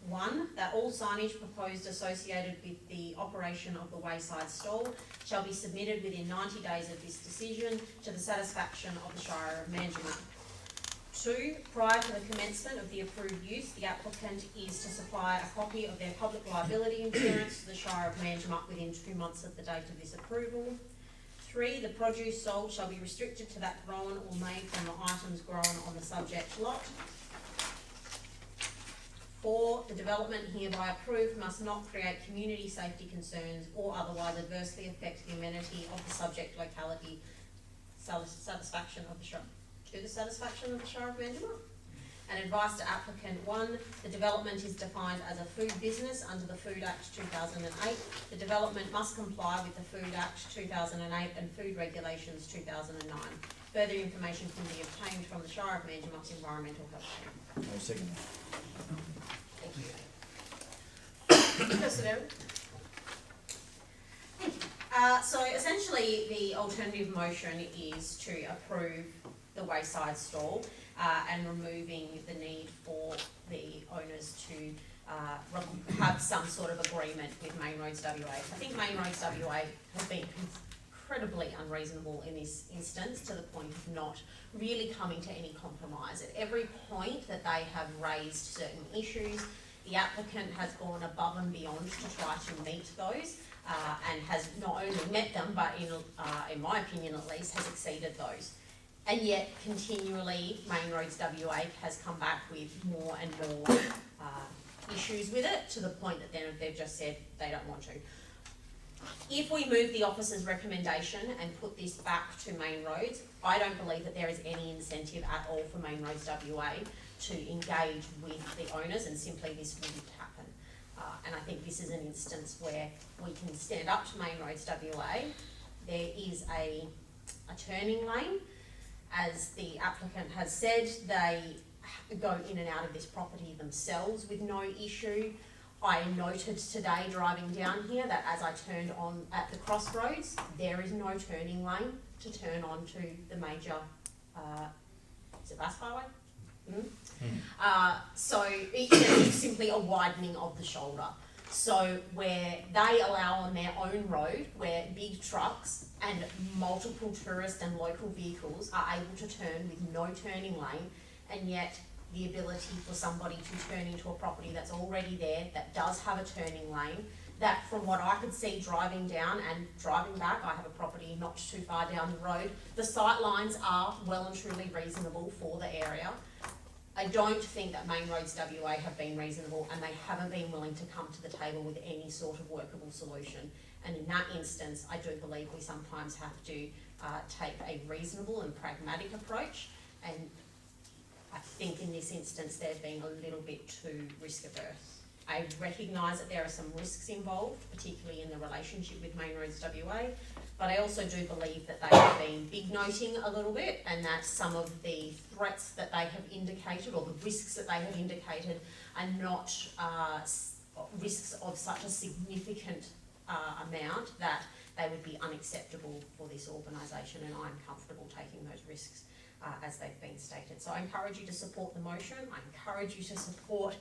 1, that all signage proposed associated with the operation of the wayside stall shall be submitted within 90 days of this decision to the satisfaction of the Shire of Manjimup. 2, prior to the commencement of the approved use, the applicant is to supply a copy of their public liability insurance to the Shire of Manjimup within 2 months of the date of this approval. 3, the produce sold shall be restricted to that grown or made from the items grown on the subject lot. 4, the development hereby approved must not create community safety concerns or otherwise adversely affect the amenity of the subject locality to the satisfaction of the Shire of Manjimup. And advice to applicant 1, the development is defined as a food business under the Food Act 2008. The development must comply with the Food Act 2008 and Food Regulations 2009. Further information can be obtained from the Shire of Manjimup's Environmental Health Team. No second. Thank you. Councillor Darren. So essentially the alternative motion is to approve the wayside stall and removing the need for the owners to have some sort of agreement with Main Roads WA. I think Main Roads WA has been incredibly unreasonable in this instance to the point of not really coming to any compromise. At every point that they have raised certain issues, the applicant has gone above and beyond to try to meet those and has not only met them, but in my opinion at least, has exceeded those. And yet continually Main Roads WA has come back with more and more issues with it, to the point that then they've just said they don't want to. If we move the officer's recommendation and put this back to Main Roads, I don't believe that there is any incentive at all for Main Roads WA to engage with the owners, and simply this wouldn't happen. And I think this is an instance where we can stand up to Main Roads WA. There is a turning lane. As the applicant has said, they go in and out of this property themselves with no issue. I noted today driving down here that as I turned on at the crossroads, there is no turning lane to turn onto the major, is it Bass Highway? So it's simply a widening of the shoulder. So where they allow on their own road, where big trucks and multiple tourist and local vehicles are able to turn with no turning lane, and yet the ability for somebody to turn into a property that's already there, that does have a turning lane, that from what I could see driving down and driving back, I have a property not too far down the road, the sight lines are well and truly reasonable for the area. I don't think that Main Roads WA have been reasonable, and they haven't been willing to come to the table with any sort of workable solution. And in that instance, I do believe we sometimes have to take a reasonable and pragmatic approach, and I think in this instance they're being a little bit too risk averse. I recognise that there are some risks involved, particularly in the relationship with Main Roads WA, but I also do believe that they have been big noting a little bit, and that some of the threats that they have indicated, or the risks that they have indicated, are not risks of such a significant amount that they would be unacceptable for this organisation, and I'm comfortable taking those risks as they've been stated. So I encourage you to support the motion. I encourage you to support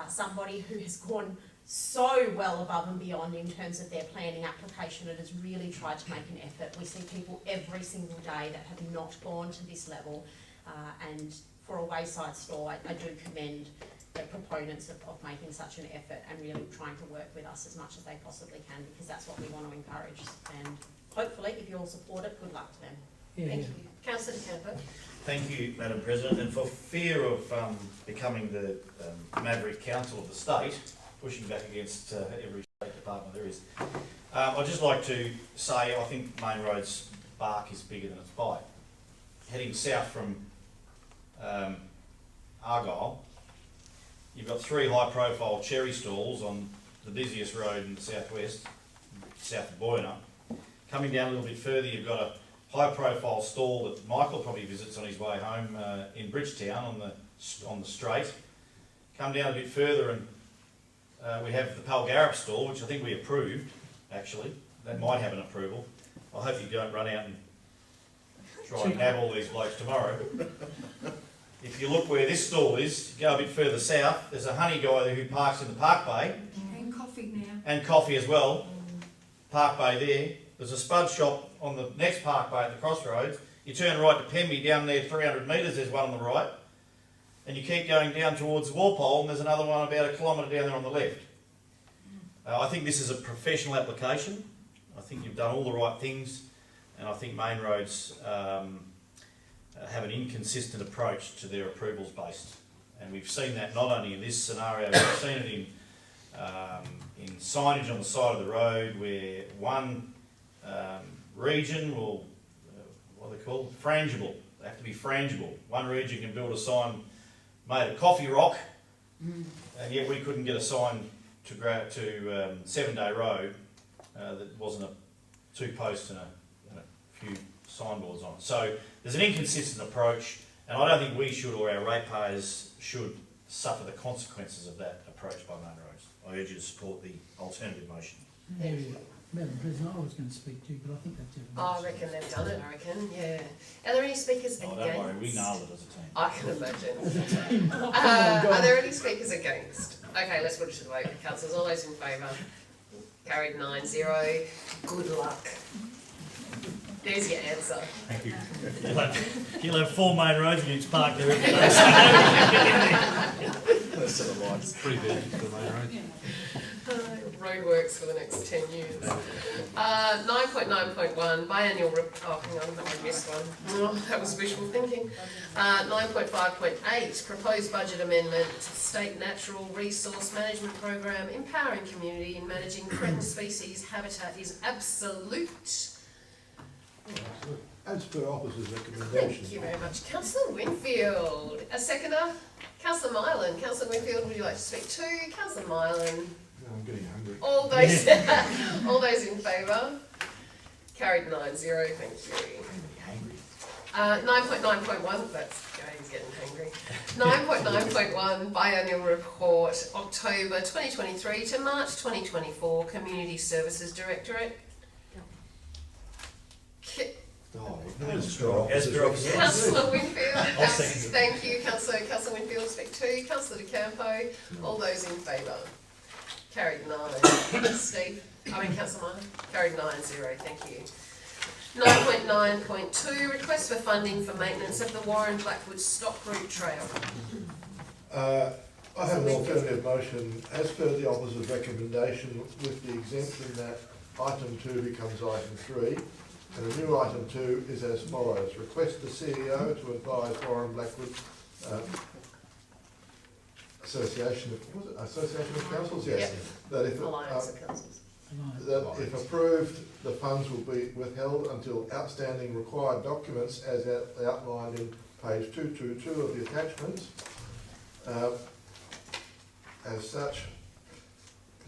somebody who has gone so well above and beyond in terms of their planning application and has really tried to make an effort. We see people every single day that have not gone to this level, and for a wayside store, I do commend the proponents of making such an effort and really trying to work with us as much as they possibly can, because that's what we want to encourage. And hopefully, if you all support it, good luck to them. Thank you. Councillor De Campo. Thank you, Madam President. And for fear of becoming the maverick council of the state, pushing back against every state department there is, I'd just like to say I think Main Road's bark is bigger than its bite. Heading south from Argyle, you've got 3 high-profile cherry stalls on the busiest road in the southwest, south of Boyna. Coming down a little bit further, you've got a high-profile stall that Michael probably visits on his way home in Bridgetown on the straight. Come down a bit further and we have the Palgarup stall, which I think we approved, actually. That might have an approval. I hope you don't run out and try and nab all these blokes tomorrow. If you look where this stall is, go a bit further south, there's a honey guy there who parks in the Park Bay. And coffee now. And coffee as well. Park Bay there. There's a spud shop on the next Park Bay at the crossroads. You turn right to Pemby, down there 300 metres, there's one on the right. And you keep going down towards Walpole, and there's another one about 1 kilometre down there on the left. I think this is a professional application. I think you've done all the right things, and I think Main Roads have an inconsistent approach to their approvals based. And we've seen that not only in this scenario, we've seen it in signage on the side of the road where one region will, what are they called? Frangible. They have to be frangible. One region can build a sign made of coffee rock, and yet we couldn't get a sign to 7 Day Road that wasn't a 2 posts and a few signboards on it. So there's an inconsistent approach, and I don't think we should, or our ratepayers should, suffer the consequences of that approach by Main Roads. I urge you to support the alternative motion. Madam President, I was going to speak to you, but I think that's everything. I reckon they've done it, I reckon, yeah. Are there any speakers against? Don't worry, we nailed it as a team. I can imagine. Are there any speakers against? Okay, let's put it to the vote. Councillors, all those in favour? Carried 9-0. Good luck. There's your answer. Thank you. You'll have 4 main roads and you park there every day. That's sort of like, it's pretty big for the main road. Roadworks for the next 10 years. 9.9.1, biannual, oh hang on, I missed one. Oh, that was wishful thinking. 9.5.8, proposed budget amendment to State Natural Resource Management Program, empowering community in managing threatened species habitat is absolute. As per officer's recommendation. Thank you very much. Councillor Winfield. A seconder? Councillor Mylan. Councillor Winfield, would you like to speak too? Councillor Mylan. I'm getting hungry. All those, all those in favour? Carried 9-0, thank you. 9.9.1, that's he's getting hungry. 9.9.1, biannual report, October 2023 to March 2024, Community Services Directorate. Councillor Winfield, thank you. Councillor Winfield, speak to. Councillor De Campo, all those in favour? Carried 9. Steve, Councillor Martin, carried 9-0, thank you. 9.9.2, request for funding for maintenance of the Warren Blackwood Stock Route Trail. I have an alternative motion as per the officer's recommendation, with the exemption that item 2 becomes item 3. And the new item 2 is as follows. Request the CEO to advise Warren Blackwood Association of Councils, yes. Yep. That if Alliance of Councils. that if approved, the funds will be withheld until outstanding required documents as outlined in page 222 of the attachments. As such,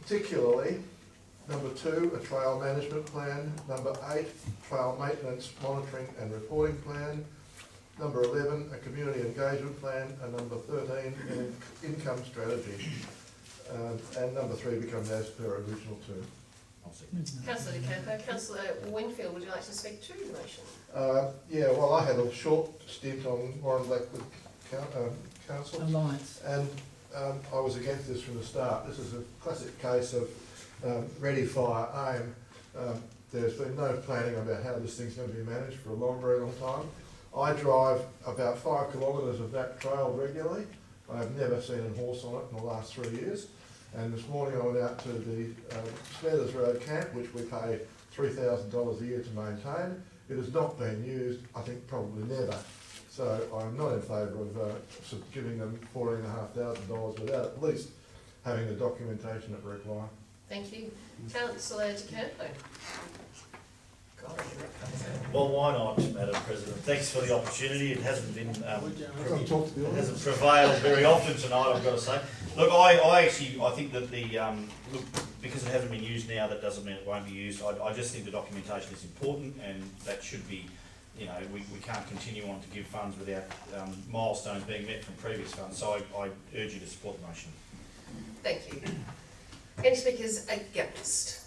particularly number 2, a trail management plan, number 8, trail maintenance monitoring and reporting plan, number 11, a community engagement plan, and number 13, an income strategy. And number 3 becomes as per original 2. Councillor De Campo. Councillor Winfield, would you like to speak to the motion? Yeah, well, I had a short stint on Warren Blackwood Council. Alliance. And I was against this from the start. This is a classic case of ready, fire, aim. There's been no planning about how this thing's going to be managed for a very long time. I drive about 5 kilometres of that trail regularly. I've never seen a horse on it in the last 3 years. And this morning I went out to the Smethers Road camp, which we pay $3,000 a year to maintain. It has not been used, I think probably never. So I'm not in favour of giving them $14,500 without at least having the documentation that we require. Thank you. Councillor De Campo. Well, why not, Madam President? Thanks for the opportunity. It hasn't been, it hasn't prevailed very often tonight, I've got to say. Look, I think that look, because it hasn't been used now, that doesn't mean it won't be used. I just think the documentation is important, and that should be, you know, we can't continue on to give funds without milestones being met from previous funds. So I urge you to support the motion. Thank you. Any speakers against?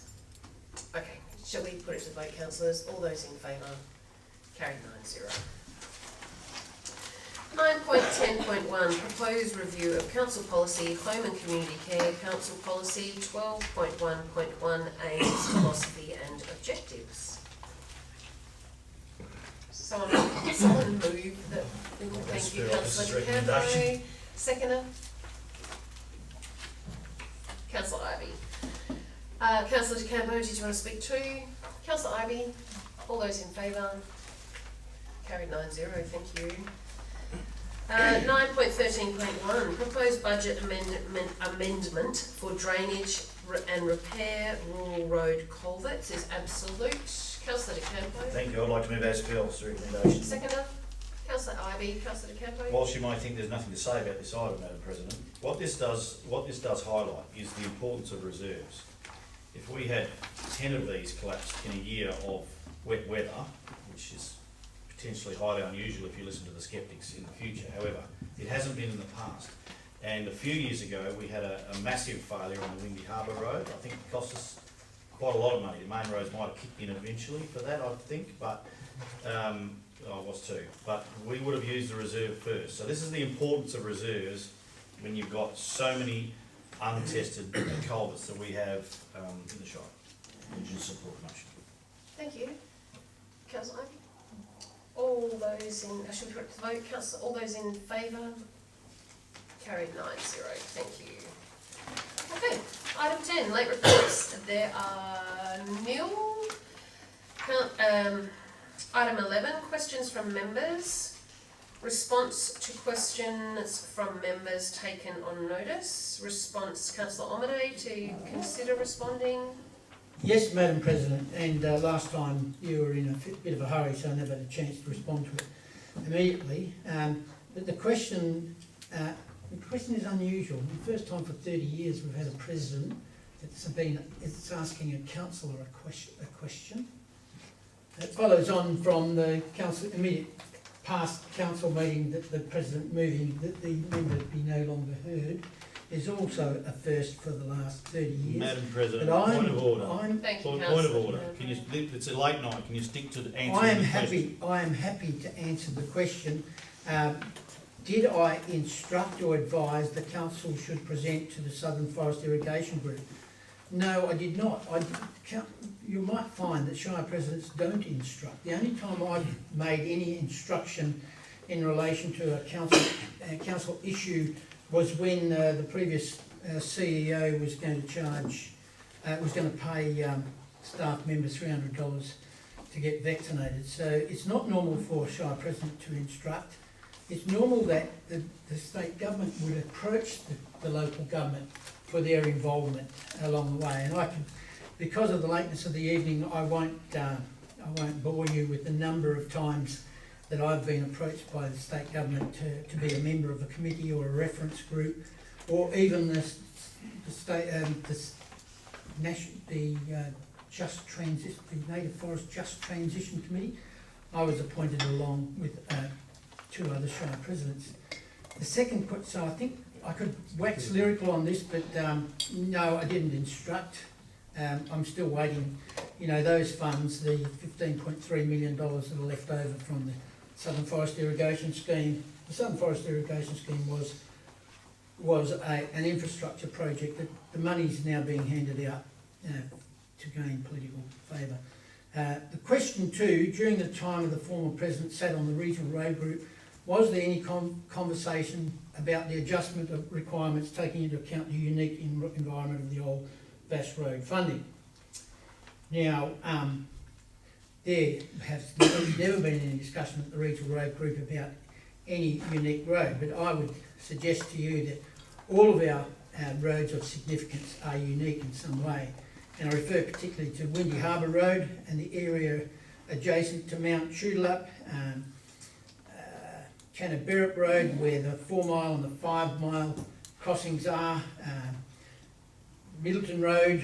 Okay. Shall we put it to the vote, councillors? All those in favour? Carried 9-0. 9.10.1, proposed review of council policy, home and community care, council policy 12.1.1 aims, philosophy and objectives. Someone move that. Thank you, councillor De Campo. Seconder? Councillor Ivey. Councillor De Campo, did you want to speak to? Councillor Ivey, all those in favour? Carried 9-0, thank you. 9.13.1, proposed budget amendment for drainage and repair rural road culverts is absolute. Councillor De Campo. Thank you. I'd like to move as per the recommendation. Seconder. Councillor Ivey. Councillor De Campo. Whilst you might think there's nothing to say about this item, Madam President, what this does highlight is the importance of reserves. If we had 10 of these collapsed in a year of wet weather, which is potentially highly unusual if you listen to the sceptics in the future, however, it hasn't been in the past. And a few years ago, we had a massive failure on the Windy Harbour Road. I think it cost us quite a lot of money. The main roads might have kicked in eventually for that, I think, but I was too. But we would have used the reserve first. So this is the importance of reserves when you've got so many untested culverts that we have in the Shire. Would you support the motion? Thank you. Councillor Ivey. All those in, should we put it to the vote? Councillor, all those in favour? Carried 9-0. Thank you. Okay, item 10, late reports. There are nil. Item 11, questions from members. Response to questions from members taken on notice. Response, Councillor Omaday, to consider responding. Yes, Madam President, and last time you were in a bit of a hurry, so I never had a chance to respond to it immediately. But the question is unusual. The first time for 30 years we've had a president that's asking a councillor a question. It follows on from the council immediate past council meeting that the president moving that the member be no longer heard is also a first for the last 30 years. Madam President, point of order. Point of order. Can you? It's a late night. Can you stick to the answer? I am happy to answer the question. Did I instruct or advise the council should present to the Southern Forest Irrigation Group? No, I did not. You might find that Shire presidents don't instruct. The only time I've made any instruction in relation to a council issue was when the previous CEO was going to pay staff members $300 to get vaccinated. So it's not normal for a Shire president to instruct. It's normal that the state government would approach the local government for their involvement along the way. And I can because of the lateness of the evening, I won't bore you with the number of times that I've been approached by the state government to be a member of a committee or a reference group, or even the Native Forest Just Transition Committee. I was appointed along with 2 other Shire presidents. The second, so I think I could wax lyrical on this, but no, I didn't instruct. I'm still waiting. You know, those funds, the $15.3 million that are left over from the Southern Forest Irrigation Scheme. The Southern Forest Irrigation Scheme was an infrastructure project that the money's now being handed out to gain political favour. The question 2, during the time of the former president sat on the regional road group, was there any conversation about the adjustment of requirements taking into account the unique environment of the old Bass Road funding? Now, there has never been any discussion at the regional road group about any unique road, but I would suggest to you that all of our roads of significance are unique in some way. And I refer particularly to Windy Harbour Road and the area adjacent to Mount Shootolup, Cannaberrup Road, where the 4 mile and the 5 mile crossings are, Middleton Road,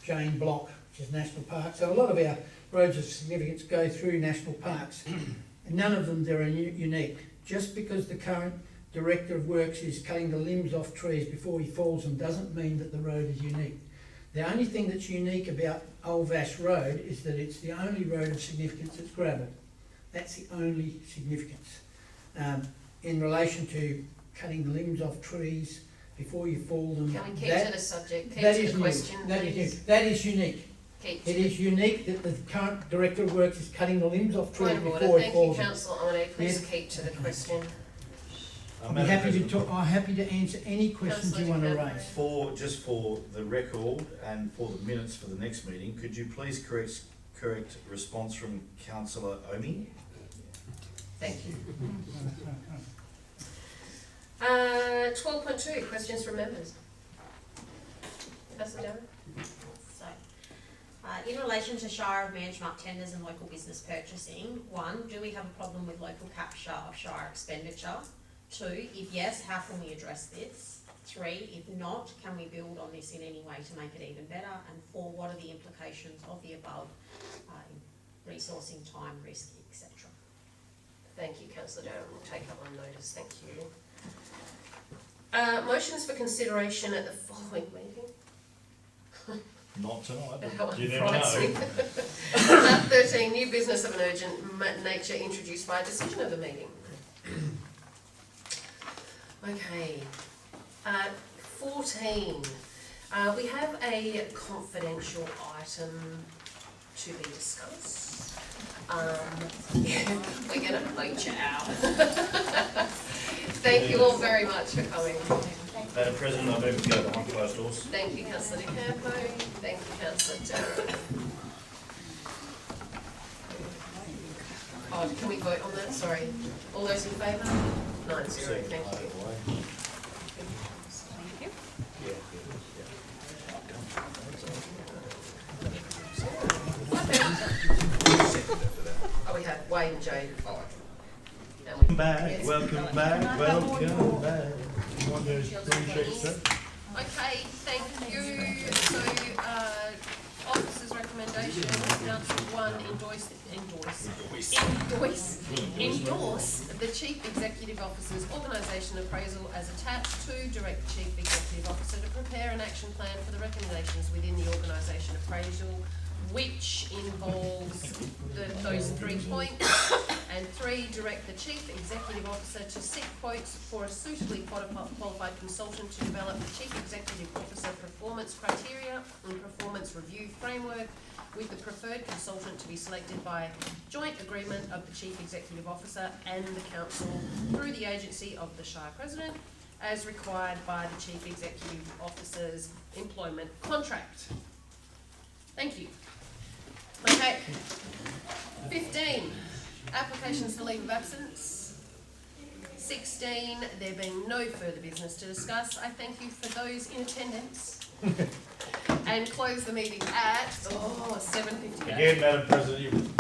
Jane Block, which is National Park. So a lot of our roads of significance go through national parks, and none of them are unique. Just because the current Director of Works is cutting the limbs off trees before he falls them doesn't mean that the road is unique. The only thing that's unique about Old Vass Road is that it's the only road of significance that's gravel. That's the only significance. In relation to cutting the limbs off trees before you fall them. Can we keep to the subject? Keep That to is the question, please. That is unique. Keep It is unique that the current Director of Works is cutting the limbs off trees Point of order. before it Thank you, falls them. Councillor Omonee. Please Yes. keep to the question. I'm happy to talk. I'm happy to answer any questions you want to raise. Just for the record and for the minutes for the next meeting, could you please correct response from Councillor Omi? Thank you. 12.2, questions from members. Councillor Darren? So, in relation to Shire of Manjimup tenders and local business purchasing, 1, do we have a problem with local capture of Shire expenditure? 2, if yes, how can we address this? 3, if not, can we build on this in any way to make it even better? And 4, what are the implications of the above resourcing, time, risk, etc.? Thank you, Councillor Darren. We'll take that on notice. Thank you. Motions for consideration at the following meeting. Not tonight, How but you never know. 13, new business of an urgent nature introduced by a decision of the meeting. Okay. 14. We have a confidential item to be discussed. We're going to bleach it out. Thank you all very much for coming. Madam President, I move to go behind closed doors. Thank you, Councillor De Campo. Thank you, Councillor Darren. Oh, can we vote on that? Sorry. All those in favour? 9-0. Thank you. Thank you. Oh, we have Wade and Jade. Welcome back, welcome back, welcome back. You want those green sheets, sir? Okay, thank you. So, officer's recommendation, Council 1, endorse the Chief Executive Officer's organisation appraisal as attached. 2, direct the Chief Executive Officer to prepare an action plan for the recommendations within the organisation appraisal, which involves those 3 points. And 3, direct the Chief Executive Officer to seek quotes for a suitably qualified consultant to develop the Chief Executive Officer performance criteria and performance review framework, with the preferred consultant to be selected by joint agreement of the Chief Executive Officer and the Council through the agency of the Shire President, as required by the Chief Executive Officer's employment contract. Thank you. Okay. 15. Applications for leave of absence. 16. There being no further business to discuss, I thank you for those in attendance. and close the meeting at 7:58. Again, Madam President, you've